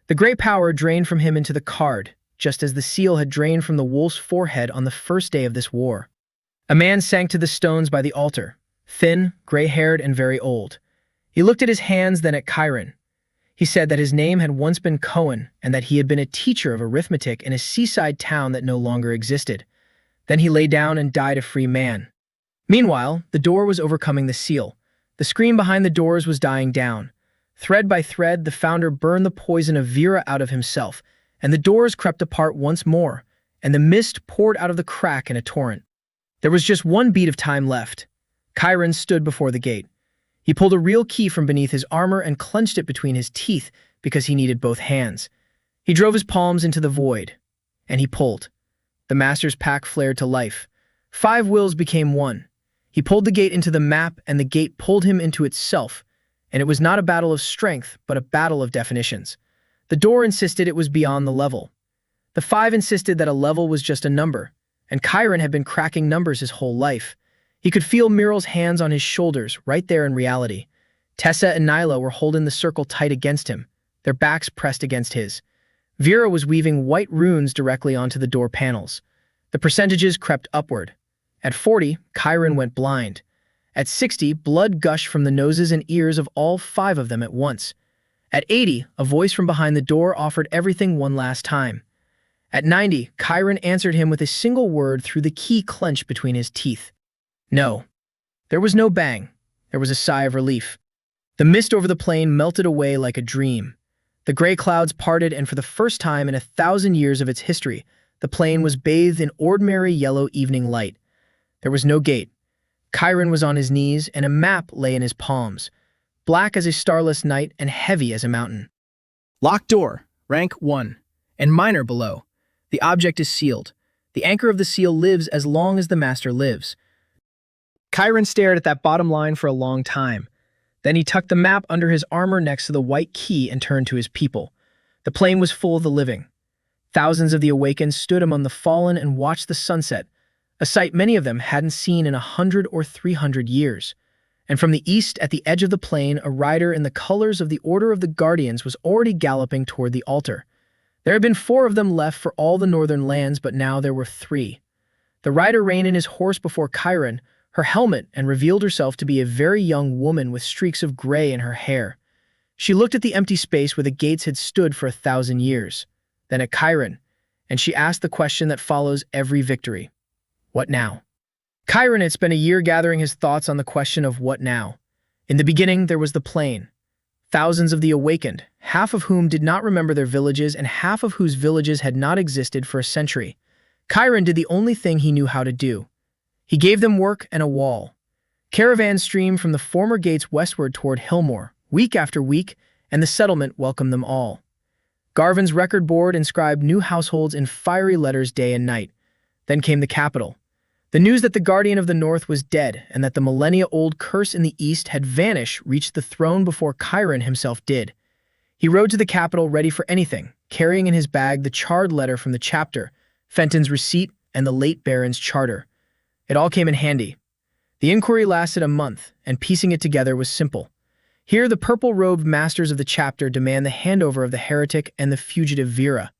The gray power drained from him into the card, just as the seal had drained from the wolf's forehead on the first day of this war. A man sank to the stones by the altar, thin, gray-haired, and very old. He looked at his hands, then at Chiron. He said that his name had once been Cohen, and that he had been a teacher of arithmetic in a seaside town that no longer existed. Then he lay down and died a free man. Meanwhile, the door was overcoming the seal. The scream behind the doors was dying down. Thread by thread, the founder burned the poison of Vera out of himself, and the doors crept apart once more, and the mist poured out of the crack in a torrent. There was just one beat of time left. Chiron stood before the gate. He pulled a real key from beneath his armor and clenched it between his teeth because he needed both hands. He drove his palms into the void, and he pulled. The master's pack flared to life. 5 wills became one. He pulled the gate into the map, and the gate pulled him into itself, and it was not a battle of strength, but a battle of definitions. The door insisted it was beyond the level. The 5 insisted that a level was just a number, and Chiron had been cracking numbers his whole life. He could feel Muriel's hands on his shoulders, right there in reality. Tessa and Nyla were holding the circle tight against him, their backs pressed against his. Vera was weaving white runes directly onto the door panels. The percentages crept upward. At 40, Chiron went blind. At 60, blood gushed from the noses and ears of all 5 of them at once. At 80, a voice from behind the door offered everything one last time. At 90, Chiron answered him with a single word through the key clenched between his teeth. No. There was no bang. There was a sigh of relief. The mist over the plain melted away like a dream. The gray clouds parted, and for the first time in 1,000 years of its history, the plain was bathed in ordinary yellow evening light. There was no gate. Chiron was on his knees, and a map lay in his palms, black as a starless night and heavy as a mountain. Locked door, rank 1, and minor below. The object is sealed. The anchor of the seal lives as long as the master lives. Chiron stared at that bottom line for a long time. Then he tucked the map under his armor next to the white key and turned to his people. The plain was full of the living. Thousands of the awakened stood among the fallen and watched the sunset, a sight many of them hadn't seen in 100 or 300 years. And from the east, at the edge of the plain, a rider in the colors of the Order of the Guardians was already galloping toward the altar. There had been 4 of them left for all the northern lands, but now there were 3. The rider reined in his horse before Chiron, her helmet, and revealed herself to be a very young woman with streaks of gray in her hair. She looked at the empty space where the gates had stood for 1,000 years, then at Chiron, and she asked the question that follows every victory. What now? Chiron had spent a year gathering his thoughts on the question of what now. In the beginning, there was the plain. Thousands of the awakened, half of whom did not remember their villages and half of whose villages had not existed for a century. Chiron did the only thing he knew how to do. He gave them work and a wall. Caravans streamed from the former gates westward toward Hillmore, week after week, and the settlement welcomed them all. Garvin's record board inscribed new households in fiery letters day and night. Then came the capital. The news that the Guardian of the North was dead and that the millennia-old curse in the East had vanished reached the throne before Chiron himself did. He rode to the capital ready for anything, carrying in his bag the charred letter from the chapter, Fenton's receipt, and the late Baron's charter. It all came in handy. The inquiry lasted a month, and piecing it together was simple. Here the purple-robed masters of the chapter demand the handover of the heretic and the fugitive Vera.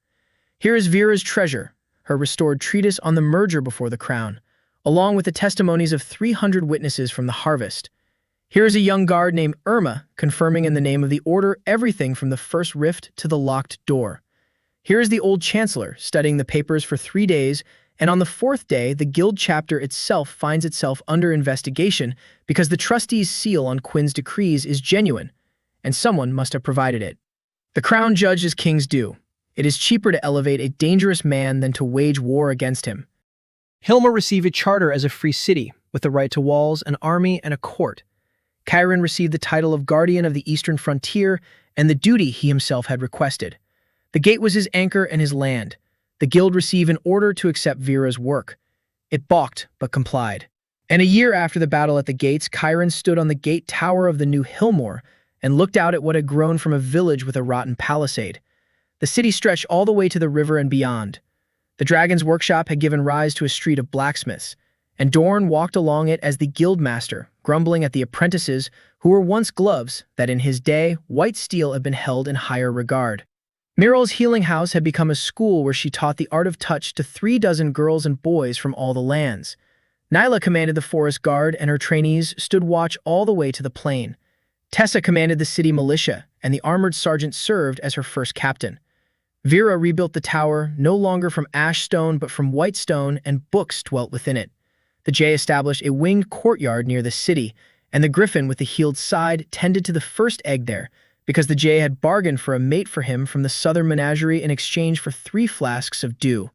Here is Vera's treasure, her restored treatise on the merger before the crown, along with the testimonies of 300 witnesses from the harvest. Here is a young guard named Irma, confirming in the name of the order everything from the first rift to the locked door. Here is the old chancellor, studying the papers for 3 days, and on the 4th day, the guild chapter itself finds itself under investigation because the trustee's seal on Quinn's decrees is genuine, and someone must have provided it. The crown judged as kings do. It is cheaper to elevate a dangerous man than to wage war against him. Hilma received a charter as a free city, with the right to walls, an army, and a court. Chiron received the title of Guardian of the Eastern Frontier and the duty he himself had requested. The gate was his anchor and his land. The guild received an order to accept Vera's work. It balked, but complied. And a year after the battle at the gates, Chiron stood on the gate tower of the new Hillmore and looked out at what had grown from a village with a rotten palisade. The city stretched all the way to the river and beyond. The dragon's workshop had given rise to a street of blacksmiths, and Dorn walked along it as the guildmaster, grumbling at the apprentices who were once gloves that in his day white steel had been held in higher regard. Miral's healing house had become a school where she taught the art of touch to 36 girls and boys from all the lands. Nyla commanded the forest guard, and her trainees stood watch all the way to the plain. Tessa commanded the city militia, and the armored sergeant served as her first captain. Vera rebuilt the tower, no longer from ash stone but from white stone, and books dwelt within it. The jay established a winged courtyard near the city, and the griffin with the healed side tended to the first egg there, because the jay had bargained for a mate for him from the southern menagerie in exchange for 3 flasks of dew.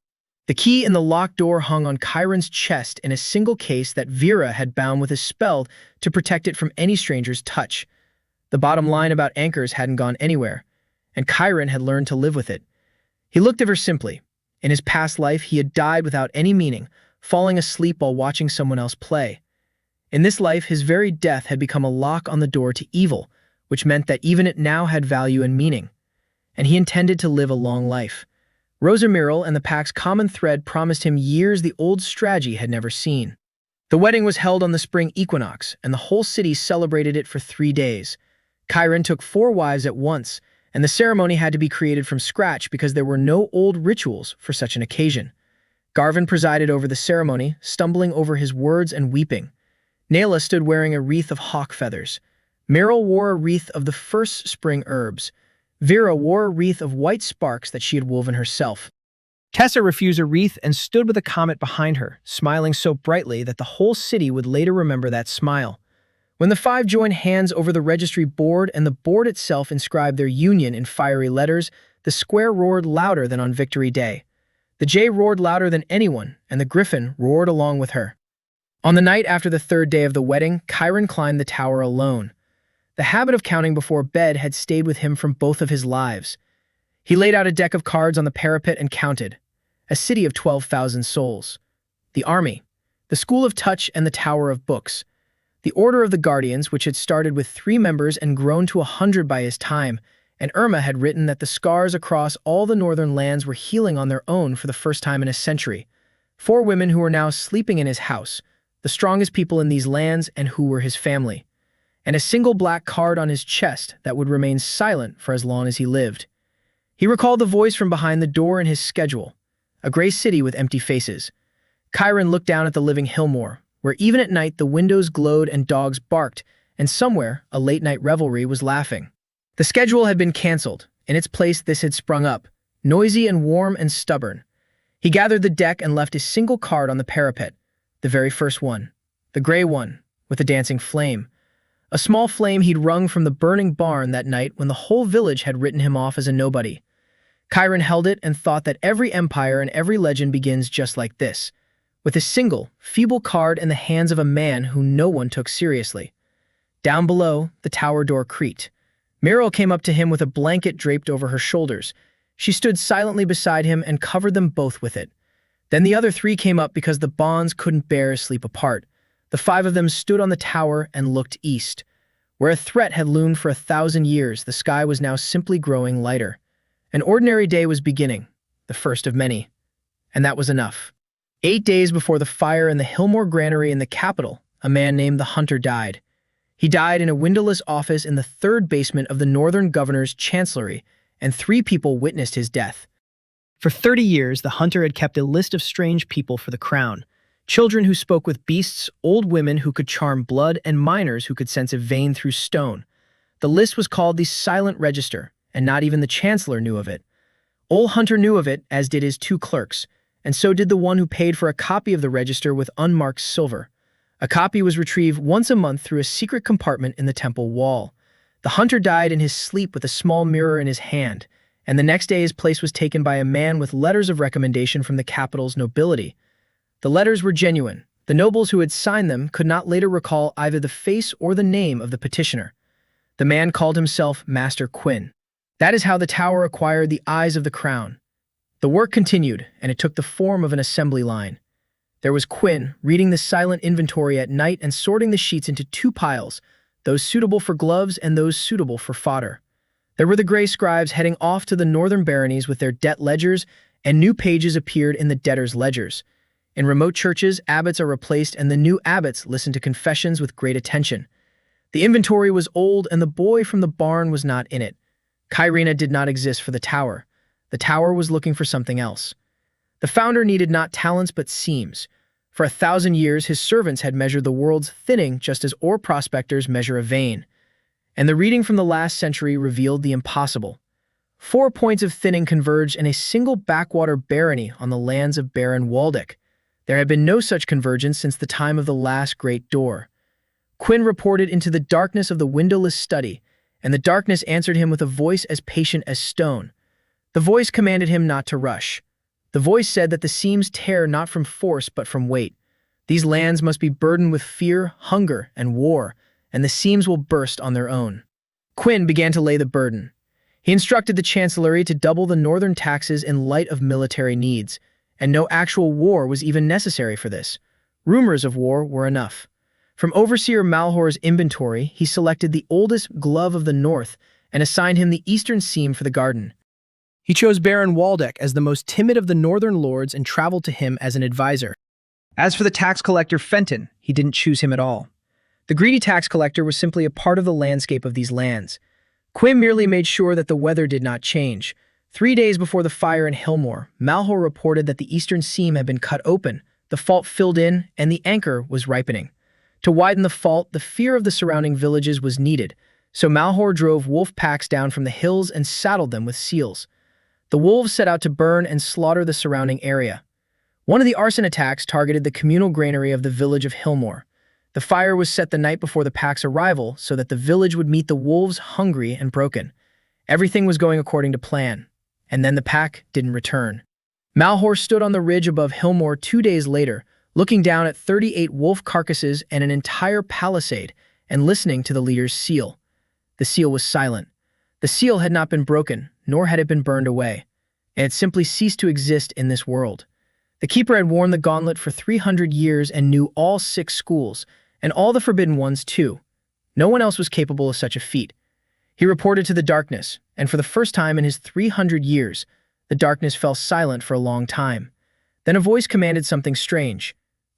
The key in the locked door hung on Chiron's chest in a single case that Vera had bound with a spell to protect it from any stranger's touch. The bottom line about anchors hadn't gone anywhere, and Chiron had learned to live with it. He looked at her simply. In his past life, he had died without any meaning, falling asleep while watching someone else play. In this life, his very death had become a lock on the door to evil, which meant that even it now had value and meaning. And he intended to live a long life. Rosa Miral and the pack's common thread promised him years the old Stragi had never seen. The wedding was held on the spring equinox, and the whole city celebrated it for 3 days. Chiron took 4 wives at once, and the ceremony had to be created from scratch because there were no old rituals for such an occasion. Garvin presided over the ceremony, stumbling over his words and weeping. Nayla stood wearing a wreath of hawk feathers. Meryl wore a wreath of the first spring herbs. Vera wore a wreath of white sparks that she had woven herself. Tessa refused a wreath and stood with a comet behind her, smiling so brightly that the whole city would later remember that smile. When the five joined hands over the registry board and the board itself inscribed their union in fiery letters, the square roared louder than on Victory Day. The jay roared louder than anyone, and the griffin roared along with her. On the night after the third day of the wedding, Chiron climbed the tower alone. The habit of counting before bed had stayed with him from both of his lives. He laid out a deck of cards on the parapet and counted. A city of 12,000 souls. The army. The school of touch and the tower of books. The Order of the Guardians, which had started with 3 members and grown to 100 by his time, and Irma had written that the scars across all the northern lands were healing on their own for the first time in a century. 4 women who were now sleeping in his house, the strongest people in these lands and who were his family. And a single black card on his chest that would remain silent for as long as he lived. He recalled the voice from behind the door in his schedule. A gray city with empty faces. Chiron looked down at the living Hillmore, where even at night the windows glowed and dogs barked, and somewhere a late-night revelry was laughing. The schedule had been cancelled. In its place this had sprung up, noisy and warm and stubborn. He gathered the deck and left a single card on the parapet, the very first one, the gray one, with a dancing flame. A small flame he'd wrung from the burning barn that night when the whole village had written him off as a nobody. Chiron held it and thought that every empire and every legend begins just like this, with a single, feeble card in the hands of a man who no one took seriously. Down below, the tower door creaked. Meryl came up to him with a blanket draped over her shoulders. She stood silently beside him and covered them both with it. Then the other 3 came up because the bonds couldn't bear to sleep apart. The 5 of them stood on the tower and looked east. Where a threat had loomed for 1,000 years, the sky was now simply growing lighter. An ordinary day was beginning, the first of many. And that was enough. 8 days before the fire in the Hillmore granary in the capital, a man named the Hunter died. He died in a windowless office in the 3rd basement of the Northern Governor's Chancellery, and 3 people witnessed his death. For 30 years, the Hunter had kept a list of strange people for the crown. Children who spoke with beasts, old women who could charm blood, and miners who could sense a vein through stone. The list was called the Silent Register, and not even the Chancellor knew of it. Old Hunter knew of it, as did his 2 clerks, and so did the one who paid for a copy of the register with unmarked silver. A copy was retrieved once a month through a secret compartment in the temple wall. The Hunter died in his sleep with a small mirror in his hand, and the next day his place was taken by a man with letters of recommendation from the capital's nobility. The letters were genuine. The nobles who had signed them could not later recall either the face or the name of the petitioner. The man called himself Master Quinn. That is how the tower acquired the eyes of the crown. The work continued, and it took the form of an assembly line. There was Quinn, reading the silent inventory at night and sorting the sheets into 2 piles, those suitable for gloves and those suitable for fodder. There were the gray scribes heading off to the northern baronies with their debt ledgers, and new pages appeared in the debtors' ledgers. In remote churches, abbots are replaced, and the new abbots listen to confessions with great attention. The inventory was old, and the boy from the barn was not in it. Kyrena did not exist for the tower. The tower was looking for something else. The founder needed not talents but seams. For 1,000 years, his servants had measured the world's thinning just as ore prospectors measure a vein. And the reading from the last century revealed the impossible. 4 points of thinning converged in a single backwater barony on the lands of Baron Waldeck. There had been no such convergence since the time of the last great door. Quinn reported into the darkness of the windowless study, and the darkness answered him with a voice as patient as stone. The voice commanded him not to rush. The voice said that the seams tear not from force but from weight. These lands must be burdened with fear, hunger, and war, and the seams will burst on their own. Quinn began to lay the burden. He instructed the Chancellery to double the northern taxes in light of military needs, and no actual war was even necessary for this. Rumors of war were enough. From Overseer Malhor's inventory, he selected the oldest glove of the north and assigned him the eastern seam for the garden. He chose Baron Waldeck as the most timid of the northern lords and traveled to him as an advisor. As for the tax collector Fenton, he didn't choose him at all. The greedy tax collector was simply a part of the landscape of these lands. Quinn merely made sure that the weather did not change. 3 days before the fire in Hillmore, Malhor reported that the eastern seam had been cut open, the fault filled in, and the anchor was ripening. To widen the fault, the fear of the surrounding villages was needed, so Malhor drove wolf packs down from the hills and saddled them with seals. The wolves set out to burn and slaughter the surrounding area. One of the arson attacks targeted the communal granary of the village of Hillmore. The fire was set the night before the pack's arrival so that the village would meet the wolves hungry and broken. Everything was going according to plan, and then the pack didn't return. Malhor stood on the ridge above Hillmore 2 days later, looking down at 38 wolf carcasses and an entire palisade and listening to the leader's seal. The seal was silent. The seal had not been broken, nor had it been burned away. It had simply ceased to exist in this world. The keeper had worn the gauntlet for 300 years and knew all 6 schools, and all the forbidden ones too. No one else was capable of such a feat. He reported to the darkness, and for the first time in his 300 years, the darkness fell silent for a long time. Then a voice commanded something strange.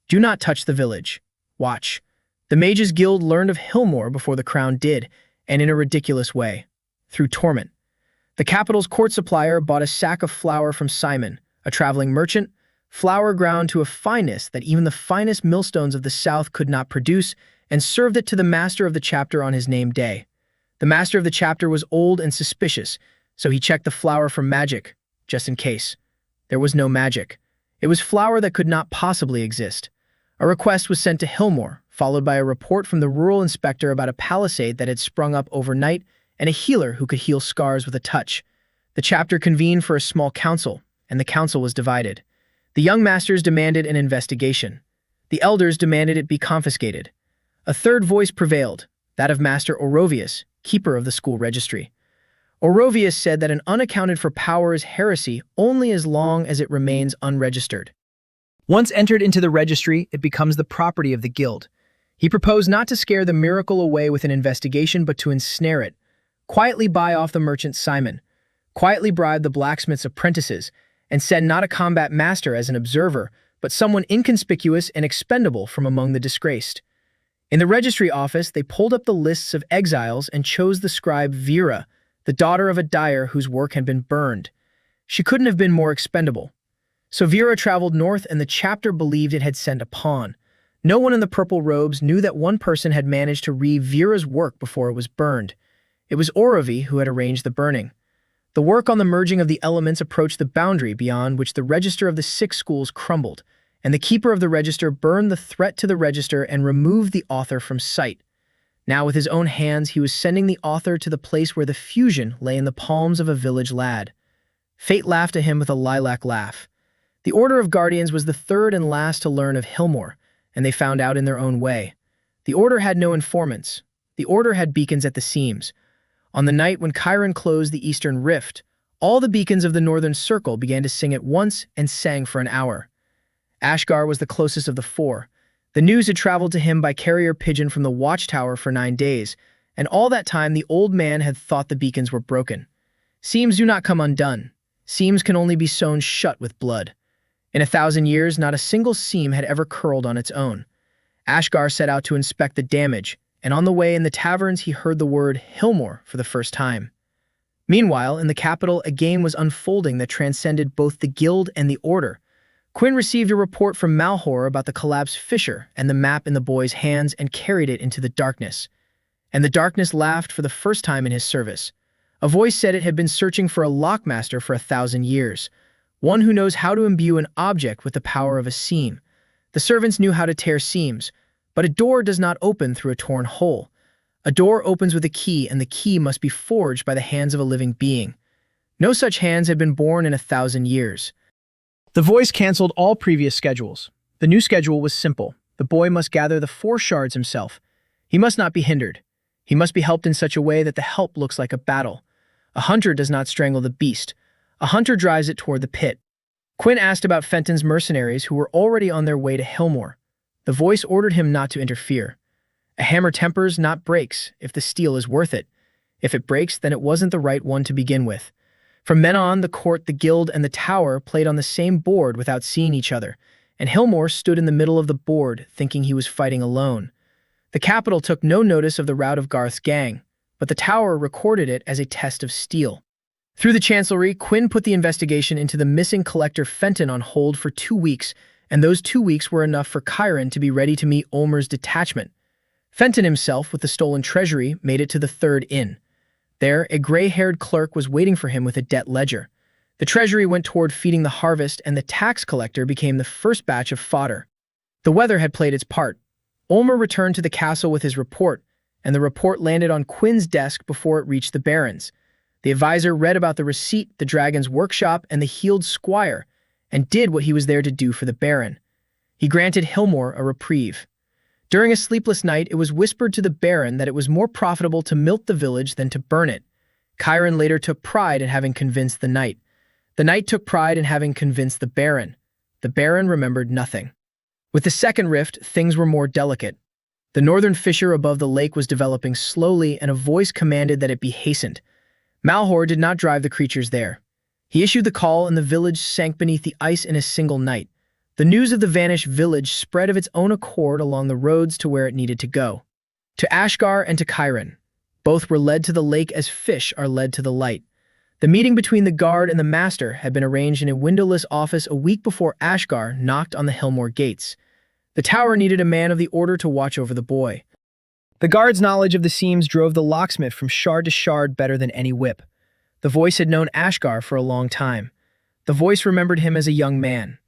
Do not touch the village. Watch. The Mages Guild learned of Hillmore before the crown did, and in a ridiculous way. Through torment. The capital's court supplier bought a sack of flour from Simon, a traveling merchant, flour ground to a fineness that even the finest millstones of the South could not produce, and served it to the master of the chapter on his name day. The master of the chapter was old and suspicious, so he checked the flour for magic, just in case. There was no magic. It was flour that could not possibly exist. A request was sent to Hillmore, followed by a report from the rural inspector about a palisade that had sprung up overnight and a healer who could heal scars with a touch. The chapter convened for a small council, and the council was divided. The young masters demanded an investigation. The elders demanded it be confiscated. A third voice prevailed, that of Master Orovius, keeper of the school registry. Orovius said that an unaccounted-for power is heresy only as long as it remains unregistered. Once entered into the registry, it becomes the property of the guild. He proposed not to scare the miracle away with an investigation, but to ensnare it, quietly buy off the merchant Simon, quietly bribe the blacksmith's apprentices, and send not a combat master as an observer, but someone inconspicuous and expendable from among the disgraced. In the registry office, they pulled up the lists of exiles and chose the scribe Vera, the daughter of a dyer whose work had been burned. She couldn't have been more expendable. So Vera traveled north, and the chapter believed it had sent a pawn. No one in the purple robes knew that one person had managed to read Vera's work before it was burned. It was Orovi who had arranged the burning. The work on the merging of the elements approached the boundary beyond which the register of the 6 schools crumbled, and the keeper of the register burned the threat to the register and removed the author from sight. Now with his own hands he was sending the author to the place where the fusion lay in the palms of a village lad. Fate laughed at him with a lilac laugh. The Order of Guardians was the third and last to learn of Hillmore, and they found out in their own way. The Order had no informants. The Order had beacons at the seams. On the night when Chiron closed the Eastern Rift, all the beacons of the Northern Circle began to sing at once and sang for an hour. Ashgar was the closest of the 4. The news had traveled to him by carrier pigeon from the watchtower for 9 days, and all that time the old man had thought the beacons were broken. Seams do not come undone. Seams can only be sewn shut with blood. In 1,000 years, not a single seam had ever curled on its own. Ashgar set out to inspect the damage, and on the way in the taverns he heard the word Hillmore for the first time. Meanwhile, in the capital, a game was unfolding that transcended both the guild and the order. Quinn received a report from Malhor about the collapsed fissure and the map in the boy's hands and carried it into the darkness. And the darkness laughed for the first time in his service. A voice said it had been searching for a lockmaster for 1,000 years, one who knows how to imbue an object with the power of a seam. The servants knew how to tear seams, but a door does not open through a torn hole. A door opens with a key, and the key must be forged by the hands of a living being. No such hands had been born in 1,000 years. The voice canceled all previous schedules. The new schedule was simple. The boy must gather the 4 shards himself. He must not be hindered. He must be helped in such a way that the help looks like a battle. A hunter does not strangle the beast. A hunter drives it toward the pit. Quinn asked about Fenton's mercenaries who were already on their way to Hillmore. The voice ordered him not to interfere. A hammer tempers, not breaks, if the steel is worth it. If it breaks, then it wasn't the right one to begin with. From then on, the court, the guild, and the tower played on the same board without seeing each other, and Hillmore stood in the middle of the board, thinking he was fighting alone. The capital took no notice of the rout of Garth's gang, but the tower recorded it as a test of steel. Through the chancellery, Quinn put the investigation into the missing collector Fenton on hold for 2 weeks, and those 2 weeks were enough for Chiron to be ready to meet Ulmer's detachment, Fenton himself, with the stolen treasury, made it to the third inn. There, a gray-haired clerk was waiting for him with a debt ledger. The treasury went toward feeding the harvest, and the tax collector became the first batch of fodder. The weather had played its part. Ulmer returned to the castle with his report, and the report landed on Quinn's desk before it reached the Baron's. The advisor read about the receipt, the dragon's workshop, and the healed squire, and did what he was there to do for the Baron. He granted Hillmore a reprieve. During a sleepless night, it was whispered to the Baron that it was more profitable to milk the village than to burn it. Chiron later took pride in having convinced the knight. The knight took pride in having convinced the Baron. The Baron remembered nothing. With the second rift, things were more delicate. The northern fissure above the lake was developing slowly, and a voice commanded that it be hastened. Malhor did not drive the creatures there. He issued the call, and the village sank beneath the ice in a single night. The news of the vanished village spread of its own accord along the roads to where it needed to go. To Ashgar and to Chiron. Both were led to the lake as fish are led to the light. The meeting between the guard and the master had been arranged in a windowless office a week before Ashgar knocked on the Hillmore gates. The tower needed a man of the order to watch over the boy. The guard's knowledge of the seams drove the locksmith from shard to shard better than any whip. The voice had known Ashgar for a long time. The voice remembered him as a young man.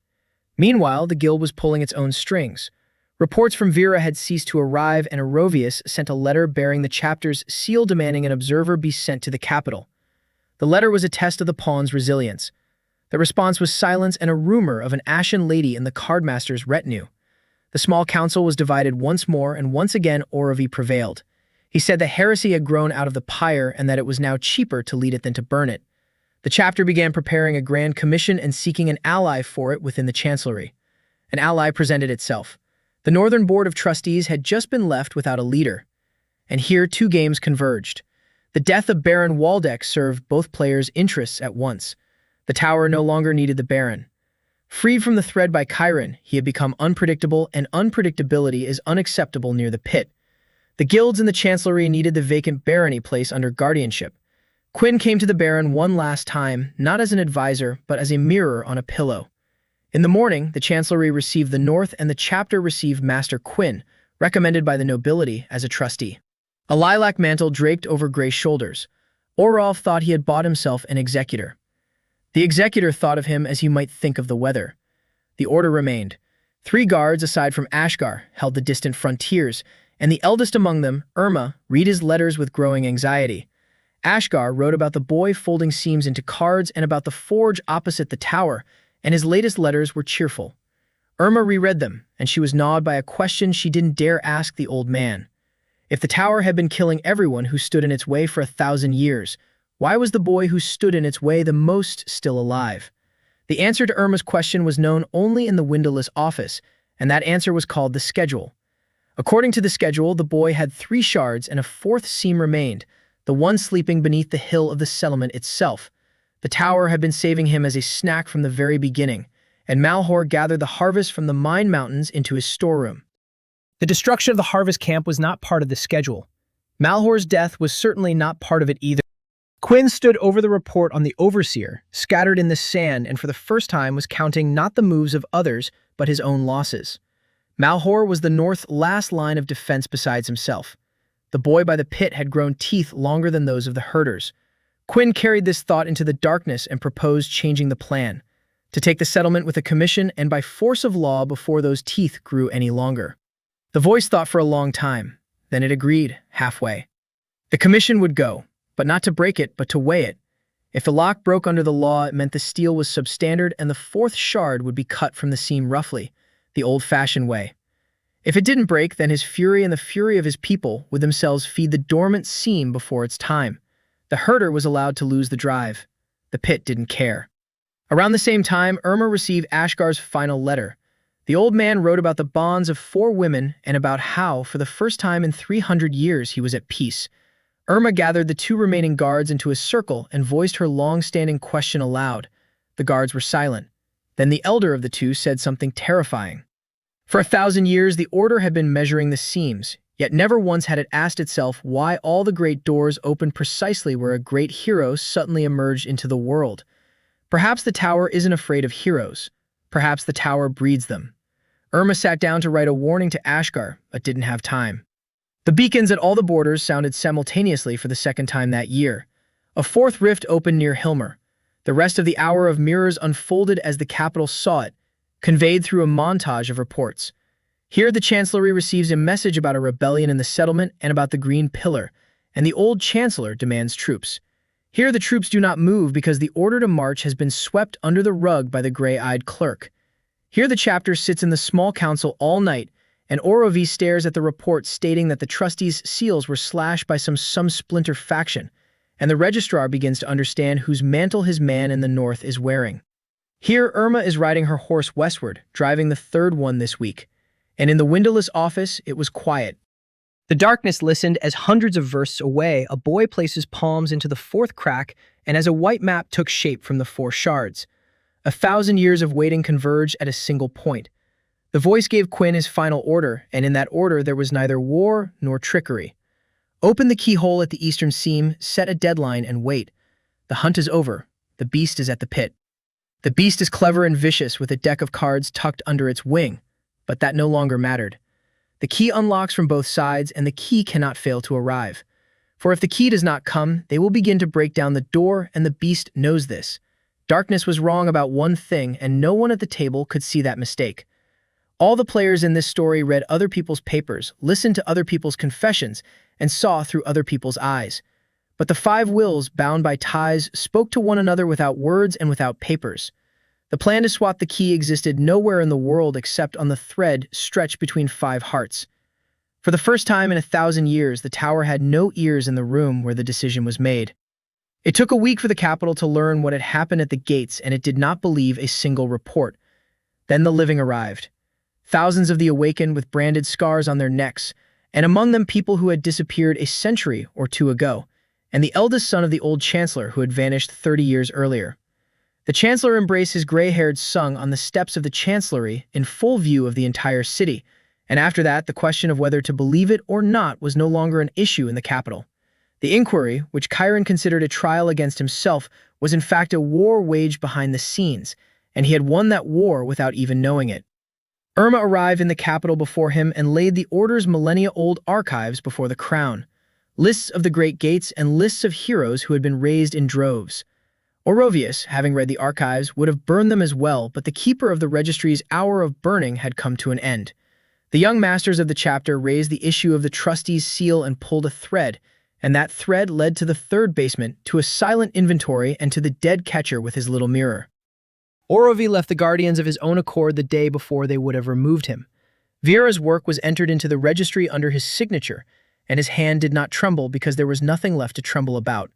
Meanwhile, the guild was pulling its own strings. Reports from Vera had ceased to arrive, and Arovius sent a letter bearing the chapter's seal demanding an observer be sent to the capital. The letter was a test of the pawn's resilience. The response was silence and a rumor of an ashen lady in the cardmaster's retinue. The small council was divided once more, and once again Orovi prevailed. He said the heresy had grown out of the pyre and that it was now cheaper to lead it than to burn it. The chapter began preparing a grand commission and seeking an ally for it within the chancellery. An ally presented itself. The Northern Board of Trustees had just been left without a leader. And here two games converged. The death of Baron Waldeck served both players' interests at once. The tower no longer needed the Baron. Freed from the thread by Chiron, he had become unpredictable, and unpredictability is unacceptable near the pit. The guilds and the chancellery needed the vacant barony place under guardianship. Quinn came to the Baron one last time, not as an advisor, but as a mirror on a pillow. In the morning, the chancellery received the North, and the chapter received Master Quinn, recommended by the nobility, as a trustee. A lilac mantle draped over gray shoulders. Orolf thought he had bought himself an executor. The executor thought of him as he might think of the weather. The order remained. 3 guards, aside from Ashgar, held the distant frontiers, and the eldest among them, Irma, read his letters with growing anxiety. Ashgar wrote about the boy folding seams into cards and about the forge opposite the tower, and his latest letters were cheerful. Irma reread them, and she was gnawed by a question she didn't dare ask the old man. If the tower had been killing everyone who stood in its way for 1,000 years, why was the boy who stood in its way the most still alive? The answer to Irma's question was known only in the windowless office, and that answer was called the schedule. According to the schedule, the boy had 3 shards and a 4th seam remained, the one sleeping beneath the hill of the settlement itself. The tower had been saving him as a snack from the very beginning, and Malhor gathered the harvest from the mine mountains into his storeroom. The destruction of the harvest camp was not part of the schedule. Malhor's death was certainly not part of it either. Quinn stood over the report on the overseer, scattered in the sand, and for the first time was counting not the moves of others, but his own losses. Malhor was the North's last line of defense besides himself. The boy by the pit had grown teeth longer than those of the herders. Quinn carried this thought into the darkness and proposed changing the plan, to take the settlement with a commission and by force of law before those teeth grew any longer. The voice thought for a long time, then it agreed, halfway. The commission would go, but not to break it, but to weigh it. If the lock broke under the law, it meant the steel was substandard and the 4th shard would be cut from the seam roughly, the old-fashioned way. If it didn't break, then his fury and the fury of his people would themselves feed the dormant seam before its time. The herder was allowed to lose the drive. The pit didn't care. Around the same time, Irma received Ashgar's final letter. The old man wrote about the bonds of 4 women and about how, for the first time in 300 years, he was at peace. Irma gathered the 2 remaining guards into a circle and voiced her long-standing question aloud. The guards were silent. Then the elder of the 2 said something terrifying. For 1,000 years, the order had been measuring the seams, yet never once had it asked itself why all the great doors opened precisely where a great hero suddenly emerged into the world. Perhaps the tower isn't afraid of heroes. Perhaps the tower breeds them. Irma sat down to write a warning to Ashgar, but didn't have time. The beacons at all the borders sounded simultaneously for the second time that year. A fourth rift opened near Hilmer. The rest of the hour of mirrors unfolded as the capital saw it, conveyed through a montage of reports. Here the chancellery receives a message about a rebellion in the settlement and about the Green Pillar, and the old chancellor demands troops. Here the troops do not move because the order to march has been swept under the rug by the gray-eyed clerk. Here the chapter sits in the small council all night, and Orovi stares at the report stating that the trustees' seals were slashed by some splinter faction, and the registrar begins to understand whose mantle his man in the north is wearing. Here Irma is riding her horse westward, driving the third one this week, and in the windowless office it was quiet. The darkness listened as hundreds of versts away a boy places palms into the fourth crack and as a white map took shape from the four shards. 1,000 years of waiting converged at a single point. The voice gave Quinn his final order, and in that order there was neither war nor trickery. Open the keyhole at the eastern seam, set a deadline, and wait. The hunt is over. The beast is at the pit. The beast is clever and vicious with a deck of cards tucked under its wing, but that no longer mattered. The key unlocks from both sides, and the key cannot fail to arrive. For if the key does not come, they will begin to break down the door, and the beast knows this. Darkness was wrong about one thing, and no one at the table could see that mistake. All the players in this story read other people's papers, listened to other people's confessions, and saw through other people's eyes. But the five wills, bound by ties, spoke to one another without words and without papers. The plan to swap the key existed nowhere in the world except on the thread stretched between five hearts. For the first time in 1,000 years, the tower had no ears in the room where the decision was made. It took a week for the capital to learn what had happened at the gates, and it did not believe a single report. Then the living arrived. Thousands of the awakened with branded scars on their necks, and among them people who had disappeared a century or two ago, and the eldest son of the old chancellor who had vanished 30 years earlier. The chancellor embraced his gray-haired son on the steps of the chancellery in full view of the entire city, and after that the question of whether to believe it or not was no longer an issue in the capital. The inquiry, which Chiron considered a trial against himself, was in fact a war waged behind the scenes, and he had won that war without even knowing it. Irma arrived in the capital before him and laid the order's millennia-old archives before the crown, lists of the great gates and lists of heroes who had been raised in droves. Orovius, having read the archives, would have burned them as well, but the keeper of the registry's hour of burning had come to an end. The young masters of the chapter raised the issue of the trustee's seal and pulled a thread, and that thread led to the third basement, to a silent inventory, and to the dead catcher with his little mirror. Orovi left the guardians of his own accord the day before they would have removed him. Vera's work was entered into the registry under his signature, and his hand did not tremble because there was nothing left to tremble about.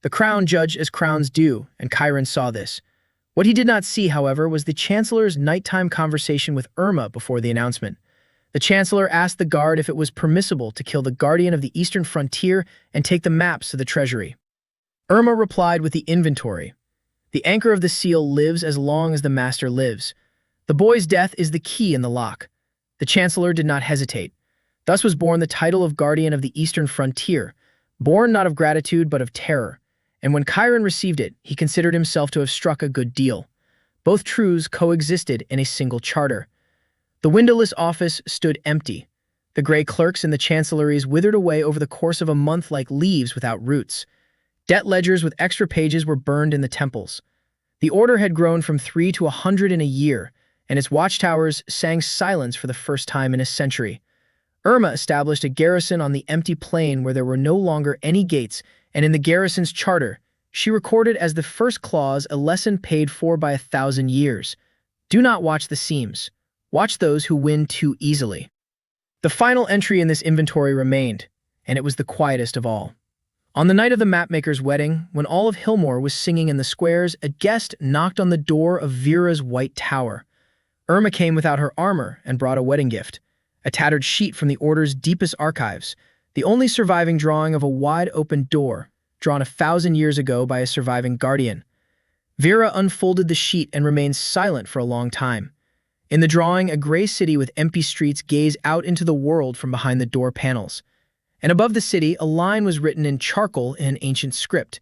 The crown judged as crowns do, and Chiron saw this. What he did not see, however, was the chancellor's nighttime conversation with Irma before the announcement. The chancellor asked the guard if it was permissible to kill the guardian of the eastern frontier and take the maps to the treasury. Irma replied with the inventory. The anchor of the seal lives as long as the master lives. The boy's death is the key in the lock. The chancellor did not hesitate. Thus was born the title of guardian of the eastern frontier, born not of gratitude but of terror. And when Chiron received it, he considered himself to have struck a good deal. Both truths coexisted in a single charter. The windowless office stood empty. The gray clerks in the chancelleries withered away over the course of a month like leaves without roots. Debt ledgers with extra pages were burned in the temples. The order had grown from 3 to 100 in a year, and its watchtowers sang silence for the first time in a century. Irma established a garrison on the empty plain where there were no longer any gates, and in the garrison's charter, she recorded as the first clause a lesson paid for by 1,000 years. Do not watch the seams. Watch those who win too easily. The final entry in this inventory remained, and it was the quietest of all. On the night of the mapmaker's wedding, when all of Hilmore was singing in the squares, a guest knocked on the door of Vera's white tower. Irma came without her armor and brought a wedding gift, a tattered sheet from the order's deepest archives, the only surviving drawing of a wide-open door, drawn 1,000 years ago by a surviving guardian. Vera unfolded the sheet and remained silent for a long time. In the drawing, a gray city with empty streets gazed out into the world from behind the door panels. And above the city, a line was written in charcoal in an ancient script.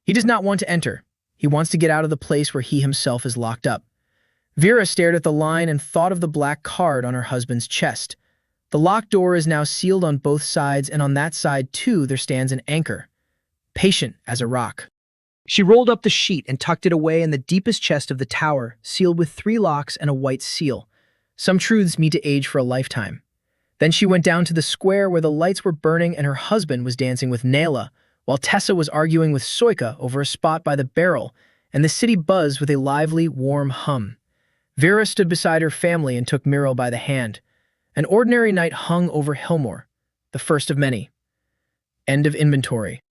He does not want to enter. He wants to get out of the place where he himself is locked up. Vera stared at the line and thought of the black card on her husband's chest. The locked door is now sealed on both sides, and on that side, too, there stands an anchor, patient as a rock. She rolled up the sheet and tucked it away in the deepest chest of the tower, sealed with 3 locks and a white seal. Some truths meet to age for a lifetime. Then she went down to the square where the lights were burning and her husband was dancing with Nayla, while Tessa was arguing with Soika over a spot by the barrel, and the city buzzed with a lively, warm hum. Vera stood beside her family and took Miro by the hand. An ordinary night hung over Hillmore, the first of many. End of inventory.